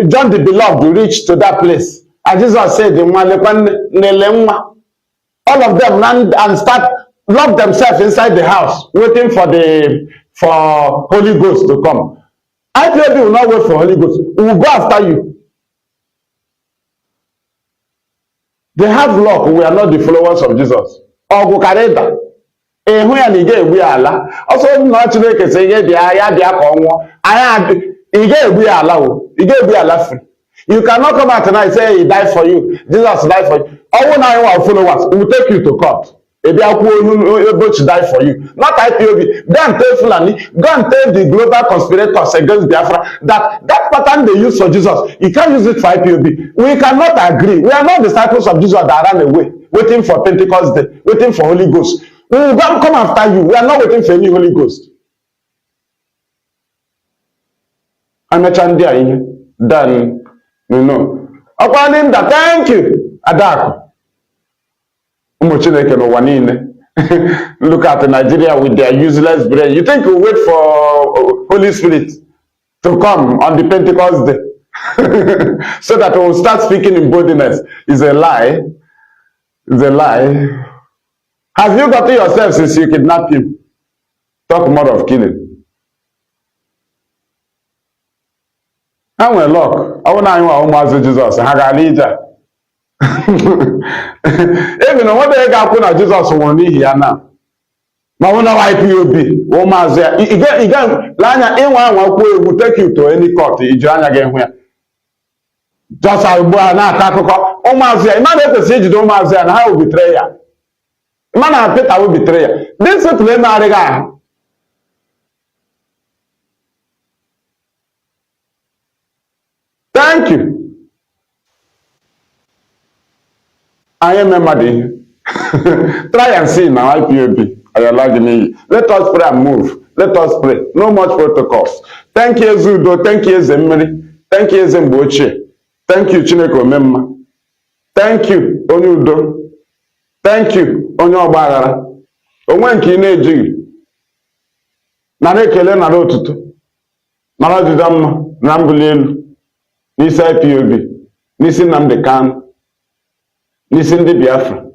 John the Beloved, reached to that place. And Jesus said, all of them ran and lock themselves inside the house, waiting for Holy Ghost to come. IPOB will not wait for Holy Ghost. We will go after you. They have luck. We are not the followers of Jesus. Ogukareda. Ehu ya nige egbu ala. Also na Chineke say ye dia ya dia ka onwo. Aya ige egbu ala o. Ige egbu ala free. You cannot come out tonight and say he died for you. Jesus died for you. All now you are followers. We will take you to court. Maybe Ebiaku die for you. Not IPOB. Go and tell Fulani. Go and tell the global conspirators against Biafra that pattern they use for Jesus, you can't use it for IPOB. We cannot agree. We are not disciples of Jesus that ran away, waiting for Pentecost Day, waiting for Holy Ghost. We will come after you. We are not waiting for any Holy Ghost. I'm a chandia in here. then you know. Akwaninda, thank you. Adaku. Look at Nigeria with their useless brain. You think we'll wait for Holy Spirit to come on the Pentecost day so that we'll start speaking in boldness? Is a lie. It's a lie. Have you gotten yourself since you kidnapped him? Talk more of killing. I will look. I want to know Jesus. Hagalija. Even what they got put Jesus won here now. Mawuna Ipob. O Mazi. Again, Lanya Inwa will take you to any court. Ijanya again here. Just as boy na akako. O Mazi. Imagine the siege do Mazi and how betray ya. Man, Peter will betray ya. This is the Mariga. Thank you. I am a Nnamdi. Try and see now, Ipob. Let us pray and move. Let us pray. No much protocols. Thank you, Zudo. Thank you, Zemmeri. Thank you, Zemboche. Thank you, Chineko Memma. Thank you, Onyudo. Thank you, Onyogbagara. Onwenki na-ejighị. Nara ekele nara otuto. Nara ọdịda mma na mbuli elu. N'isi Ipob. N'isi Nnamdi Kanu. N'isi ndị Biafra.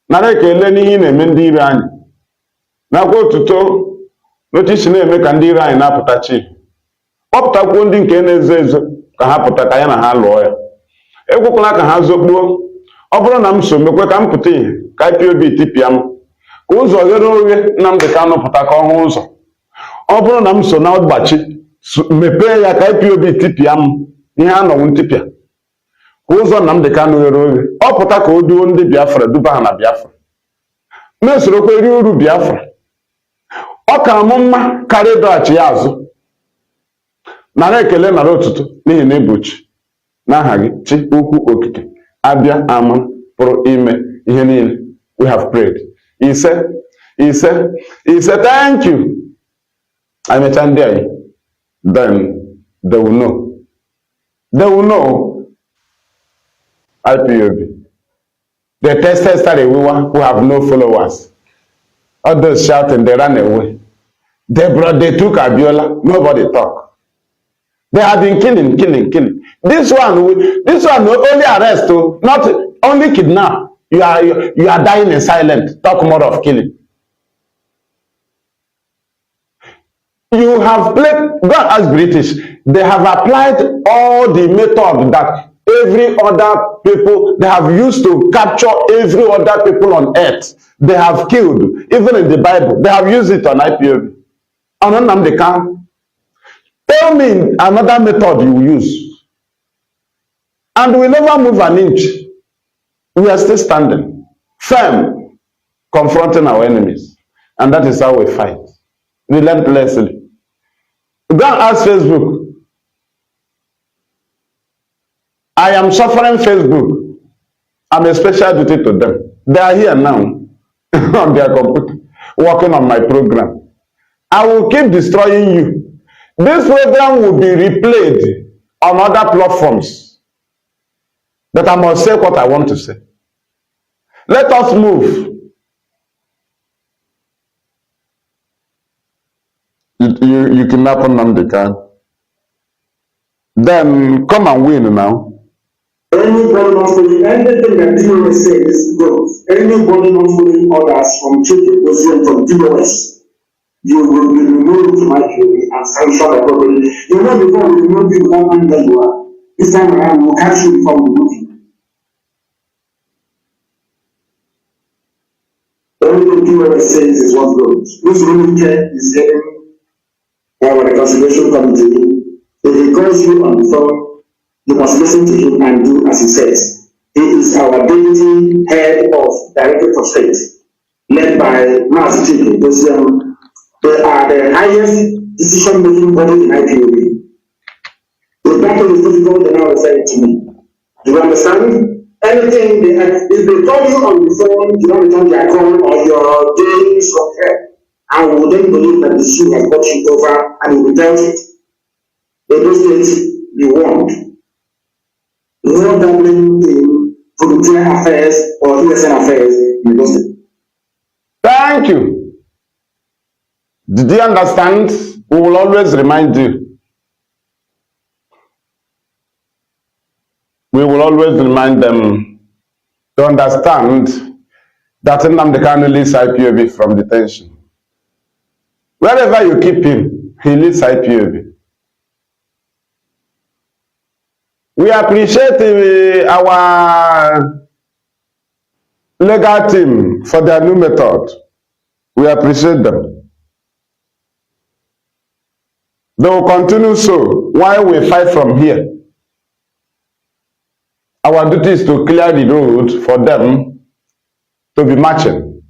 Nara ekele n'ihe na-eme ndị ire anyị. Nakwa otuto n'otu isi na-eme ka ndị ire anyị na-apụta chi. Kpọpụtakwuo ndị nke na-ezo ezo ka ha pụta ka ya na ha lụọ ya. Ekwekwala ka ha zokpuo. Ọ bụrụ na m so mekwe ka m pụta ihe ka Ipob tipịa m. Ka ụzọ ghere oghe Nnamdi Kanu pụta ka ọ hụ ụzọ. Ọ bụrụ na m so na ọgbachi mepee ya ka Ipob tipịa m ihe anọwụ ntipịa. Ka ụzọ Nnamdi Kanu ghere oghe ọ pụta ka o duo ndị Biafra duba ha na Biafra. Mesorokwa eri uru Biafra. Ọ ka m mma karịa ịdọghachi ya azụ. Nara ekele nara otuto n'ihi na egbochi n'aha gị chi ukwu okike abịa ama pụrụ ime ihe niile. We have prayed. Ise thank you. I mentioned there. Then they will know. They will know. Ipob. The tested are who have no followers. All those shouting, they ran away. They took Abiola. Nobody talk. They have been killing. This one will only arrest, not only kidnap. You are dying in silence. Talk more of killing. You have played, go ask British. They have applied all the method that every other people they have used to capture every other people on earth. They have killed, even in the Bible. They have used it on Ipob. On Nnamdi Kanu. Tell me another method you use. And we never move an inch. We are still standing firm, confronting our enemies. And that is how we fight. Relentlessly. Go and ask Facebook. I am suffering Facebook. I'm a special duty to them. They are here now on their computer, working on my program. I will keep destroying you. This program will be replayed on other platforms. But I must say what I want to say. Let us move. You kidnap Nnamdi Kanu. Then come and win now. Anybody not following anything that DOS says goes. Anybody not following orders from chief position from DOS, you will be removed from my jury and sanctioned appropriately. You know, before we remove you without knowing where you are. This time around, we'll catch you before we remove you. Everything DOS says is what goes. Who's really care is getting the reconciliation committee. If he calls you on the phone, you must listen to him and do as he says. He is our deputy head of Directorate of State, led by Mazi Maduabuchi. They are the highest decision-making body in Ipob. If that is difficult, then now refer it to me. Do you understand? Anything if they call you on the phone, you don't return their call or your day is okay. I will then believe that the issue has got you over and you will dealt it. Edo State, you won. No gambling in volunteer affairs or ESN affairs in Edo State. Thank you. Did you understand? We will always remind you. We will always remind them to understand that Nnamdi Kanu leads IPOB from detention. Wherever you keep him, he leads IPOB. We appreciate our legal team for their new method. We appreciate them. They will continue so while we fight from here. Our duty is to clear the road for them to be marching.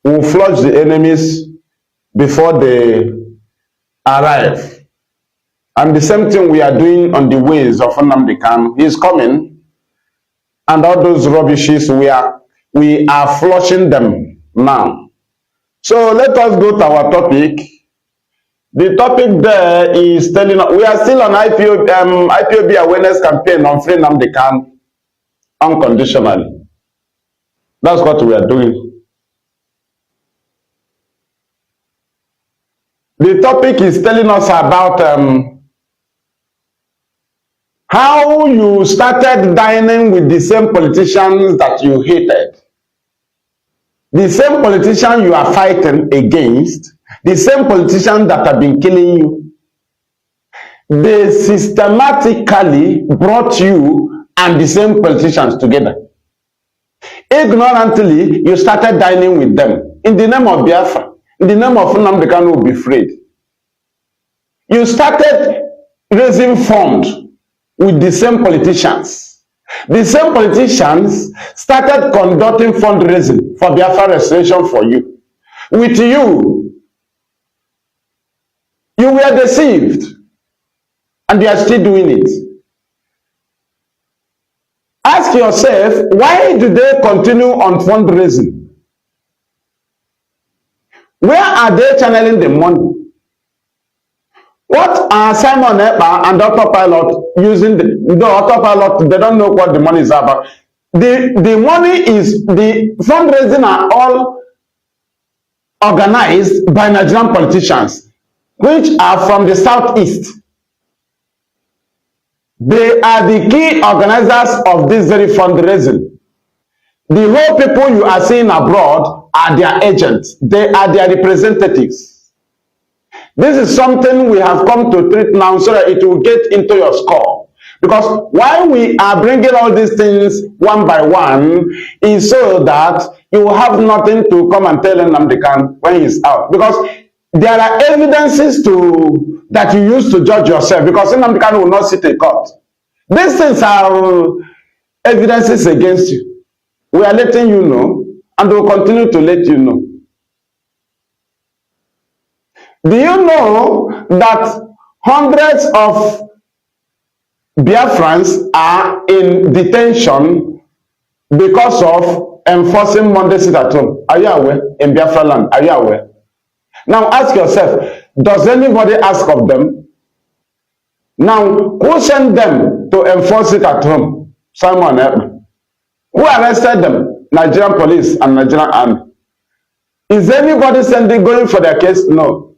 We will flush the enemies before they arrive. And the same thing we are doing on the ways of Nnamdi Kanu. He is coming, and all those rubbishes, we are flushing them now. So let us go to our topic. The topic there is telling us, we are still on IPOB awareness campaign on free Nnamdi Kanu unconditionally. That's what we are doing. The topic is telling us about how you started dining with the same politicians that you hated. The same politician you are fighting against, the same politicians that have been killing you, they systematically brought you and the same politicians together. Ignorantly, you started dining with them in the name of Biafra, in the name of Nnamdi Kanu will be freed. You started raising funds with the same politicians. The same politicians started conducting fundraising for Biafra restoration for you. With you, you were deceived, and you are still doing it. Ask yourself, why do they continue on fundraising? Where are they channeling the money? What are Simon Ekpa and Autopilot using? The Autopilot, they don't know what the money is about. The money is, the fundraising are all organized by Nigerian politicians, which are from the southeast. They are the key organizers of this very fundraising. The whole people you are seeing abroad are their agents. They are their representatives. This is something we have come to treat now so that it will get into your skull. Because why we are bringing all these things one by one is so that you will have nothing to come and tell Nnamdi Kanu when he is out. Because there are evidences that you use to judge yourself, because Nnamdi Kanu will not sit in court. These things are evidences against you. We are letting you know, and we will continue to let you know. Do you know that hundreds of Biafrans are in detention because of enforcing Monday sit at home? Are you aware? In Biafra land, are you aware? Now ask yourself, does anybody ask of them? Now, who sent them to enforce it at home? Simon Ekpa. Who arrested them? Nigerian police and Nigerian army. Is anybody going for their case? No.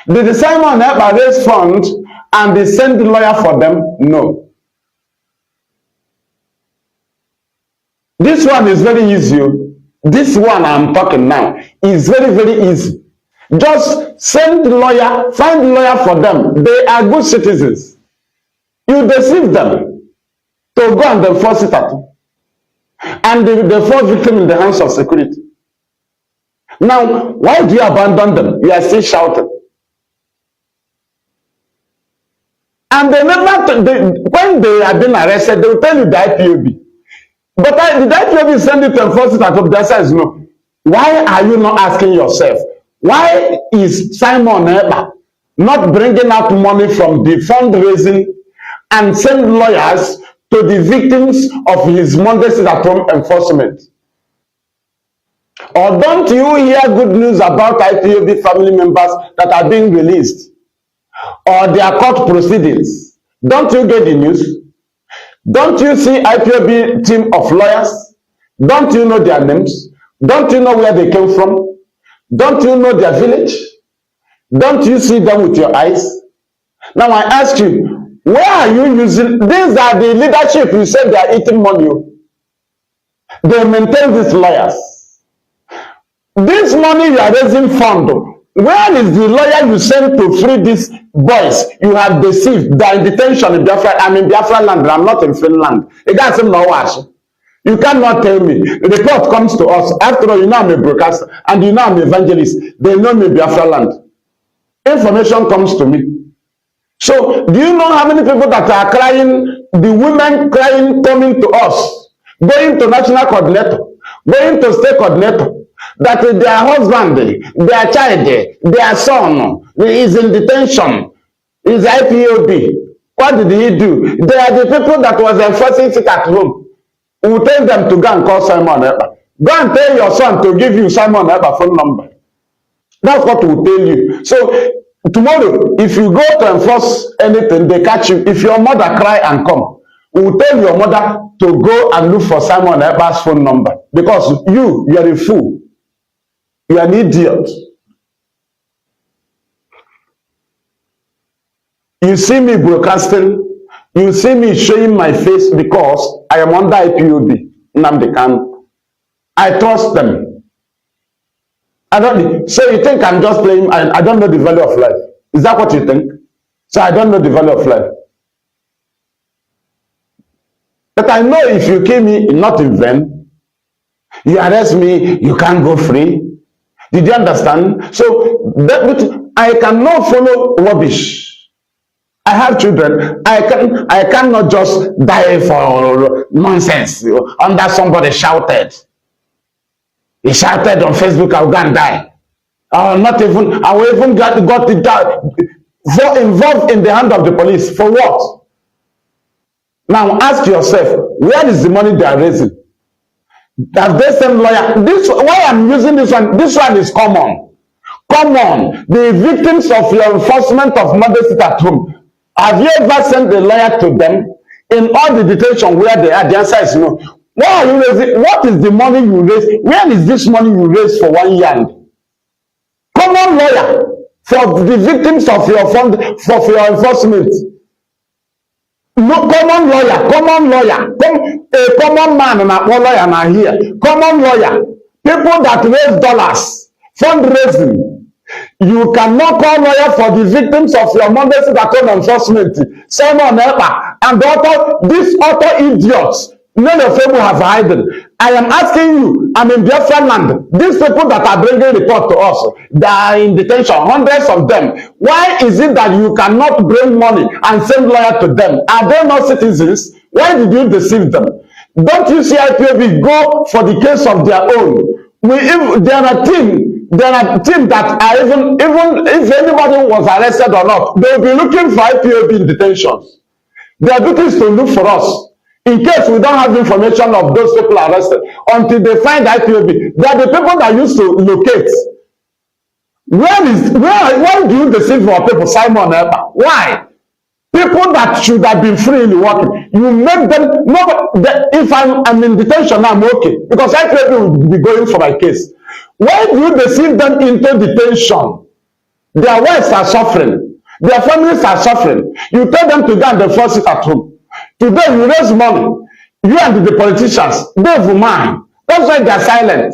Did Simon Ekpa raise funds and they send the lawyer for them? No. This one is very easy. This one I'm talking now is very, very easy. Just send the lawyer, find the lawyer for them. They are good citizens. You deceive them to go and enforce it at home. And they fall victim in the hands of security. Now, why do you abandon them? You are still shouting. And they never, when they have been arrested, they will tell you the IPOB. But the IPOB send you to enforce it at home. That says no. Why are you not asking yourself? Why is Simon Ekpa not bringing out money from the fundraising and send lawyers to the victims of his Monday sit at home enforcement? Or don't you hear good news about IPOB family members that are being released? or their court proceedings. Don't you get the news? Don't you see IPOB team of lawyers? Don't you know their names? Don't you know where they came from? Don't you know their village? Don't you see them with your eyes? Now I ask you, where are you using? These are the leadership you said they are eating money. They maintain these lawyers. This money you are raising fund. Where is the lawyer you sent to free these boys you have deceived? They are in detention in Biafra. I'm in Biafra land. I'm not in Finland. It doesn't know. You cannot tell me. The report comes to us. After all, you know I'm a broadcaster and you know I'm an evangelist. They know me Biafra land. Information comes to me. So, do you know how many people that are crying, the women crying, coming to us, going to national coordinator, going to state coordinator, that their husband, their child, their son is in detention, is IPOB. What did he do? They are the people that was enforcing it at home. We will tell them to go and call Simon Eber. Go and tell your son to give you Simon Eber phone number. That's what we will tell you. So, tomorrow, if you go to enforce anything, they catch you. If your mother cry and come, we will tell your mother to go and look for Simon Eber's phone number. Because you are a fool. You are an idiot. You see me broadcasting. You see me showing my face because I am under IPOB. Nnamdi Kanu. I trust them. I don't. So you think I'm just playing? I don't know the value of life. Is that what you think? So I don't know the value of life. But I know if you kill me, not in vain. You arrest me, you can't go free. Did you understand? So that, I cannot follow rubbish. I have children. I cannot just die for nonsense under somebody shouted. He shouted on Facebook, I'll go and die. Not even, I will even got it down. Involved in the hand of the police. For what? Now ask yourself, where is the money they are raising? Have they sent lawyer? Why I'm using this one? This one is common. Common. The victims of your enforcement of murders at home. Have you ever sent a lawyer to them? In all the detention where they are, the answer is no. Why are you raising? What is the money you raise? Where is this money you raise for 1 year? Common lawyer for the victims of your fund, for your enforcement. No, common lawyer, a common man and a lawyer are here. Common lawyer, people that raise dollars, fundraising. You cannot call lawyer for the victims of your murders that own enforcement. Simon Eber and these other idiots. None of them have hidden. I am asking you, I'm in Biafra land. These people that are bringing report to us, they are in detention, hundreds of them. Why is it that you cannot bring money and send lawyer to them? Are they not citizens? Why did you deceive them? Don't you see IPOB go for the case of their own? There are teams that are even if anybody was arrested or not, they will be looking for IPOB in detentions. Their duty is to look for us. In case we don't have information of those people arrested, until they find IPOB, they are the people that used to locate. Why do you deceive our people, Simon Eber? Why? People that should have been freely working, you make them. If I'm in detention, I'm okay because IPOB will be going for my case. Why do you deceive them into detention? Their wives are suffering, their families are suffering. You tell them to go and enforce it at home. Today you raise money, you and the politicians, they will mind. That's why they are silent.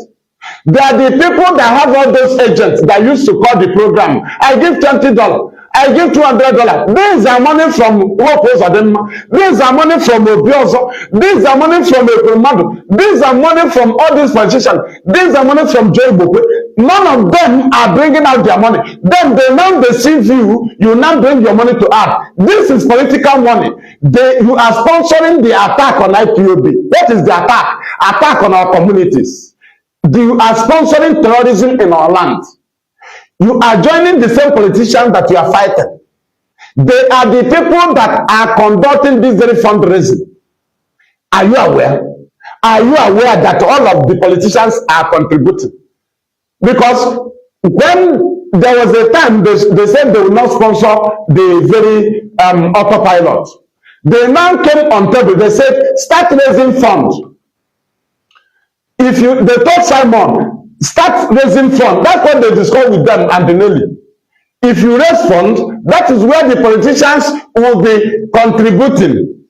They are the people that have all those agents that used to call the program. I give $20. I give $200. These are money from Wopos. These are money from Obiozo. These are money from Ekromadu. These are money from all these politicians. These are money from Joy Bokwe. None of them are bringing out their money. Then they now deceive you. You now bring your money to art. This is political money. You are sponsoring the attack on IPOB. What is the attack? Attack on our communities. You are sponsoring terrorism in our land. You are joining the same politicians that you are fighting. They are the people that are conducting this very fundraising. Are you aware? Are you aware that all of the politicians are contributing? Because when there was a time they said they will not sponsor the very autopilot. They now came on table. They said, start raising funds. They told Simon, start raising funds. That's what they discussed with them and the Nelly. If you raise funds, that is where the politicians will be contributing.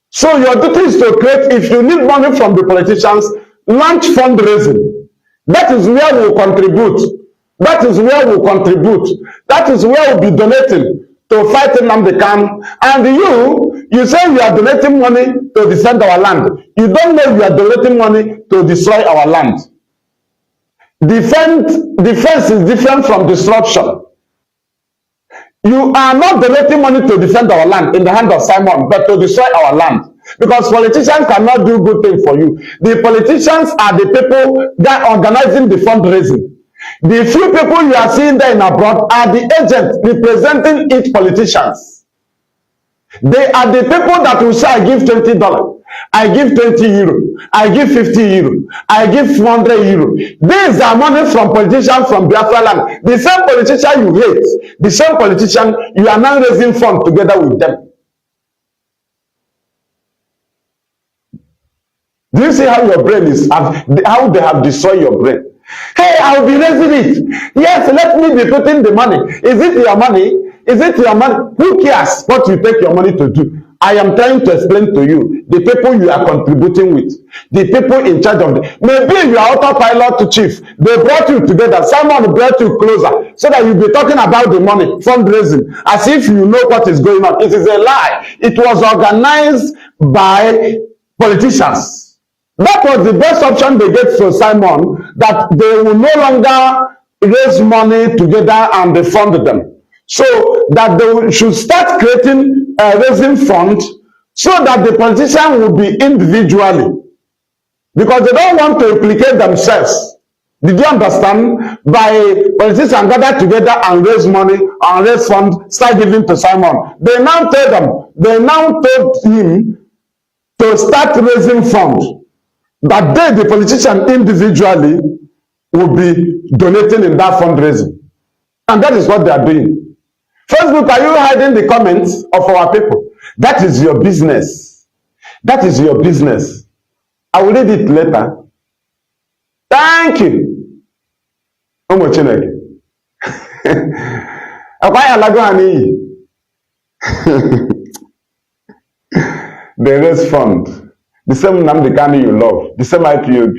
So your duty is to create, if you need money from the politicians, launch fundraising. That is where we'll contribute. That is where we'll contribute. That is where we'll be donating to fight Nnamdi Kanu. And you say you are donating money to defend our land. You don't know you are donating money to destroy our land. Defense is different from destruction. You are not donating money to defend our land in the hand of Simon, but to destroy our land. Because politicians cannot do good things for you. The politicians are the people that are organizing the fundraising. The few people you are seeing there in abroad are the agents representing each politicians. They are the people that will say, I give $20, I give 20 euro, I give 50 euro, I give 200 euro. These are money from politicians from Biafra land. The same politician you hate, the same politician, you are now raising funds together with them. Do you see how your brain is, how they have destroyed your brain? Hey, I'll be raising it. Yes, let me be putting the money. Is it your money? Is it your money? Who cares what you take your money to do? I am trying to explain to you the people you are contributing with, the people in charge of the. Maybe you are autopilot to chief. They brought you together. Someone brought you closer so that you'll be talking about the money, fundraising, as if you know what is going on. It is a lie. It was organized by politicians. That was the best option they get for Simon, that they will no longer raise money together and they fund them. So that they should start creating raising funds so that the politician will be individually. Because they don't want to implicate themselves. Did you understand? By politicians gather together and raise money and raise funds, start giving to Simon. They now told him to start raising funds. That they, the politician individually, will be donating in that fundraising. And that is what they are doing. Facebook, are you hiding the comments of our people? That is your business. That is your business. I will read it later. Thank you. Omo Chineke. Akwai alago ani. They raise fund. The same Nnamdi Kanu you love, the same IPOB.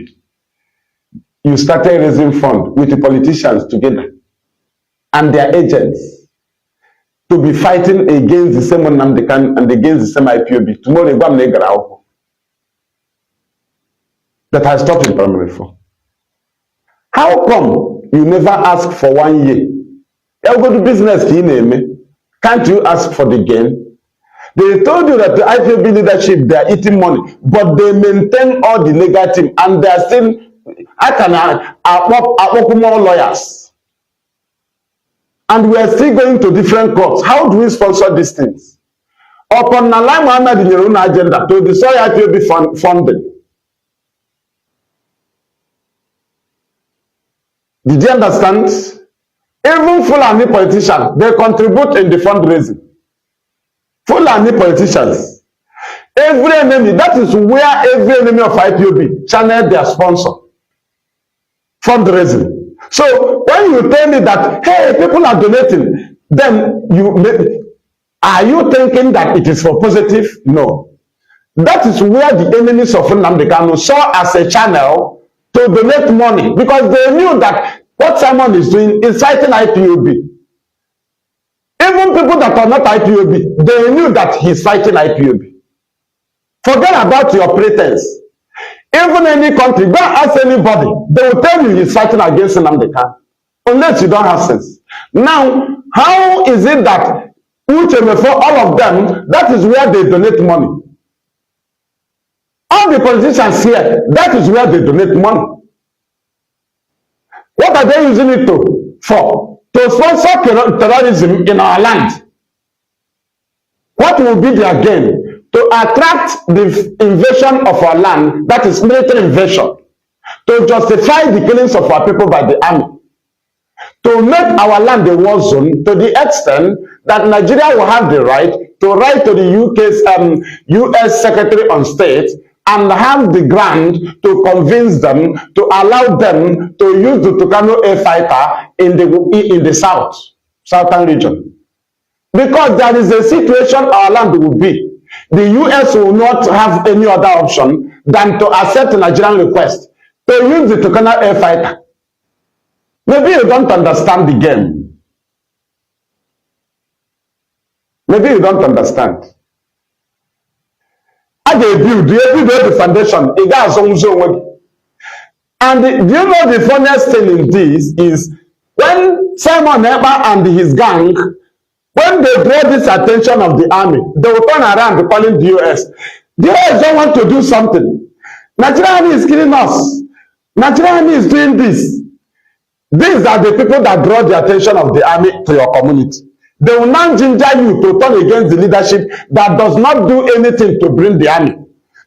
You started raising funds with the politicians together and their agents to be fighting against the same Nnamdi Kanu and against the same IPOB. Tomorrow, you go that has stopped in primary 4. How come you never ask for 1 year? You go to business, can't you ask for the gain? They told you that the IPOB leadership, they are eating money, but they maintain all the legal team and they are still, more lawyers. And we are still going to different courts. How do we sponsor these things? Upon Nalai Muhammad in your own agenda to destroy IPOB funding. Did you understand? Even Fulani politicians, they contribute in the fundraising. Fulani politicians, every enemy, that is where every enemy of IPOB channel their sponsor. Fundraising. So when you tell me that, hey, people are donating, then are you thinking that it is for positive? No. That is where the enemies of Nnamdi Kanu saw as a channel to donate money, because they knew that what Simon is doing is fighting IPOB. Even people that are not IPOB, they knew that he's fighting IPOB. Forget about your pretense. Even any country, go ask anybody, they will tell you he's fighting against Nnamdi Kanu, unless you don't have sense. Now, how is it that for all of them, that is where they donate money? All the politicians here, that is where they donate money. What are they using it for? To sponsor terrorism in our land. What will be their gain? To attract the invasion of our land, that is military invasion. To justify the killings of our people by the army. to make our land a war zone to the extent that Nigeria will have the right to write to the US Secretary on State and have the grant to convince them to allow them to use the Kanu air fighter in the southern region. Because there is a situation our land will be. The US will not have any other option than to accept a Nigerian request to use the Kanu air fighter. Maybe you don't understand the game. Maybe you don't understand. And they build the foundation. And do you know the funniest thing in this is when Simon Ekpa and his gang, when they draw this attention of the army, they will turn around calling the US. The US don't want to do something. Nigerian army is killing us. Nigerian army is doing this. These are the people that draw the attention of the army to your community. They will now ginger you to turn against the leadership that does not do anything to bring the army.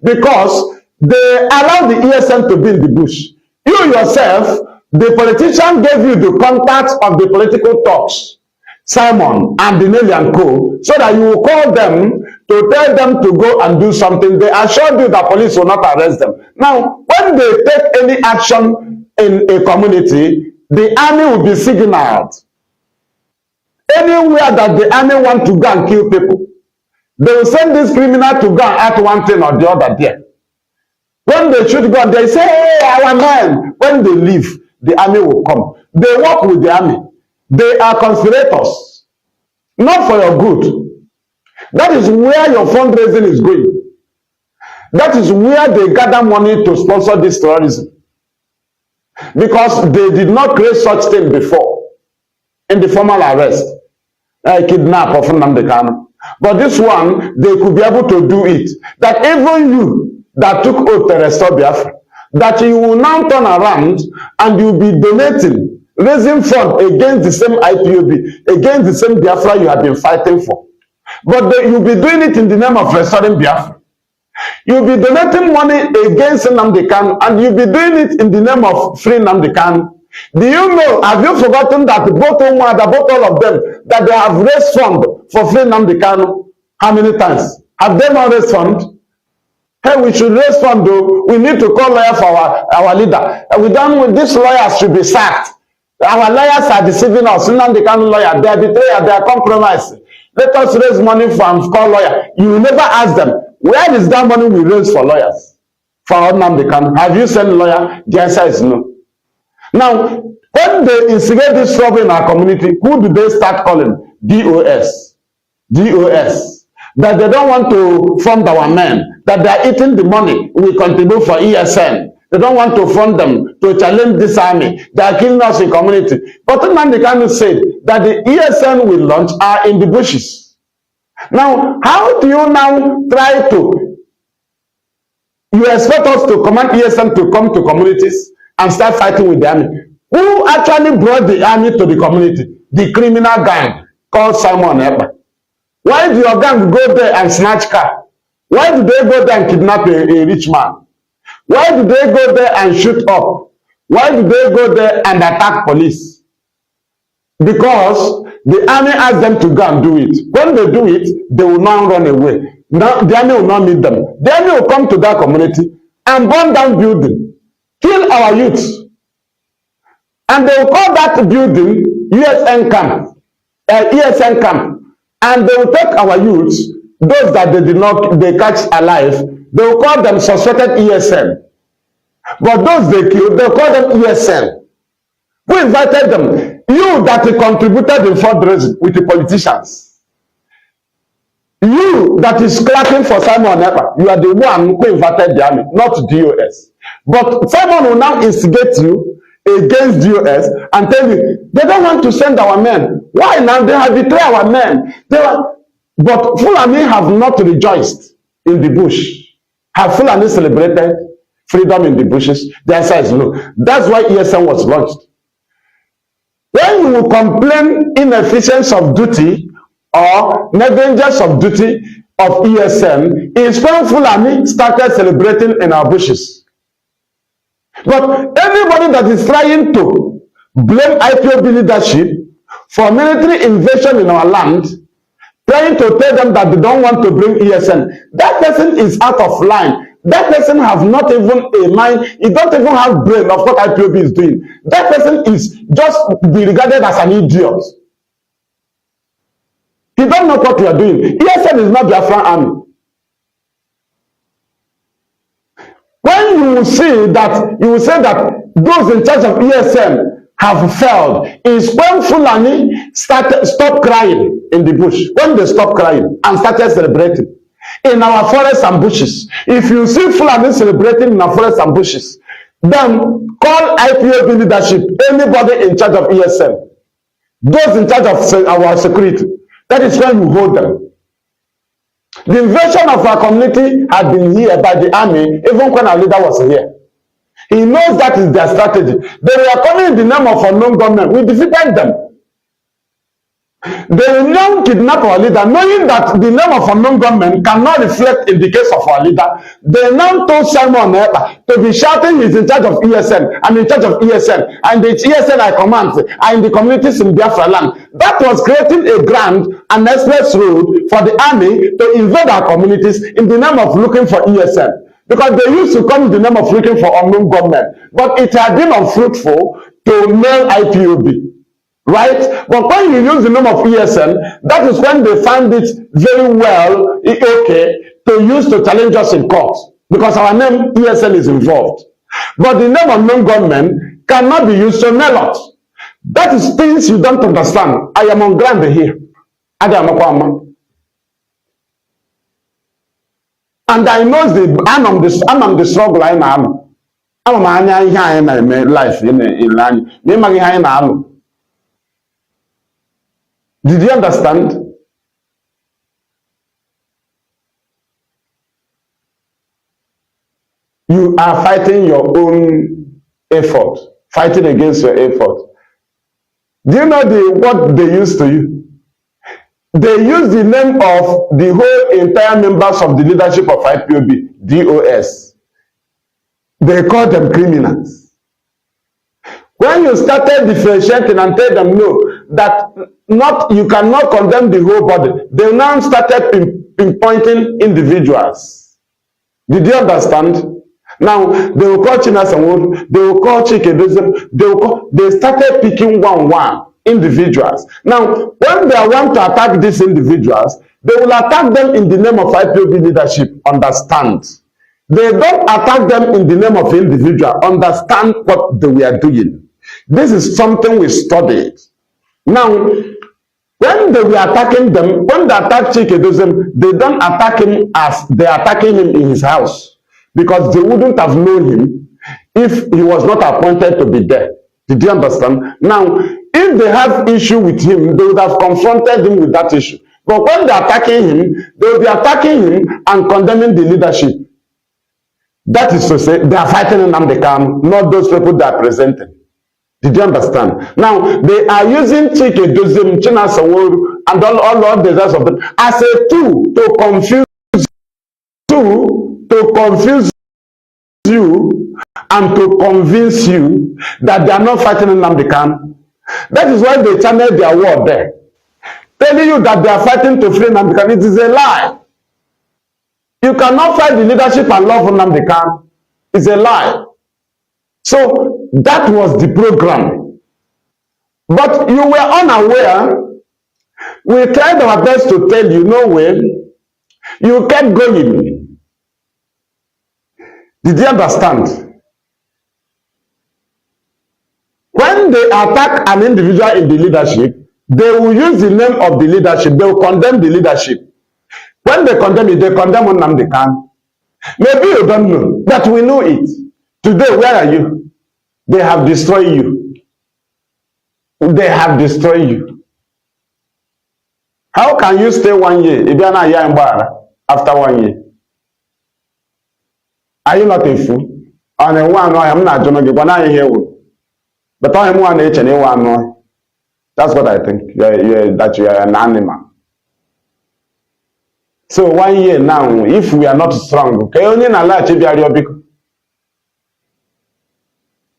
Because they allow the ESN to be in the bush. You yourself, the politician gave you the contacts of the political talks, Simon and Dinelli and Co., so that you will call them to tell them to go and do something. They assured you that police will not arrest them. Now, when they take any action in a community, the army will be signaled. Anywhere that the army want to go and kill people, they will send this criminal to go and act one thing or the other there. When they shoot God, they say, hey, our men. When they leave, the army will come. They work with the army. They are conspirators. Not for your good. That is where your fundraising is going. That is where they gather money to sponsor this terrorism. Because they did not create such thing before in the formal arrest, kidnap of Nnamdi Kanu. But this one, they could be able to do it. That even you that took oath to restore Biafra, that you will now turn around and you'll be donating, raising funds against the same IPOB, against the same Biafra you have been fighting for. But you'll be doing it in the name of restoring Biafra. You'll be donating money against Nnamdi Kanu, and you'll be doing it in the name of free Nnamdi Kanu. Do you know, have you forgotten that both all of them, that they have raised fund for free Nnamdi Kanu? How many times? Have they not raised fund? Hey, we should raise fund though. We need to call lawyer for our leader. And we done with this lawyer should be sacked. Our lawyers are deceiving us. Nnamdi Kanu lawyer, they are betrayers, they are compromised. Let us raise money from call lawyer. You will never ask them, where is that money we raise for lawyers? For Nnamdi Kanu. Have you sent a lawyer? The answer is no. Now, when they instigate this trouble in our community, who do they start calling? DOS. DOS. That they don't want to fund our men. That they are eating the money we contribute for ESN. They don't want to fund them to challenge this army. They are killing us in community. But Nnamdi Kanu said that the ESN we launch are in the bushes. Now, how do you now try to... You expect us to command ESN to come to communities and start fighting with the army. Who actually brought the army to the community? The criminal gang called Simon Ekpa. Why do your gang go there and snatch car? Why do they go there and kidnap a rich man? Why do they go there and shoot up? Why do they go there and attack police? Because the army asked them to go and do it. When they do it, they will not run away. Now, the army will not meet them. The army will come to that community and burn down building, kill our youth. And they will call that building ESN camp. And they will take our youths, those that they catch alive, they will call them suspected ESN. But those they killed, they call them ESN. Who invited them? You that contributed in fundraising with the politicians. You that is clapping for Simon Ekpa, you are the one who invited the army, not DOS. But Simon will now instigate you against DOS and tell you, they don't want to send our men. Why now? They have betrayed our men. But Fulani have not rejoiced in the bush. Have Fulani celebrated freedom in the bushes? The answer is no. That's why ESN was launched. When you will complain inefficiency of duty or negligence of duty of ESN, is when Fulani started celebrating in our bushes. But anybody that is trying to blame IPOB leadership for military invasion in our land, trying to tell them that they don't want to bring ESN. That person is out of line. That person have not even a mind. He don't even have brain of what IPOB is doing. That person is just be regarded as an idiot. He don't know what we are doing. ESN is not Biafran army. When you will see that, you will say that those in charge of ESN have failed, is when Fulani stop crying in the bush. When they stop crying and started celebrating in our forests and bushes. If you see Fulani celebrating in our forests and bushes, then call IPOB leadership, anybody in charge of ESN, those in charge of our security. That is when you hold them. The invasion of our community had been here by the army, even when our leader was here. He knows that is their strategy. They were coming in the name of unknown government. We defeated them. They will now kidnap our leader, knowing that the name of unknown government cannot reflect in the case of our leader. They now told Simon to be shouting he's in charge of ESN, I'm in charge of ESN, and the ESN I command are in the communities in Biafra land. That was creating a grand and express road for the army to invade our communities in the name of looking for ESN. Because they used to come in the name of looking for unknown government. But it had been unfruitful to nail IPOB. Right? But when you use the name of ESN, that is when they find it very well okay to use to challenge us in court. Because our name ESN is involved. But the name of unknown government cannot be used to nail us. That is things you don't understand. I am on ground here. And I know I'm the struggle I am. I'm life in life. Did you understand? You are fighting your own effort, fighting against your effort. Do you know what they used to you? They use the name of the whole entire members of the leadership of IPOB, DOS. They call them criminals. When you started differentiating and tell them no, that you cannot condemn the whole body, they now started pinpointing individuals. Did you understand? Now they will call Chinas and Wood, they will call Chikedism, they started picking one individuals. Now, when they want to attack these individuals, they will attack them in the name of IPOB leadership. Understand? They don't attack them in the name of individual. Understand what they were doing. This is something we studied. Now, when they were attacking them, when they attack Chikedism, they don't attack him as they are attacking him in his house, because they wouldn't have known him if he was not appointed to be there. Did you understand? Now, if they have issue with him, they would have confronted him with that issue. But when they're attacking him, they will be attacking him and condemning the leadership. That is to say, they are fighting Nnamdi Kanu, not those people they are presenting. Did you understand? Now, they are using Chikedism, Chinasaworu, and all the rest of them as a tool to confuse you and to convince you that they are not fighting Nnamdi Kanu. That is why they channel their word there, telling you that they are fighting to free Nnamdi Kanu. It is a lie. You cannot fight the leadership and love Nnamdi Kanu. It's a lie. So that was the program. But you were unaware. We tried our best to tell you, no way. You kept going. Did you understand? When they attack an individual in the leadership, they will use the name of the leadership. They will condemn the leadership. When they condemn it, they condemn Nnamdi Kanu. Maybe you don't know, but we know it. Today, where are you? They have destroyed you. They have destroyed you. How can you stay 1 year if you are not here in Bara after 1 year? Are you not a fool? On a one, I'm not going to get here. But I am one H and one. That's what I think. That you are an animal. So 1 year now, if we are not strong, okay, only na la chibi ari obiko.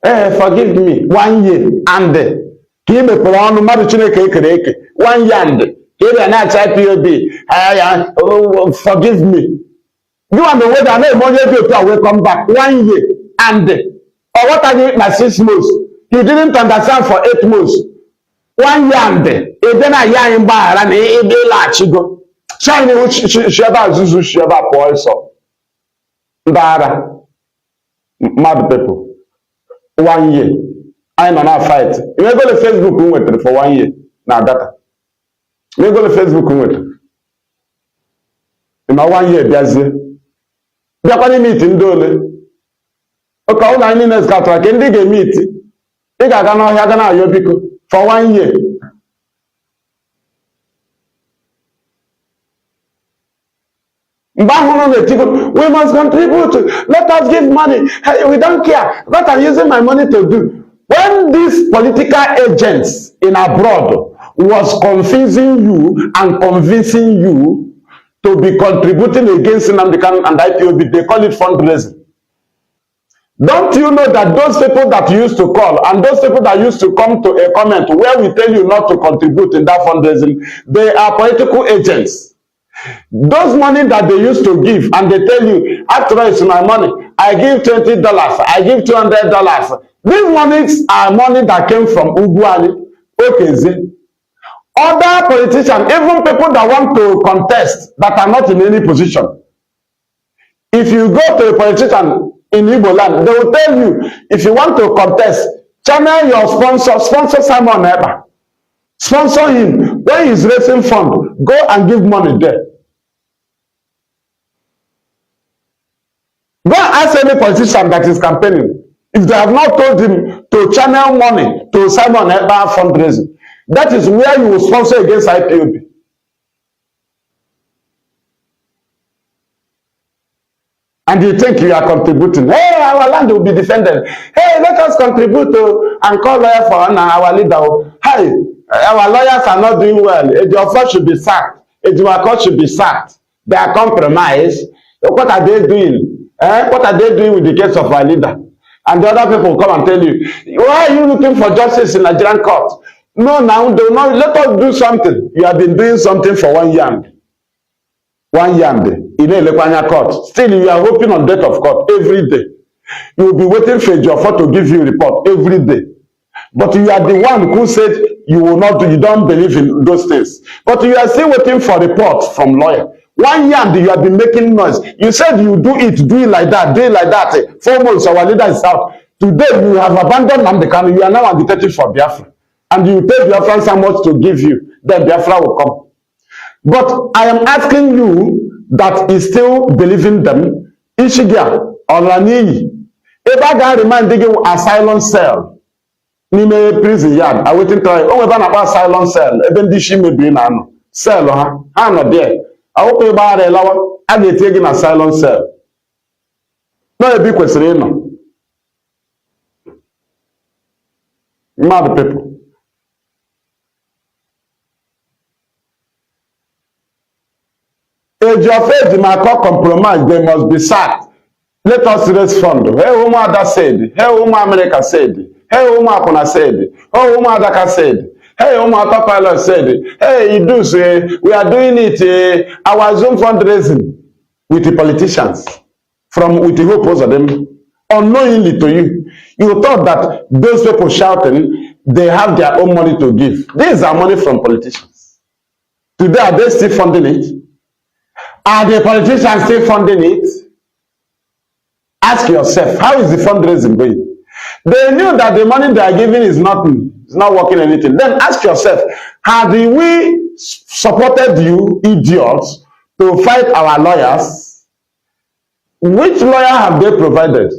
Forgive me, 1 year and ka ị mepere ọnụ mmadụ Chineke ekere eke 1 year and ka ị bịa na-acha IPOB forgive me. You and the way that name onye dị otu a will come back 1 year and or what are you na 6 months? You didn't understand for 8 months. 1 year and ebe na ya anyị mgbaghara na ebe ịlaghachigo. Shine shiaba azuzu shiaba pụọ ịsọ. Ndị ara mad people 1 year. I nọ na fight. You may go to Facebook nwetara for 1 year na data. You may go to Facebook nwetara. In 1 year bịazie. Bịakwana meet ndị ole. Oka ụlọ anyị niile skatara ka ndị ga-emit. Ị ga-aga n'ọhịa ga na-ayọ biko for 1 year. We must contribute. Let us give money. Hey, we don't care. What I'm using my money to do. When these political agents in abroad was confusing you and convincing you to be contributing against Nnamdi and IPOB, they call it fundraising. Don't you know that those people that used to call and those people that used to come to a comment where we tell you not to contribute in that fundraising, they are political agents. Those money that they used to give and they tell you, after all, it's my money. I give $20, I give $200. These monies are money that came from Uguali, Okeze. Other politicians, even people that want to contest that are not in any position. If you go to a politician in Igbo land, they will tell you, if you want to contest, channel your sponsor Simon Eba. Sponsor him. When he's raising fund, go and give money there. Go and ask any politician that is campaigning. If they have not told him to channel money to Simon Eba fundraising, that is where you will sponsor against IPOB. And you think you are contributing. Hey, our land will be defended. Hey, let us contribute to and call lawyer for our leader. Hey, our lawyers are not doing well. Ejiofor should be sacked. Ejiofor should be sacked. They are compromised. What are they doing? What are they doing with the case of our leader? And the other people come and tell you, why are you looking for justice in Nigerian court? No, now, let us do something. You have been doing something for 1 year. 1 year in Elekwanya court. Still, you are hoping on death of court every day. You will be waiting for Ejiofor to give you a report every day. But you are the one who said you will not do, you don't believe in those things. But you are still waiting for report from lawyer. 1 year you have been making noise. You said you do it like that, do it like that. 4 months, our leader is out. Today, you have abandoned Nnamdi Kanu. You are now agitating for Biafra. And you take Biafrans how much to give you. Then Biafra will come. But I am asking you that is still believing them. Ishigia, Olaniyi, Ebaga reminding you asylum cell. Nime prison yard. I waiting try. Oh, we're about asylum cell. Even this she may be now. Cell, huh? I'm not there. I hope you about a law. I get taken asylum cell. No, a big question. Mad people. Ejiofor Dimako compromise, they must be sacked. Let us raise fund. Hey, Uma Ada said. Hey, Uma America said. Hey, Uma Akuna said. Oh, Uma Adaka said. Hey, Uma Atapilot said. Hey, Idus, we are doing it. Our Zoom fundraising with the politicians with the hope of them unknowingly to you. You thought that those people shouting, they have their own money to give. These are money from politicians. Today, are they still funding it? Are the politicians still funding it? Ask yourself, how is the fundraising going? They knew that the money they are giving is nothing. It's not working anything. Then ask yourself, have we supported you, idiots, to fight our lawyers? Which lawyer have they provided?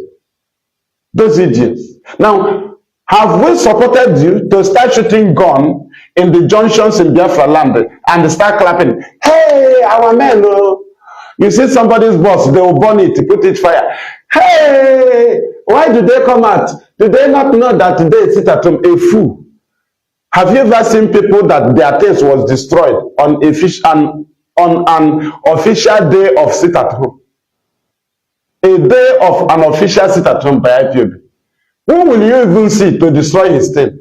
Those idiots. Now, have we supported you to start shooting gun in the junctions in Biafra land and start clapping? Hey, our men, oh. You see somebody's boss, they will burn it, put it fire. Hey, why do they come out? Do they not know that they sit at home a fool? Have you ever seen people that their taste was destroyed on an official day of sit at home? A day of an official sit at home by IPOB. Who will you even see to destroy his thing?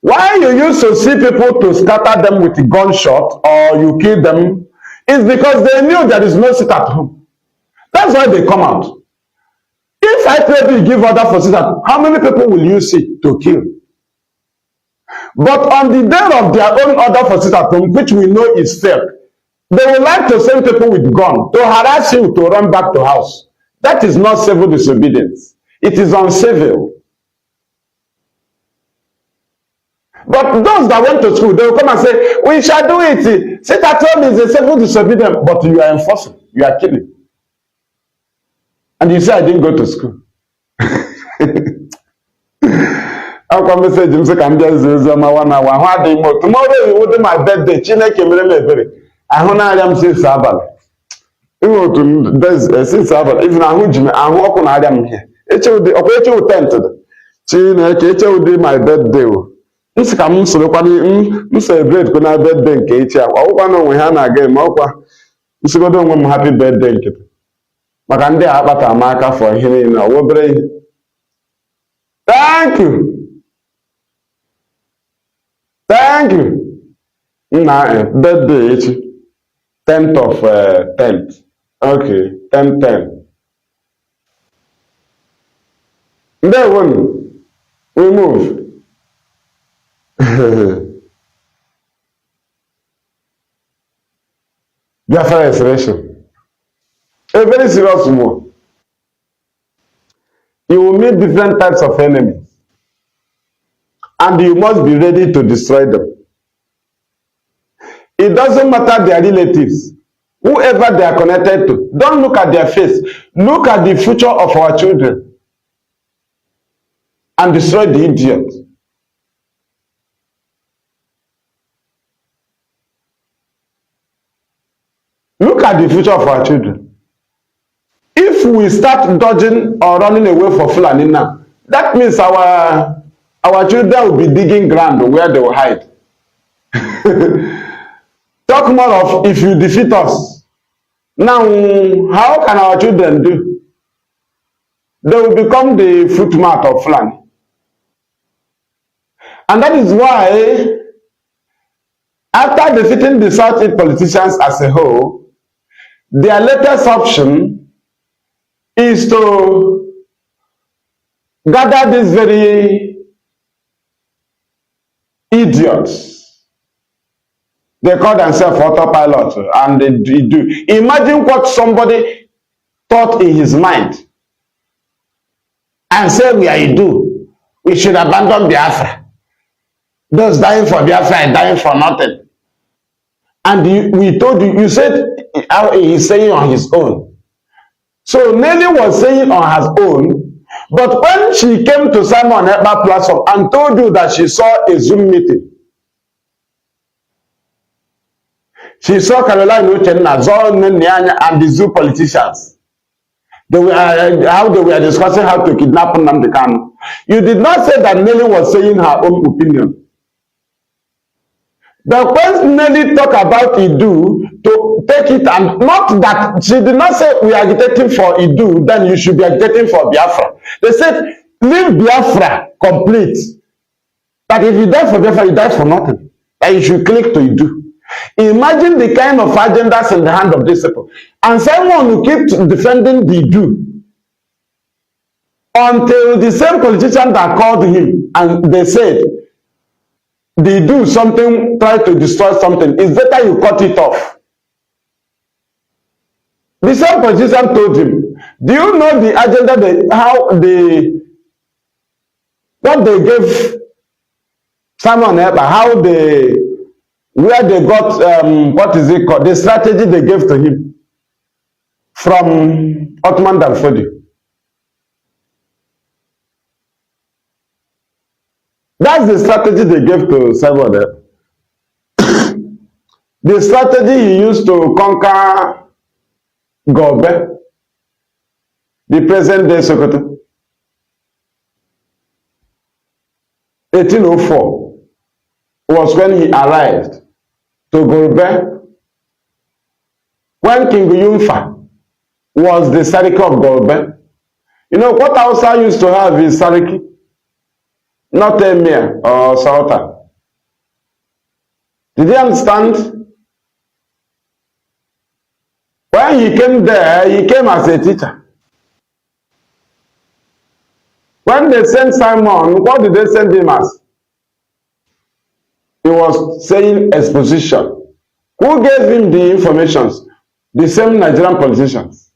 Why you used to see people to scatter them with a gunshot or you kill them is because they knew there is no seat at home. That's why they come out. If I tell you give order for sit at home, how many people will you see to kill? But on the day of their own order for sit at home, which we know is fake, they will like to send people with gun to harass you to run back to house. That is not civil disobedience. It is uncivil. But those that went to school, they will come and say, we shall do it. Sit at home is a civil disobedience, but you are enforcing, you are killing. And you say, I didn't go to school. Tomorrow it will be my birthday. I want to am since Sabbath. Since Sabbath, even I walk on Adam here. It will be operating tented. It will be my birthday. This comes to celebrate when I birthday in Katia. I want to have a game. This is what I'm happy birthday. Makande abata amaka for hearing na wobre. Thank you. Thank you. Na birthday 10th of 10th. Okay, 10/10. There one. We move. Biafra restoration. A very serious war. You will meet different types of enemies. And you must be ready to destroy them. It doesn't matter their relatives. Whoever they are connected to. Don't look at their face. Look at the future of our children. And destroy the idiot. Look at the future of our children. If we start dodging or running away for Fulani now, that means our children will be digging ground where they will hide. Talk more of if you defeat us. Now, how can our children do? They will become the footmat of Fulani. And that is why, after defeating the Southeast politicians as a whole, their latest option is to gather these very idiots. They call themselves autopilot and they do. Imagine what somebody thought in his mind and said, we are do. We should abandon Biafra. Those dying for Biafra are dying for nothing. And we told you, you said how he is saying on his own. So Nelly was saying on her own, but when she came to Simon Ekpa platform and told you that she saw a Zoom meeting, she saw Caroline Uchenna, Zon Nyanya, and the Zoo politicians. They were how they were discussing how to kidnap Nnamdi Kanu. You did not say that Nelly was saying her own opinion. But when Nelly talk about Idu, to take it and not that she did not say we are agitating for Idu, then you should be agitating for Biafra. They said leave Biafra complete. That if you die for Biafra, you die for nothing. And you should click to Idu. Imagine the kind of agendas in the hand of these people. And someone who keeps defending the Idu until the same politician that called him and they said they do something, try to destroy something, it's better you cut it off. The same politician told him, do you know the agenda, what they gave Simon Ekpa, where they got, what is it called, the strategy they gave to him from Ottoman Danfodi. That's the strategy they gave to Simon Ekpa. The strategy he used to conquer Gobe, the present day Sokoto. 1804 was when he arrived to Gobe, when King Yunfa was the Sariko of Gobe. You know, what Hausa used to have is Sariki, not Emir or Sultan. Did you understand? When he came there, he came as a teacher. When they sent Simon, what did they send him as? He was saying exposition. Who gave him the information? The same Nigerian politicians.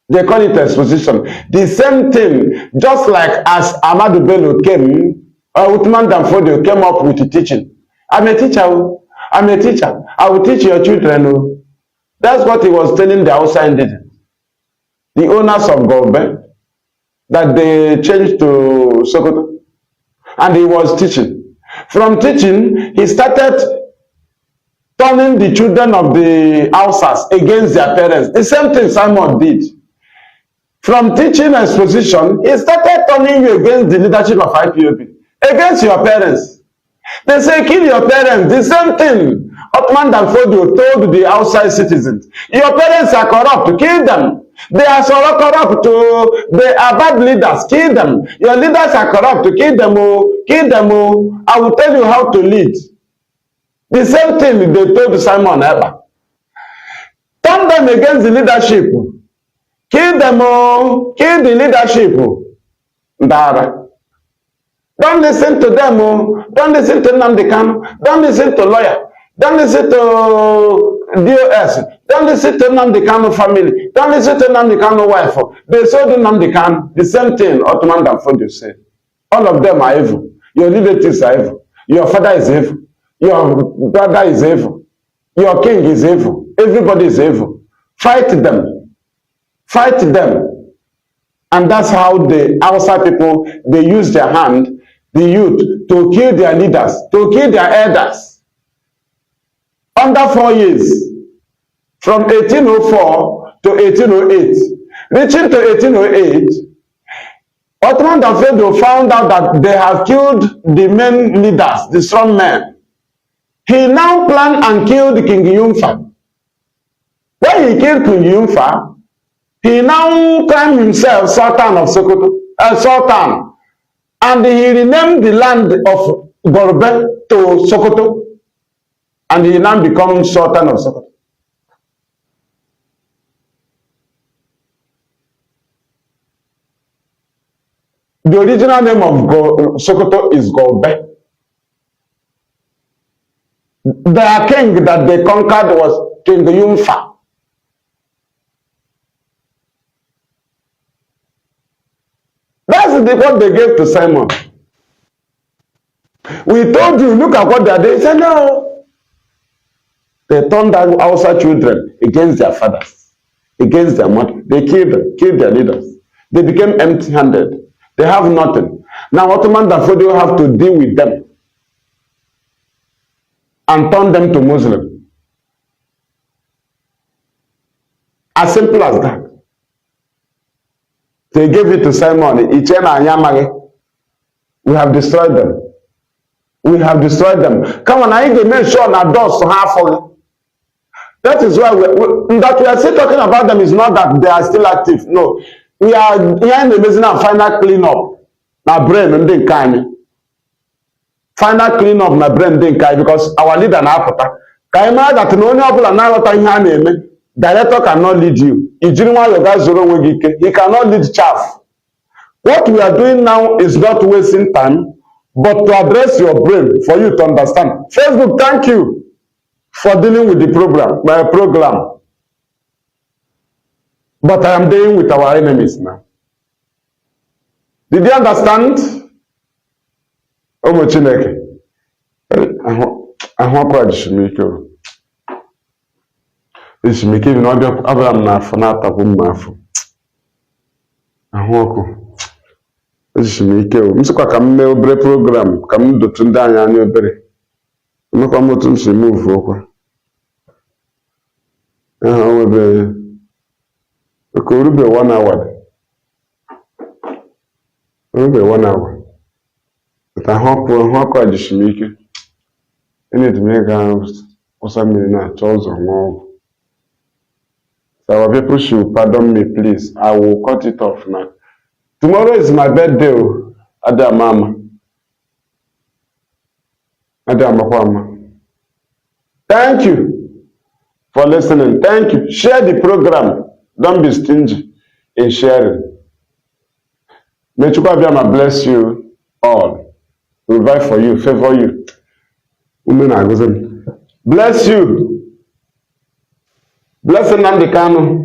They call it exposition. The same thing, just like as Ahmadu Bello came, or Uthman Danfodio came up with the teaching. I'm a teacher. I'm a teacher. I will teach your children. That's what he was telling the Hausa indigents, the owners of Golbe, that they changed to Sokoto. And he was teaching. From teaching, he started turning the children of the Hausas against their parents. The same thing Simon did. From teaching exposition, he started turning you against the leadership of IPOB, against your parents. They say, kill your parents. The same thing Uthman Danfodio told the outside citizens. Your parents are corrupt. Kill them. They are so corrupt. They are bad leaders. Kill them. Your leaders are corrupt. Kill them. Kill them. I will tell you how to lead. The same thing they told Simon Eber. Turn them against the leadership. Kill them. Kill the leadership. Dara. Don't listen to them. Don't listen to Nnamdi Kanu. Don't listen to lawyer. Don't listen to DOS. Don't listen to Nnamdi Kanu family. Don't listen to Nnamdi Kanu wife. They sold Nnamdi Kanu. The same thing Uthman Danfodio said. All of them are evil. Your relatives are evil. Your father is evil. Your brother is evil. Your king is evil. Everybody is evil. Fight them. Fight them. And that's how the outside people, they use their hand, the youth, to kill their leaders, to kill their elders. Under 4 years, from 1804 to 1808, reaching to 1808, Uthman Danfodio found out that they have killed the main leaders, the strong men. He now planned and killed King Yunfa. When he killed King Yunfa, he now claimed himself Sultan of Sokoto, Sultan, and he renamed the land of Golbe to Sokoto, and he now becomes Sultan of Sokoto. The original name of Sokoto is Golbe. Their king that they conquered was King Yunfa. That's what they gave to Simon. We told you, look at what they did. He said, no. They turned down Hausa children against their fathers, against their mother. They killed them, killed their leaders. They became empty-handed. They have nothing. Now Uthman Danfodio have to deal with them and turn them to Muslim. As simple as that. They gave it to Simon. Ichena and Yamage. We have destroyed them. We have destroyed them. Come on, I need to make sure that doors to have for. That is why that we are still talking about them is not that they are still active. No. We are here in the business and final clean up. My brain and then kind. Final clean up my brain then kind because our leader now put that that no one now what I name. Director cannot lead you. He cannot lead chaff. What we are doing now is not wasting time, but to address your brain for you to understand. Facebook, thank you for dealing with the program. But I am dealing with our enemies now. Did you understand? Omo Chineke. Ishimike bi na ọbịa Abraham n'afọ na-atakwu mma afọ. Ahụ ọkụ. Ishimike o. M sịkwa ka m mee obere program ka m dotu ndị anyị anya obere. Emekwa m otu m si move okwa. Aha webe ka orube 1 hour. Orube 1 hour. But ahụ ọkụ ajishimike. Ene dị m ga ụsa mmiri na-achọ ụzọ nwa ọgwụ. So our people should pardon me, please. I will cut it off now. Tomorrow is my birthday, Ada Mama. Ada Mama. Thank you for listening. Thank you. Share the program. Don't be stingy in sharing. May Chukwabiyama bless you all. Provide for you, favor you. Bless you. Bless Nnamdi Kanu.